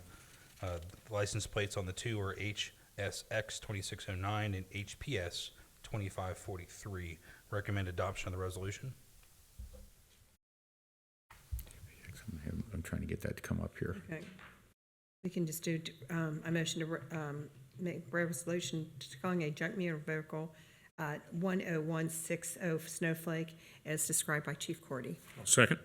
The license plates on the 2 are HSX 2609 and HPS 2543. Recommend adoption of the resolution. I'm trying to get that to come up here. Okay. We can just do a motion to make resolution declaring a junk motor vehicle 10160 Snowflake as described by Chief Cordy. Second.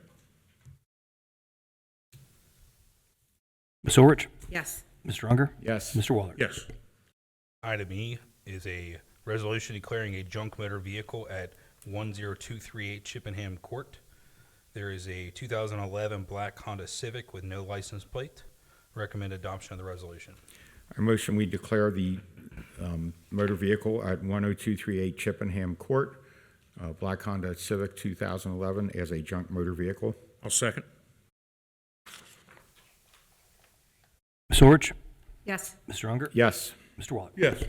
Ms. Orch? Yes. Mr. Unger? Yes. Mr. Waller? Yes. Item E is a resolution declaring a junk motor vehicle at 10238 Chippenham Court. There is a 2011 black Honda Civic with no license plate. Recommend adoption of the resolution. I motion we declare the motor vehicle at 10238 Chippenham Court, black Honda Civic 2011, as a junk motor vehicle. I'll second. Ms. Orich? Yes. Mr. Unger? Yes. Mr. Waller? Yes.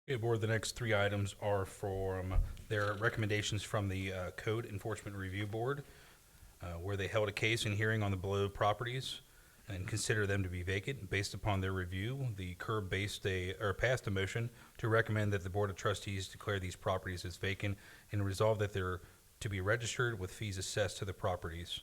Okay, Board, the next three items are from their recommendations from the Code Enforcement Review Board, where they held a case and hearing on the below properties and consider them to be vacant. Based upon their review, the CURB passed a motion to recommend that the Board of Trustees declare these properties as vacant and resolve that they're to be registered with fees assessed to the properties.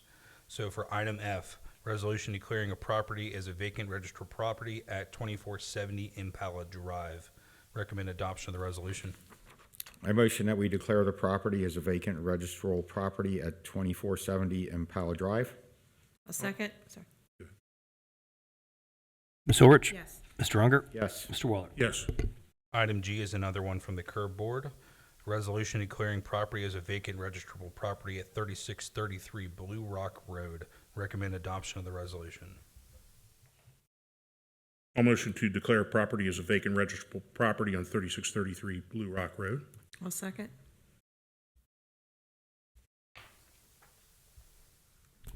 So for item F, resolution declaring a property as a vacant registered property at 2470 Impala Drive. Recommend adoption of the resolution. I motion that we declare the property as a vacant registrable property at 2470 Impala Drive. A second. Sorry. Ms. Orich? Yes. Mr. Unger? Yes. Mr. Waller? Yes. Item G is another one from the CURB Board. Resolution declaring property as a vacant registrable property at 3633 Blue Rock Road. Recommend adoption of the resolution. I'll motion to declare property as a vacant registrable property on 3633 Blue Rock Road. A second.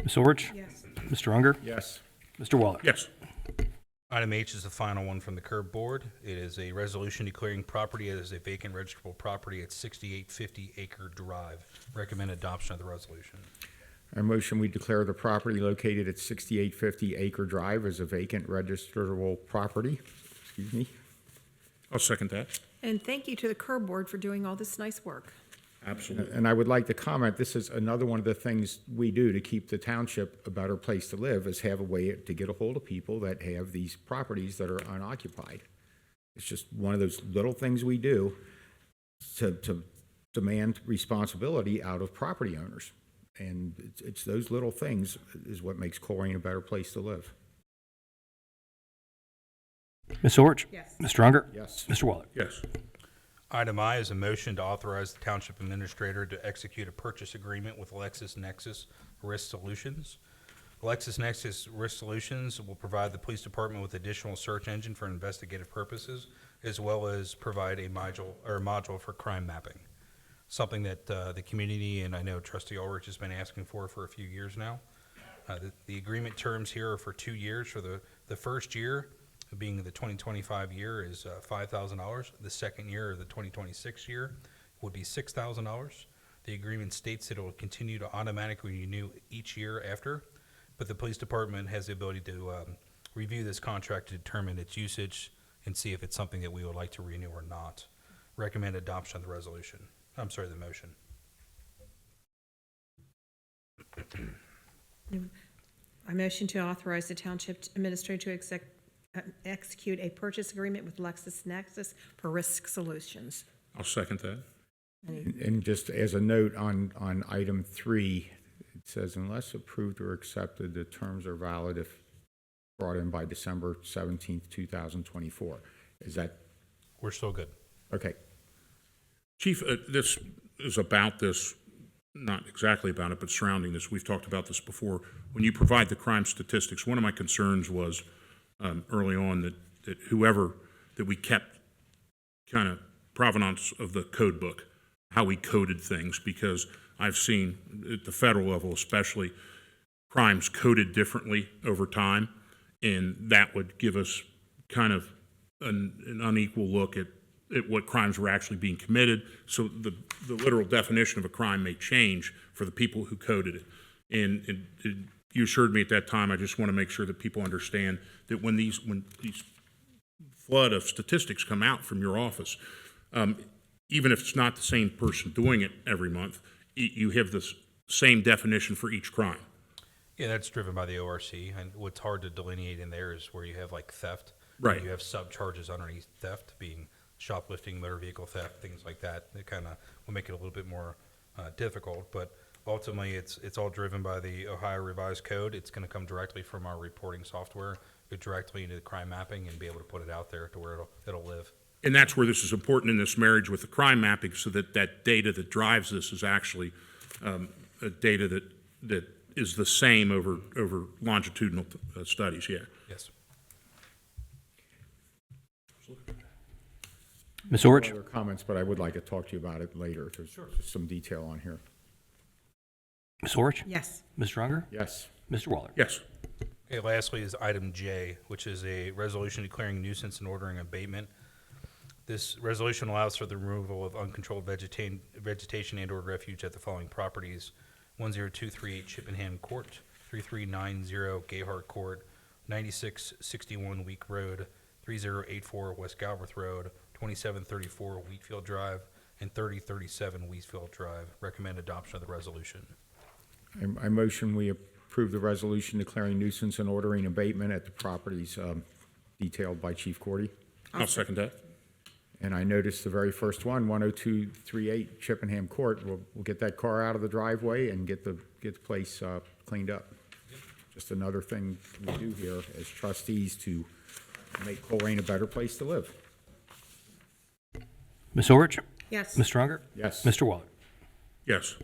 Ms. Orich? Yes. Mr. Unger? Yes. Mr. Waller? Yes. Item H is the final one from the CURB Board. It is a resolution declaring property as a vacant registrable property at 6850 Acre Drive. Recommend adoption of the resolution. I motion we declare the property located at 6850 Acre Drive as a vacant registrable property. Excuse me. I'll second that. And thank you to the CURB Board for doing all this nice work. Absolutely. And I would like to comment, this is another one of the things we do to keep the township a better place to live, is have a way to get a hold of people that have these properties that are unoccupied. It's just one of those little things we do to demand responsibility out of property owners. And it's those little things is what makes Colerain a better place to live. Ms. Orich? Yes. Mr. Unger? Yes. Mr. Waller? Yes. Item I is a motion to authorize the Township Administrator to execute a purchase agreement with LexisNexis Risk Solutions. LexisNexis Risk Solutions will provide the Police Department with additional search engine for investigative purposes, as well as provide a module for crime mapping. Something that the community, and I know Trustee Ulrich has been asking for a few years now. The agreement terms here are for 2 years. For the first year, being the 2025 year, is $5,000. The second year, or the 2026 year, would be $6,000. The agreement states that it will continue to automatically renew each year after, but the police department has the ability to review this contract to determine its usage and see if it's something that we would like to renew or not. Recommend adoption of the resolution. I'm sorry, the motion. I motion to authorize the Township Administrator to execute a purchase agreement with LexisNexis for Risk Solutions. I'll second that. And just as a note on item 3, it says, unless approved or accepted, the terms are valid if brought in by December 17th, 2024. Is that? We're still good. Okay. Chief, this is about this, not exactly about it, but surrounding this. We've talked about this before. When you provide the crime statistics, one of my concerns was early on that whoever, that we kept kind of provenance of the code book, how we coded things, because I've seen at the federal level especially crimes coded differently over time, and that would give us kind of an unequal look at what crimes were actually being committed. So the literal definition of a crime may change for the people who coded it. And you assured me at that time, I just want to make sure that people understand that when these flood of statistics come out from your office, even if it's not the same person doing it every month, you have the same definition for each crime. Yeah, that's driven by the ORC, and what's hard to delineate in there is where you have like theft. Right. You have subcharges underneath theft, being shoplifting, motor vehicle theft, things like that. It kind of will make it a little bit more difficult, but ultimately it's all driven by the Ohio Revised Code. It's going to come directly from our reporting software go directly into the crime mapping and be able to put it out there to where it'll live. And that's where this is important in this marriage with the crime mapping, so that that data that drives this is actually a data that is the same over longitudinal studies. Yeah. Yes. Ms. Orich? Other comments, but I would like to talk to you about it later. There's just some detail on here. Ms. Orich? Yes. Ms. Strunger? Yes. Mr. Waller? Yes. Okay, lastly is item J, which is a resolution declaring nuisance and ordering abatement. This resolution allows for the removal of uncontrolled vegetation and/or refuge at the following properties: 10238 Chippenham Court, 3390 Gayhart Court, 9661 Week Road, 3084 West Galbraith Road, 2734 Wheatfield Drive, and 3037 Wheatfield Drive. Recommend adoption of the resolution. I motion we approve the resolution declaring nuisance and ordering abatement at the properties detailed by Chief Cordy. I'll second that. And I noticed the very first one, 10238 Chippenham Court. We'll get that car out of the driveway and get the place cleaned up. Just another thing we do here as trustees to make Colerain a better place to live. Ms. Orich? Yes. Ms. Strunger? Yes. Mr. Waller? Yes.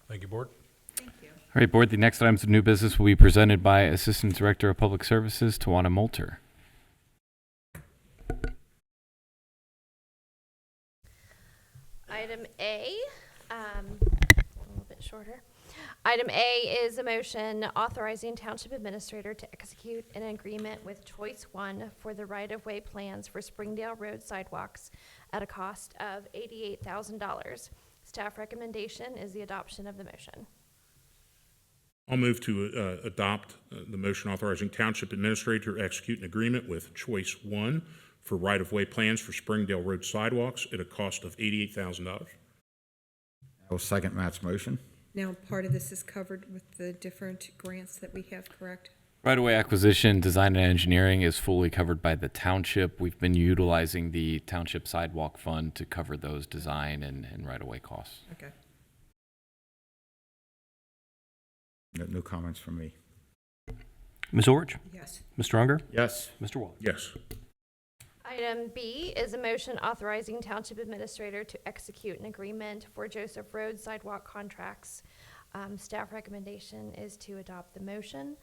Thank you, Board. All right, Board, the next items of new business will be presented by Assistant Director of Public Services, Tawana Moulter. Item A, a little bit shorter. Item A is a motion authorizing Township Administrator to execute an agreement with Choice One for the right-of-way plans for Springdale Road sidewalks at a cost of $88,000. Staff recommendation is the adoption of the motion. I'll move to adopt the motion authorizing Township Administrator to execute an agreement with Choice One for right-of-way plans for Springdale Road sidewalks at a cost of $88,000. I will second Matt's motion. Now, part of this is covered with the different grants that we have, correct? Right-of-way acquisition, design and engineering is fully covered by the township. We've been utilizing the township sidewalk fund to cover those design and right-of-way costs. Okay. No comments from me. Ms. Orich? Yes. Ms. Strunger? Yes. Mr. Waller? Yes. Item B is a motion authorizing Township Administrator to execute an agreement for Joseph Road sidewalk contracts. Staff recommendation is to adopt the motion.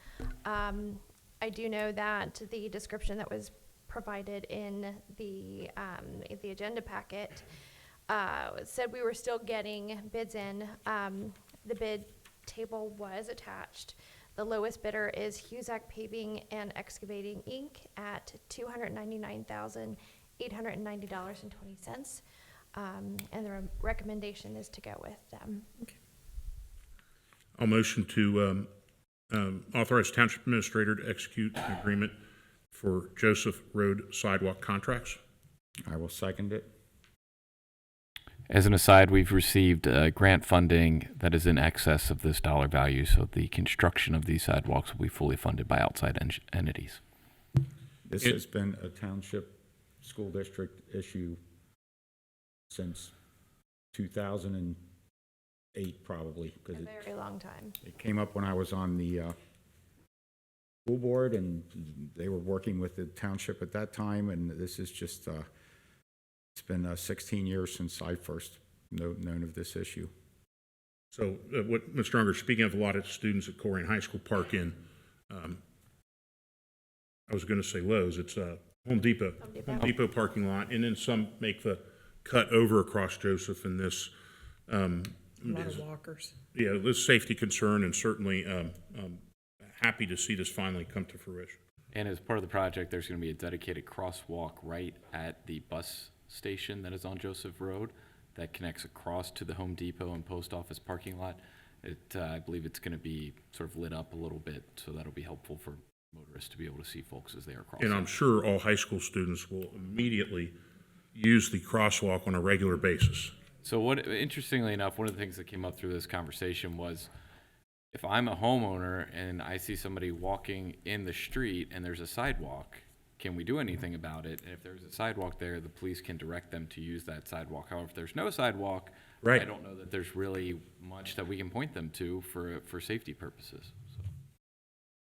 I do know that the description that was provided in the agenda packet said we were still getting bids in. The bid table was attached. The lowest bidder is Huzac Paving and Excavating, Inc. at $299,890.20. And the recommendation is to go with them. Okay. I'll motion to authorize Township Administrator to execute an agreement for Joseph Road sidewalk contracts. I will second it. As an aside, we've received grant funding that is in excess of this dollar value, so the construction of these sidewalks will be fully funded by outside entities. This has been a township school district issue since 2008, probably. A very long time. It came up when I was on the school board, and they were working with the township at that time, and this is just... it's been 16 years since I first known of this issue. So what Mr. Unger, speaking of a lot of students at Colerain High School park in, I was going to say Lowe's, it's Home Depot parking lot, and then some make the cut over across Joseph, and this A lot of walkers. Yeah, this safety concern, and certainly happy to see this finally come to fruition. And as part of the project, there's going to be a dedicated crosswalk right at the bus station that is on Joseph Road that connects across to the Home Depot and post office parking lot. I believe it's going to be sort of lit up a little bit, so that'll be helpful for motorists to be able to see folks as they are crossing. And I'm sure all high school students will immediately use the crosswalk on a regular basis. So interestingly enough, one of the things that came up through this conversation was, if I'm a homeowner and I see somebody walking in the street and there's a sidewalk, can we do anything about it? And if there's a sidewalk there, the police can direct them to use that sidewalk. However, if there's no sidewalk, right, I don't know that there's really much that we can point them to for safety purposes. So.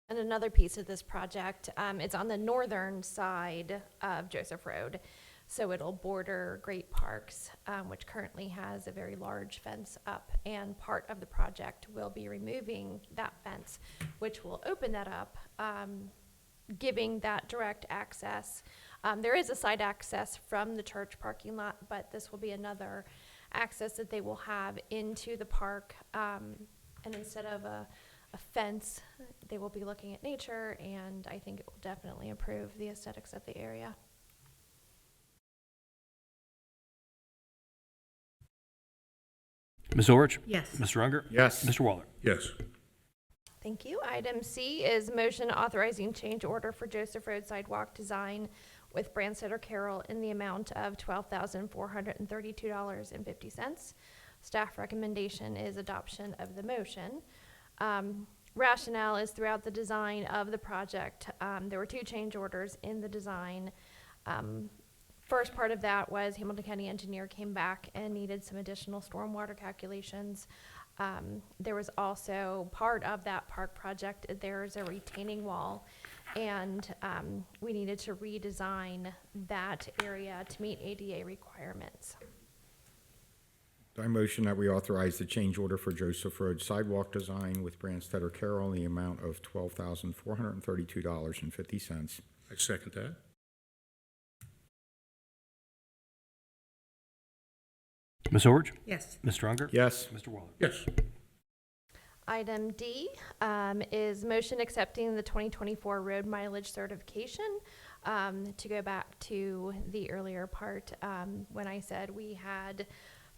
And another piece of this project, it's on the northern side of Joseph Road. So it'll border Great Parks, which currently has a very large fence up. And part of the project will be removing that fence, which will open that up, giving that direct access. There is a side access from the church parking lot, but this will be another access that they will have into the park. And instead of a fence, they will be looking at nature, and I think it will definitely improve the aesthetics of the area. Ms. Orich? Yes. Mr. Unger? Yes. Mr. Waller? Yes. Thank you. Item C is motion authorizing change order for Joseph Road sidewalk design with Branstetter Carroll in the amount of $12,432.50. Staff recommendation is adoption of the motion. Rationale is throughout the design of the project, there were 2 change orders in the design. First part of that was Hamilton County engineer came back and needed some additional stormwater calculations. There was also part of that park project, there's a retaining wall, and we needed to redesign that area to meet ADA requirements. I motion that we authorize the change order for Joseph Road sidewalk design with Branstetter Carroll in the amount of $12,432.50. I second that. Ms. Orich? Yes. Mr. Unger? Yes. Mr. Waller? Yes. Item D is motion accepting the 2024 road mileage certification. To go back to the earlier part, when I said we had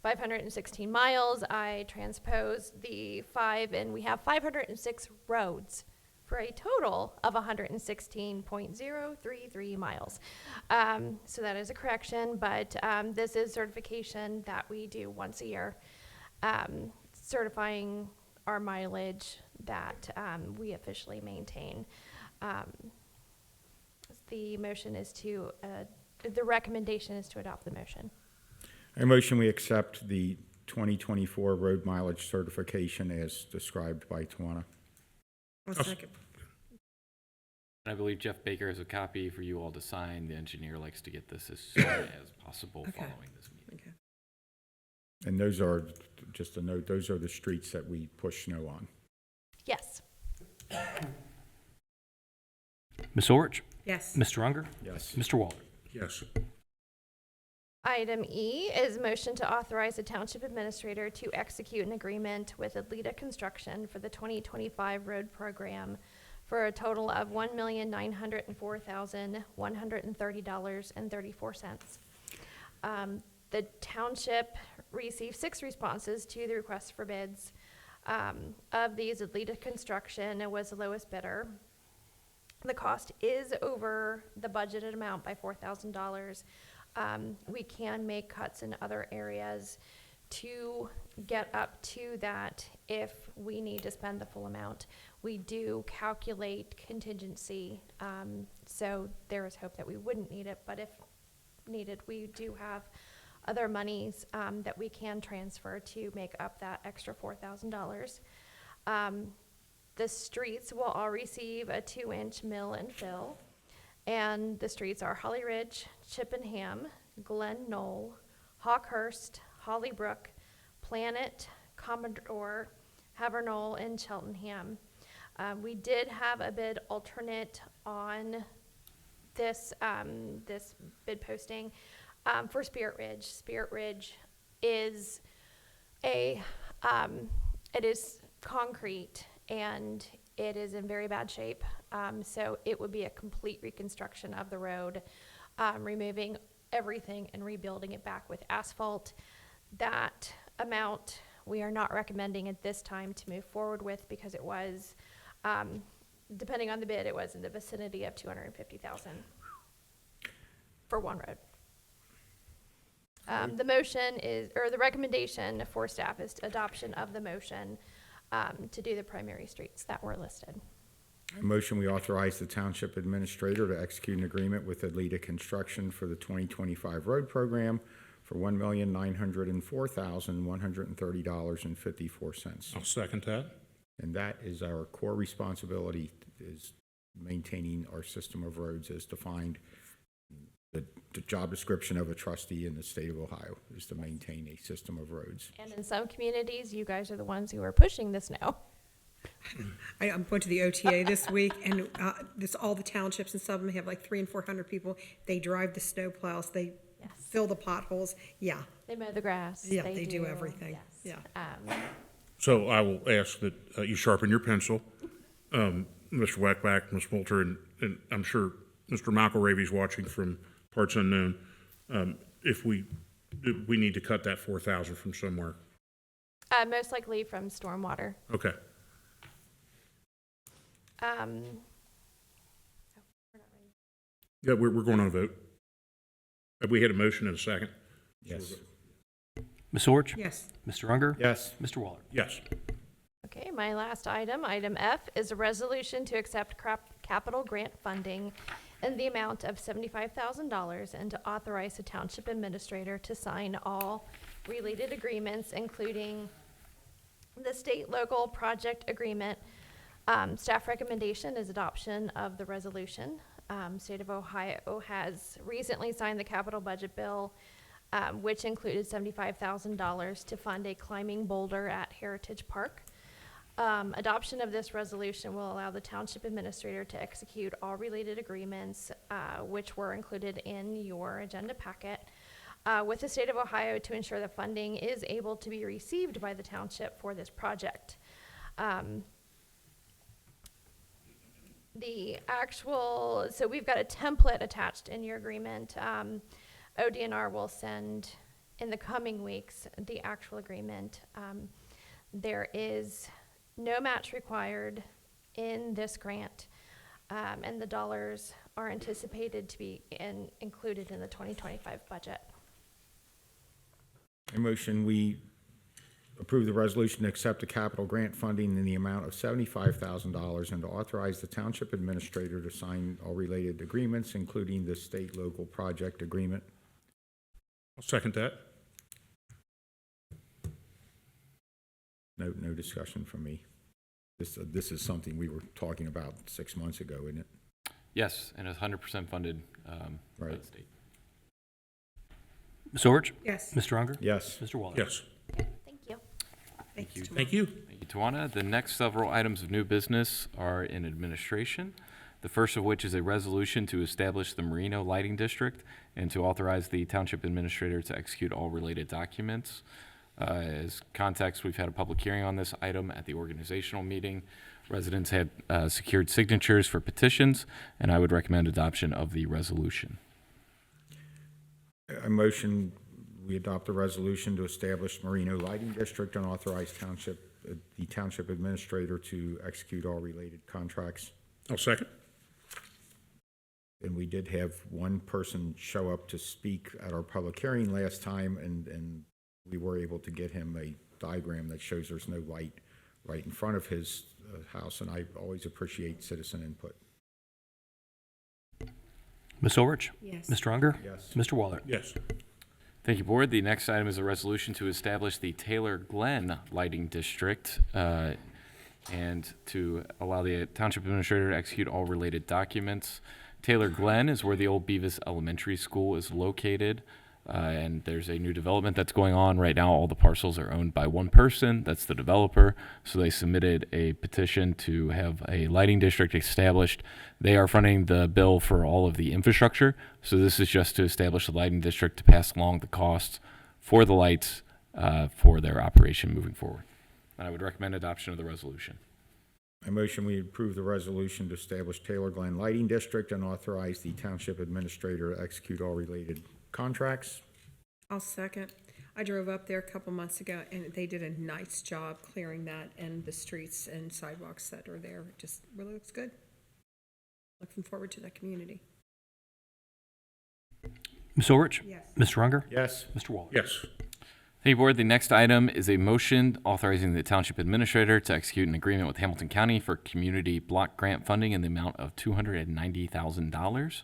516 miles, I transposed the 5, and we have 506 roads for a total of 116.033 miles. So that is a correction, but this is certification that we do once a year, certifying our mileage that we officially maintain. The motion is to, the recommendation is to adopt the motion. I motion we accept the 2024 road mileage certification as described by Tawana. I'll second. I believe Jeff Baker has a copy for you all to sign. The engineer likes to get this as soon as possible following this meeting. Okay. And those are, just a note, those are the streets that we push snow on. Yes. Ms. Orich? Yes. Mr. Unger? Yes. Mr. Waller? Yes. Item E is motion to authorize the township administrator to execute an agreement with Alita Construction for the 2025 road program for a total of $1,904,130.34. The township received 6 responses to the request for bids. Of these, Alita Construction was the lowest bidder. The cost is over the budgeted amount by $4,000. We can make cuts in other areas to get up to that if we need to spend the full amount. We do calculate contingency, so there is hope that we wouldn't need it, but if needed, we do have other monies that we can transfer to make up that extra $4,000. The streets will all receive a 2-inch mill and fill, and the streets are Holly Ridge, Chippenham, Glen Knoll, Hawkhurst, Hollybrook, Planet, Commodore, Havernall, and Cheltenham. We did have a bid alternate on this this bid posting for Spirit Ridge. Spirit Ridge is it is concrete and it is in very bad shape. So it would be a complete reconstruction of the road, removing everything and rebuilding it back with asphalt. That amount we are not recommending at this time to move forward with because it was, depending on the bid, it was in the vicinity of $250,000 for one road. The motion is, or the recommendation for staff is adoption of the motion to do the primary streets that were listed. I motion we authorize the township administrator to execute an agreement with Alita Construction for the 2025 road program for $1,904,130.54. I'll second that. And that is our core responsibility, is maintaining our system of roads as defined. The job description of a trustee in the state of Ohio is to maintain a system of roads. And in some communities, you guys are the ones who are pushing this now. I went to the OTA this week, and all the townships and some of them have like 300 and 400 people. They drive the snow plows, they fill the potholes. Yeah, They mow the grass. yeah, they do everything. Yes. Yeah. So I will ask that you sharpen your pencil, Mr. Wackback, Ms. Moulter, and I'm sure Mr. McElravy's watching from parts unknown. If we need to cut that 4,000 from somewhere. Most likely from stormwater. Okay. Yeah, we're going on a vote. Have we had a motion and a second? Yes. Ms. Orch? Yes. Mr. Unger? Yes. Mr. Waller? Yes. Okay, my last item, item F, is a resolution to accept capital grant funding in the amount of $75,000 and to authorize the township administrator to sign all related agreements, including the state local project agreement. Staff recommendation is adoption of the resolution. State of Ohio has recently signed the capital budget bill, which included $75,000 to fund a climbing boulder at Heritage Park. Adoption of this resolution will allow the township administrator to execute all related agreements, which were included in your agenda packet, with the state of Ohio to ensure that funding is able to be received by the township for this project. So we've got a template attached in your agreement. ODNR will send in the coming weeks the actual agreement. There is no match required in this grant, and the dollars are anticipated to be included in the 2025 budget. A motion, we approve the resolution to accept the capital grant funding in the amount of $75,000 and to authorize the township administrator to sign all related agreements, including the state local project agreement. I'll second that. No discussion from me. This is something we were talking about 6 months ago, isn't it? Yes, and it's 100% funded by the state. Ms. Orch? Yes. Mr. Unger? Yes. Mr. Waller? Yes. Thank you. Thank you. Thank you. Thank you, Tawana. The next several items of new business are in administration. The first of which is a resolution to establish the Merino Lighting District and to authorize the township administrator to execute all related documents. As context, we've had a public hearing on this item at the organizational meeting. Residents had secured signatures for petitions, and I would recommend adoption of the resolution. A motion, we adopt a resolution to establish Merino Lighting District and authorize the township administrator to execute all related contracts. I'll second. And we did have one person show up to speak at our public hearing last time, and we were able to get him a diagram that shows there's no light right in front of his house, and I always appreciate citizen input. Ms. Orch? Yes. Mr. Unger? Yes. Mr. Waller? Yes. Thank you, Board. The next item is a resolution to establish the Taylor Glen Lighting District and to allow the township administrator to execute all related documents. Taylor Glen is where the old Beavis Elementary School is located, and there's a new development that's going on right now. All the parcels are owned by one person, that's the developer, so they submitted a petition to have a lighting district established. They are fronting the bill for all of the infrastructure, so this is just to establish a lighting district to pass along the costs for the lights for their operation moving forward. And I would recommend adoption of the resolution. I motion we approve the resolution to establish Taylor Glen Lighting District and authorize the township administrator to execute all related contracts. I'll second. I drove up there a couple months ago, and they did a nice job clearing that and the streets and sidewalks that are there. It just really looks good. Looking forward to that community. Ms. Orch? Yes. Mr. Unger? Yes. Mr. Waller? Yes. Thank you, Board. The next item is a motion authorizing the township administrator to execute an agreement with Hamilton County for community block grant funding in the amount of $290,000.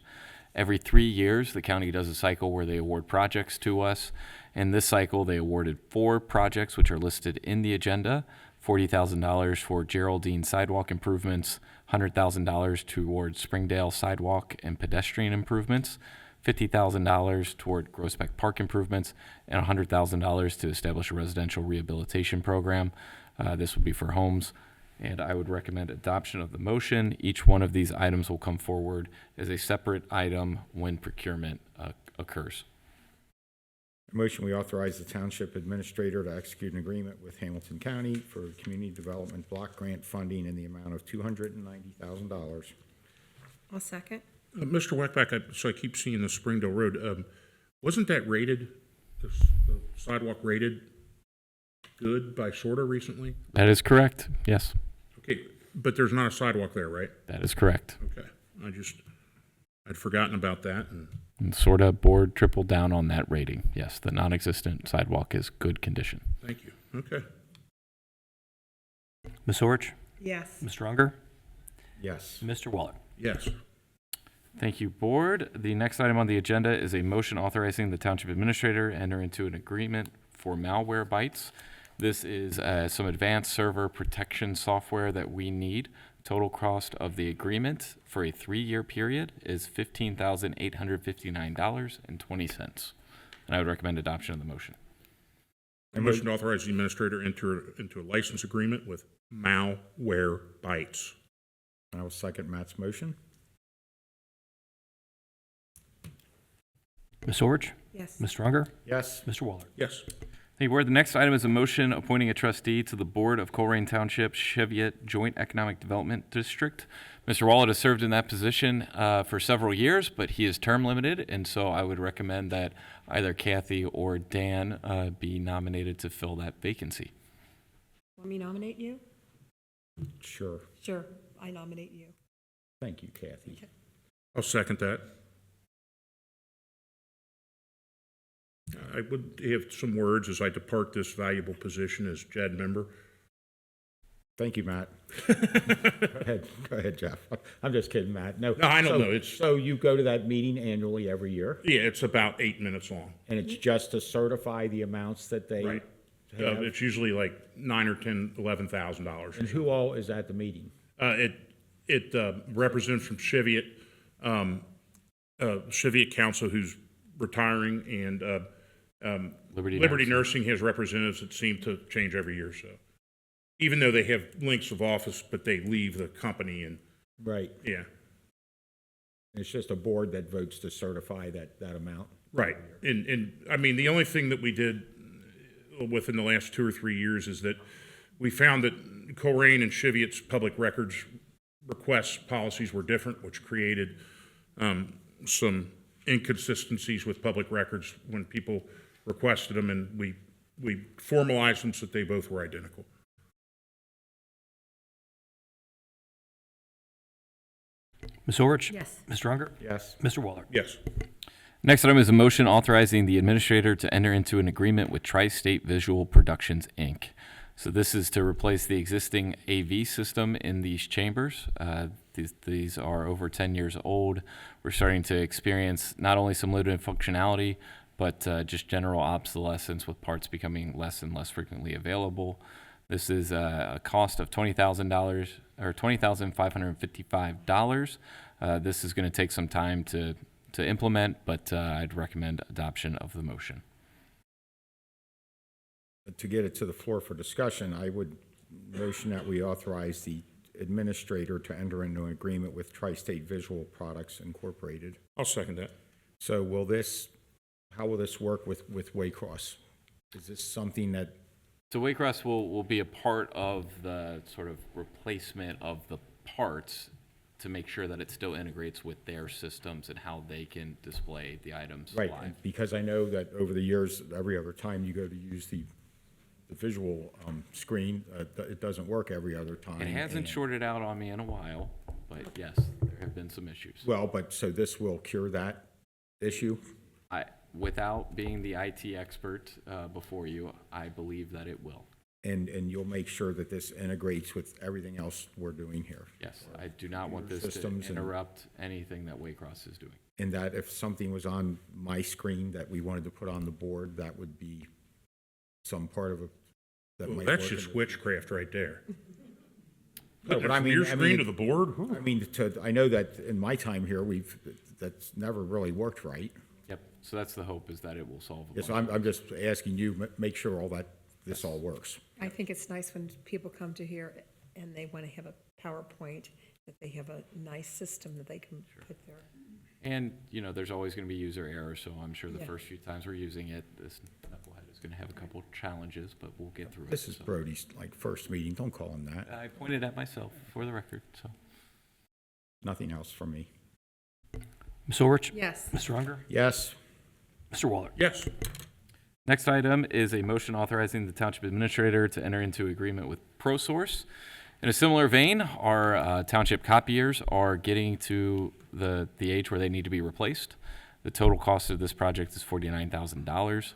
Every 3 years, the county does a cycle where they award projects to us. In this cycle, they awarded 4 projects, which are listed in the agenda. $40,000 for Geraldine sidewalk improvements, $100,000 towards Springdale sidewalk and pedestrian improvements, $50,000 toward Groesbeck Park improvements, and $100,000 to establish a residential rehabilitation program. This would be for homes, and I would recommend adoption of the motion. Each one of these items will come forward as a separate item when procurement occurs. Motion, we authorize the Township Administrator to execute an agreement with Hamilton County for Community Development Block Grant funding in the amount of $290,000. I'll second. Mr. Weckbeck, so I keep seeing the Springdale Road. Wasn't that rated, the sidewalk rated good by SORTA recently? That is correct, yes. Okay, but there's not a sidewalk there, right? That is correct. Okay, I'd forgotten about that. And SORTA board tripled down on that rating. Yes, the non-existent sidewalk is good condition. Thank you. Okay. Ms. Orich? Yes. Mr. Unger? Yes. Mr. Waller? Yes. Thank you, board. The next item on the agenda is a motion authorizing the township administrator to enter into an agreement for malware bytes. This is some advanced server protection software that we need. Total cost of the agreement for a 3-year period is $15,859.20. And I would recommend adoption of the motion. A motion to authorize the administrator enter into a license agreement with Malware Bytes. I will second Matt's motion. Ms. Orich? Yes. Mr. Unger? Yes. Mr. Waller? Yes. Thank you, board. The next item is a motion appointing a trustee to the board of Colerain Township Cheviot Joint Economic Development District. Mr. Wallet has served in that position for several years, but he is term limited, and so I would recommend that either Kathy or Dan be nominated to fill that vacancy. Want me to nominate you? Sure. Sure, I nominate you. Thank you, Kathy. Okay. I'll second that. I would have some words as I depart this valuable position as JED member. Thank you, Matt. Go ahead, Jeff. I'm just kidding, Matt. No, I don't know. So you go to that meeting annually every year? Yeah, it's about 8 minutes long. And it's just to certify the amounts that they Right. have? It's usually like $9,000 or $11,000. And who all is at the meeting? It represents from Cheviot, Cheviot Council, who's retiring, and Liberty Nursing has representatives that seem to change every year. So, even though they have links of office, but they leave the company and Right. yeah, It's just a board that votes to certify that amount. right. And I mean, the only thing that we did within the last 2 or 3 years is that we found that Colerain and Cheviot's public records requests policies were different, which created some inconsistencies with public records when people requested them, and we formalized them so that they both were identical. Ms. Orich? Yes. Mr. Unger? Yes. Mr. Waller? Yes. Next item is a motion authorizing the administrator to enter into an agreement with Tri-State Visual Productions, Inc. So this is to replace the existing AV system in these chambers. These are over 10 years old. We're starting to experience not only some limited functionality, but just general obsolescence with parts becoming less and less frequently available. This is a cost of $20,000 or $20,555. This is going to take some time to implement, but I'd recommend adoption of the motion. To get it to the floor for discussion, I would motion that we authorize the administrator to enter into an agreement with Tri-State Visual Products Incorporated. I'll second that. So how will this work with Waycross? Is this something that? So Waycross will be a part of the sort of replacement of the parts to make sure that it still integrates with their systems and how they can display the items Right, live. and because I know that over the years, every other time you go to use the visual screen, it doesn't work every other time. It hasn't shorted out on me in a while, but yes, there have been some issues. Well, but so this will cure that issue? Without being the IT expert before you, I believe that it will. And you'll make sure that this integrates with everything else we're doing here. Yes, I do not want this to Systems and- interrupt anything that Waycross is doing. And that if something was on my screen that we wanted to put on the board, that would be some part of it that Well, might that's work just in the- witchcraft right there. No, but I From mean, your I screen mean, to the board? I mean, I know that in my time here, that's never really worked right. Yep, so that's the hope, is that it will solve. Yes, I'm just asking you, make sure this all works. I think it's nice when people come to here and they want to have a PowerPoint, that they have a nice system that they can put there. And, there's always going to be user error, so I'm sure the Yeah. first few times we're using it, this knucklehead is going to have a couple challenges, but we'll get through it. This is so. Brody's, first meeting, don't call him that. I pointed at myself, for the record, so. Nothing else from me. Ms. Orich? Yes. Mr. Unger? Yes. Mr. Waller? Yes. Next item is a motion authorizing the township administrator to enter into agreement with ProSource. In a similar vein, our township copiers are getting to the age where they need to be replaced. The total cost of this project is $49,000.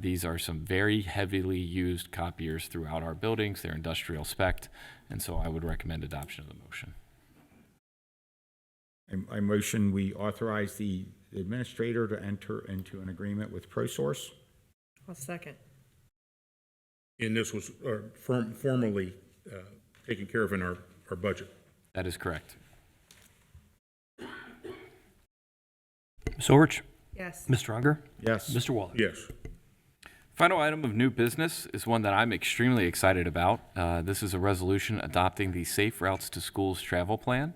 These are some very heavily used copiers throughout our buildings. They're industrial spec'd, and so I would recommend adoption of the motion. I motion we authorize the administrator to enter into an agreement with ProSource. I'll second. And this was formally taken care of in our budget. That is correct. Ms. Orich? Yes. Mr. Unger? Yes. Mr. Waller? Yes. Final item of new business is one that I'm extremely excited about. This is a resolution adopting the Safe Routes to Schools travel plan.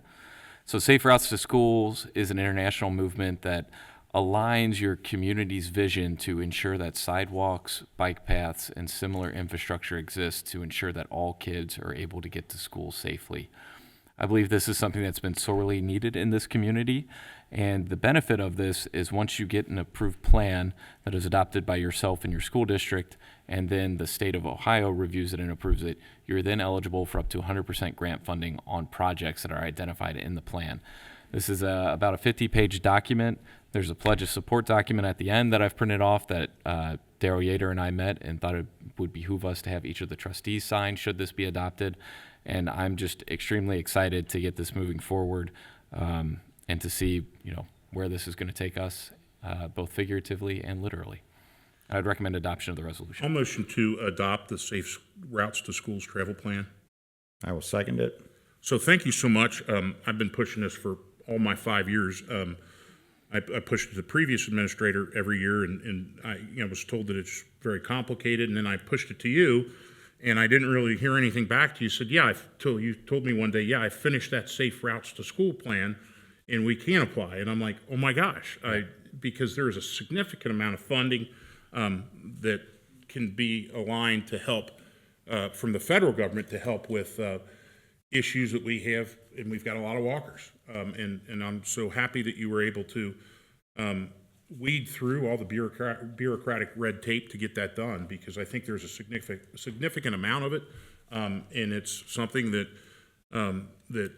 So Safe Routes to Schools is an international movement that aligns your community's vision to ensure that sidewalks, bike paths, and similar infrastructure exists to ensure that all kids are able to get to school safely. I believe this is something that's been sorely needed in this community, and the benefit of this is once you get an approved plan that is adopted by yourself and your school district, and then the state of Ohio reviews it and approves it, you're then eligible for up to 100% grant funding on projects that are identified in the plan. This is about a 50-page document. There's a pledge of support document at the end that I've printed off that Daryl Yater and I met and thought it would behoove us to have each of the trustees sign should this be adopted. And I'm just extremely excited to get this moving forward and to see, where this is going to take us, both figuratively and literally. I'd recommend adoption of the resolution. I'll motion to adopt the Safe Routes to Schools travel plan. I will second it. So thank you so much. I've been pushing this for all my 5 years. I pushed the previous administrator every year, and I was told that it's very complicated, and then I pushed it to you, and I didn't really hear anything back to you. You said, till you told me one day, I finished that Safe Routes to School plan, and we can apply. And I'm like, oh my gosh, because there is a significant amount of funding that can be aligned to help from the federal government to help with issues that we have, and we've got a lot of walkers. And I'm so happy that you were able to weed through all the bureaucratic red tape to get that done, because I think there's a significant amount of it, and it's something that that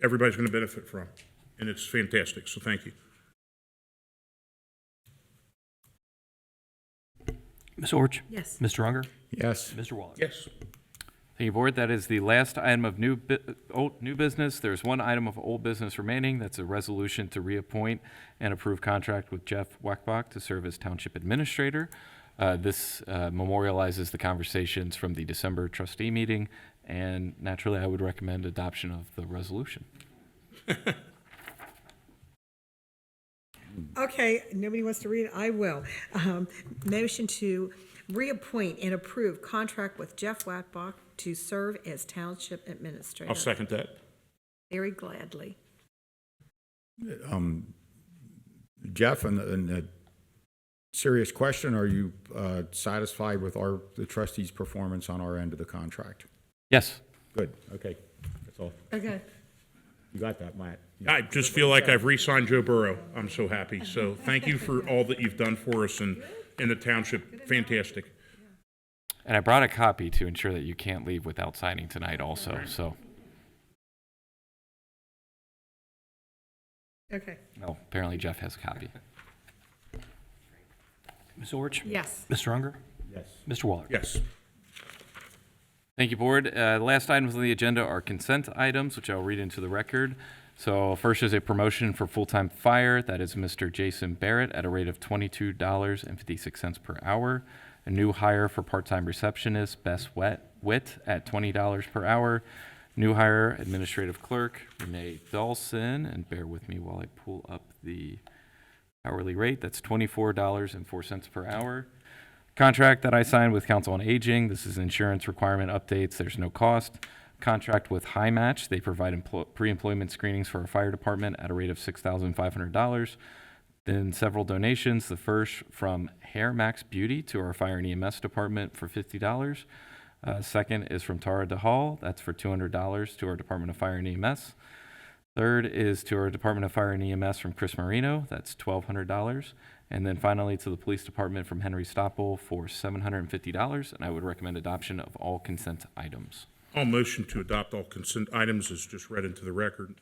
everybody's going to benefit from, and it's fantastic. So thank you. Ms. Orich? Yes. Mr. Unger? Yes. Mr. Waller? Yes. Thank you, Board. That is the last item of new business. There's one item of old business remaining. That's a resolution to reappoint and approve contract with Jeff Wackbach to serve as Township Administrator. This memorializes the conversations from the December trustee meeting, and naturally, I would recommend adoption of the resolution. Okay, nobody wants to read it? I will. Motion to reappoint and approve contract with Jeff Wackbach to serve as Township Administrator. I'll second that. Very gladly. Jeff, and a serious question, are you satisfied with the trustees' performance on our end of the contract? Yes. Good, okay, that's all. Okay. You got that, Matt? I just feel like I've re-signed Joe Burrow. I'm so happy. So thank you for all that you've done for us in the township. Fantastic. And I brought a copy to ensure that you can't leave without signing tonight also, so. Okay. No, apparently Jeff has a copy. Ms. Orich? Yes. Mr. Unger? Yes. Mr. Waller? Yes. Thank you, Board. Last items on the agenda are consent items, which I'll read into the record. So first is a promotion for full-time fire. That is Mr. Jason Barrett at a rate of $22.56 per hour. A new hire for part-time receptionist, Bess Witt, at $20 per hour. New hire, administrative clerk, Renee Dawson, and bear with me while I pull up the hourly rate. That's $24.04 per hour. Contract that I signed with Council on Aging. This is insurance requirement updates. There's no cost. Contract with High Match. They provide pre-employment screenings for our fire department at a rate of $6,500. Then several donations. The first from Hair Max Beauty to our fire and EMS department for $50. Second is from Tara DeHall. That's for $200 to our Department of Fire and EMS. Third is to our Department of Fire and EMS from Chris Marino. That's $1,200. And then finally to the Police Department from Henry Stoppel for $750. And I would recommend adoption of all consent items. I'll motion to adopt all consent items as just read into the record.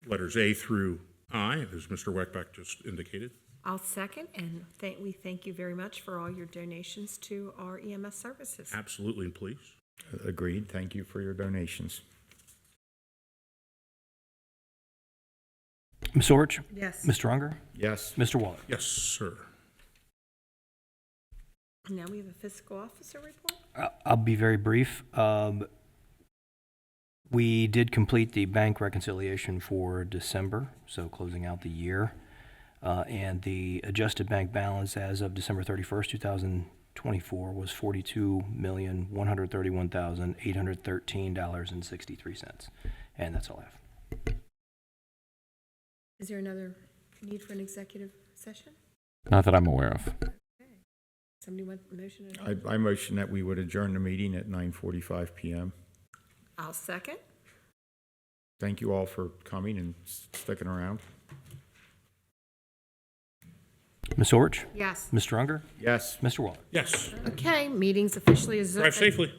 Letters A through I, as Mr. Weckbach just indicated. I'll second, and we thank you very much for all your donations to our EMS services. Absolutely, and please. Agreed. Thank you for your donations. Ms. Orich? Yes. Mr. Unger? Yes. Mr. Waller? Yes, sir. Now we have a fiscal officer report. I'll be very brief. We did complete the bank reconciliation for December, so closing out the year. And the adjusted bank balance as of December 31st, 2024 was $42,131,813.63. And that's all I have. Is there another need for an executive session? Not that I'm aware of. Somebody want a motion? I motion that we would adjourn the meeting at 9:45 p.m. I'll second. Thank you all for coming and sticking around. Ms. Orich? Yes. Mr. Unger? Yes. Mr. Waller? Yes. Okay, meeting's officially adjourned. Drive safely.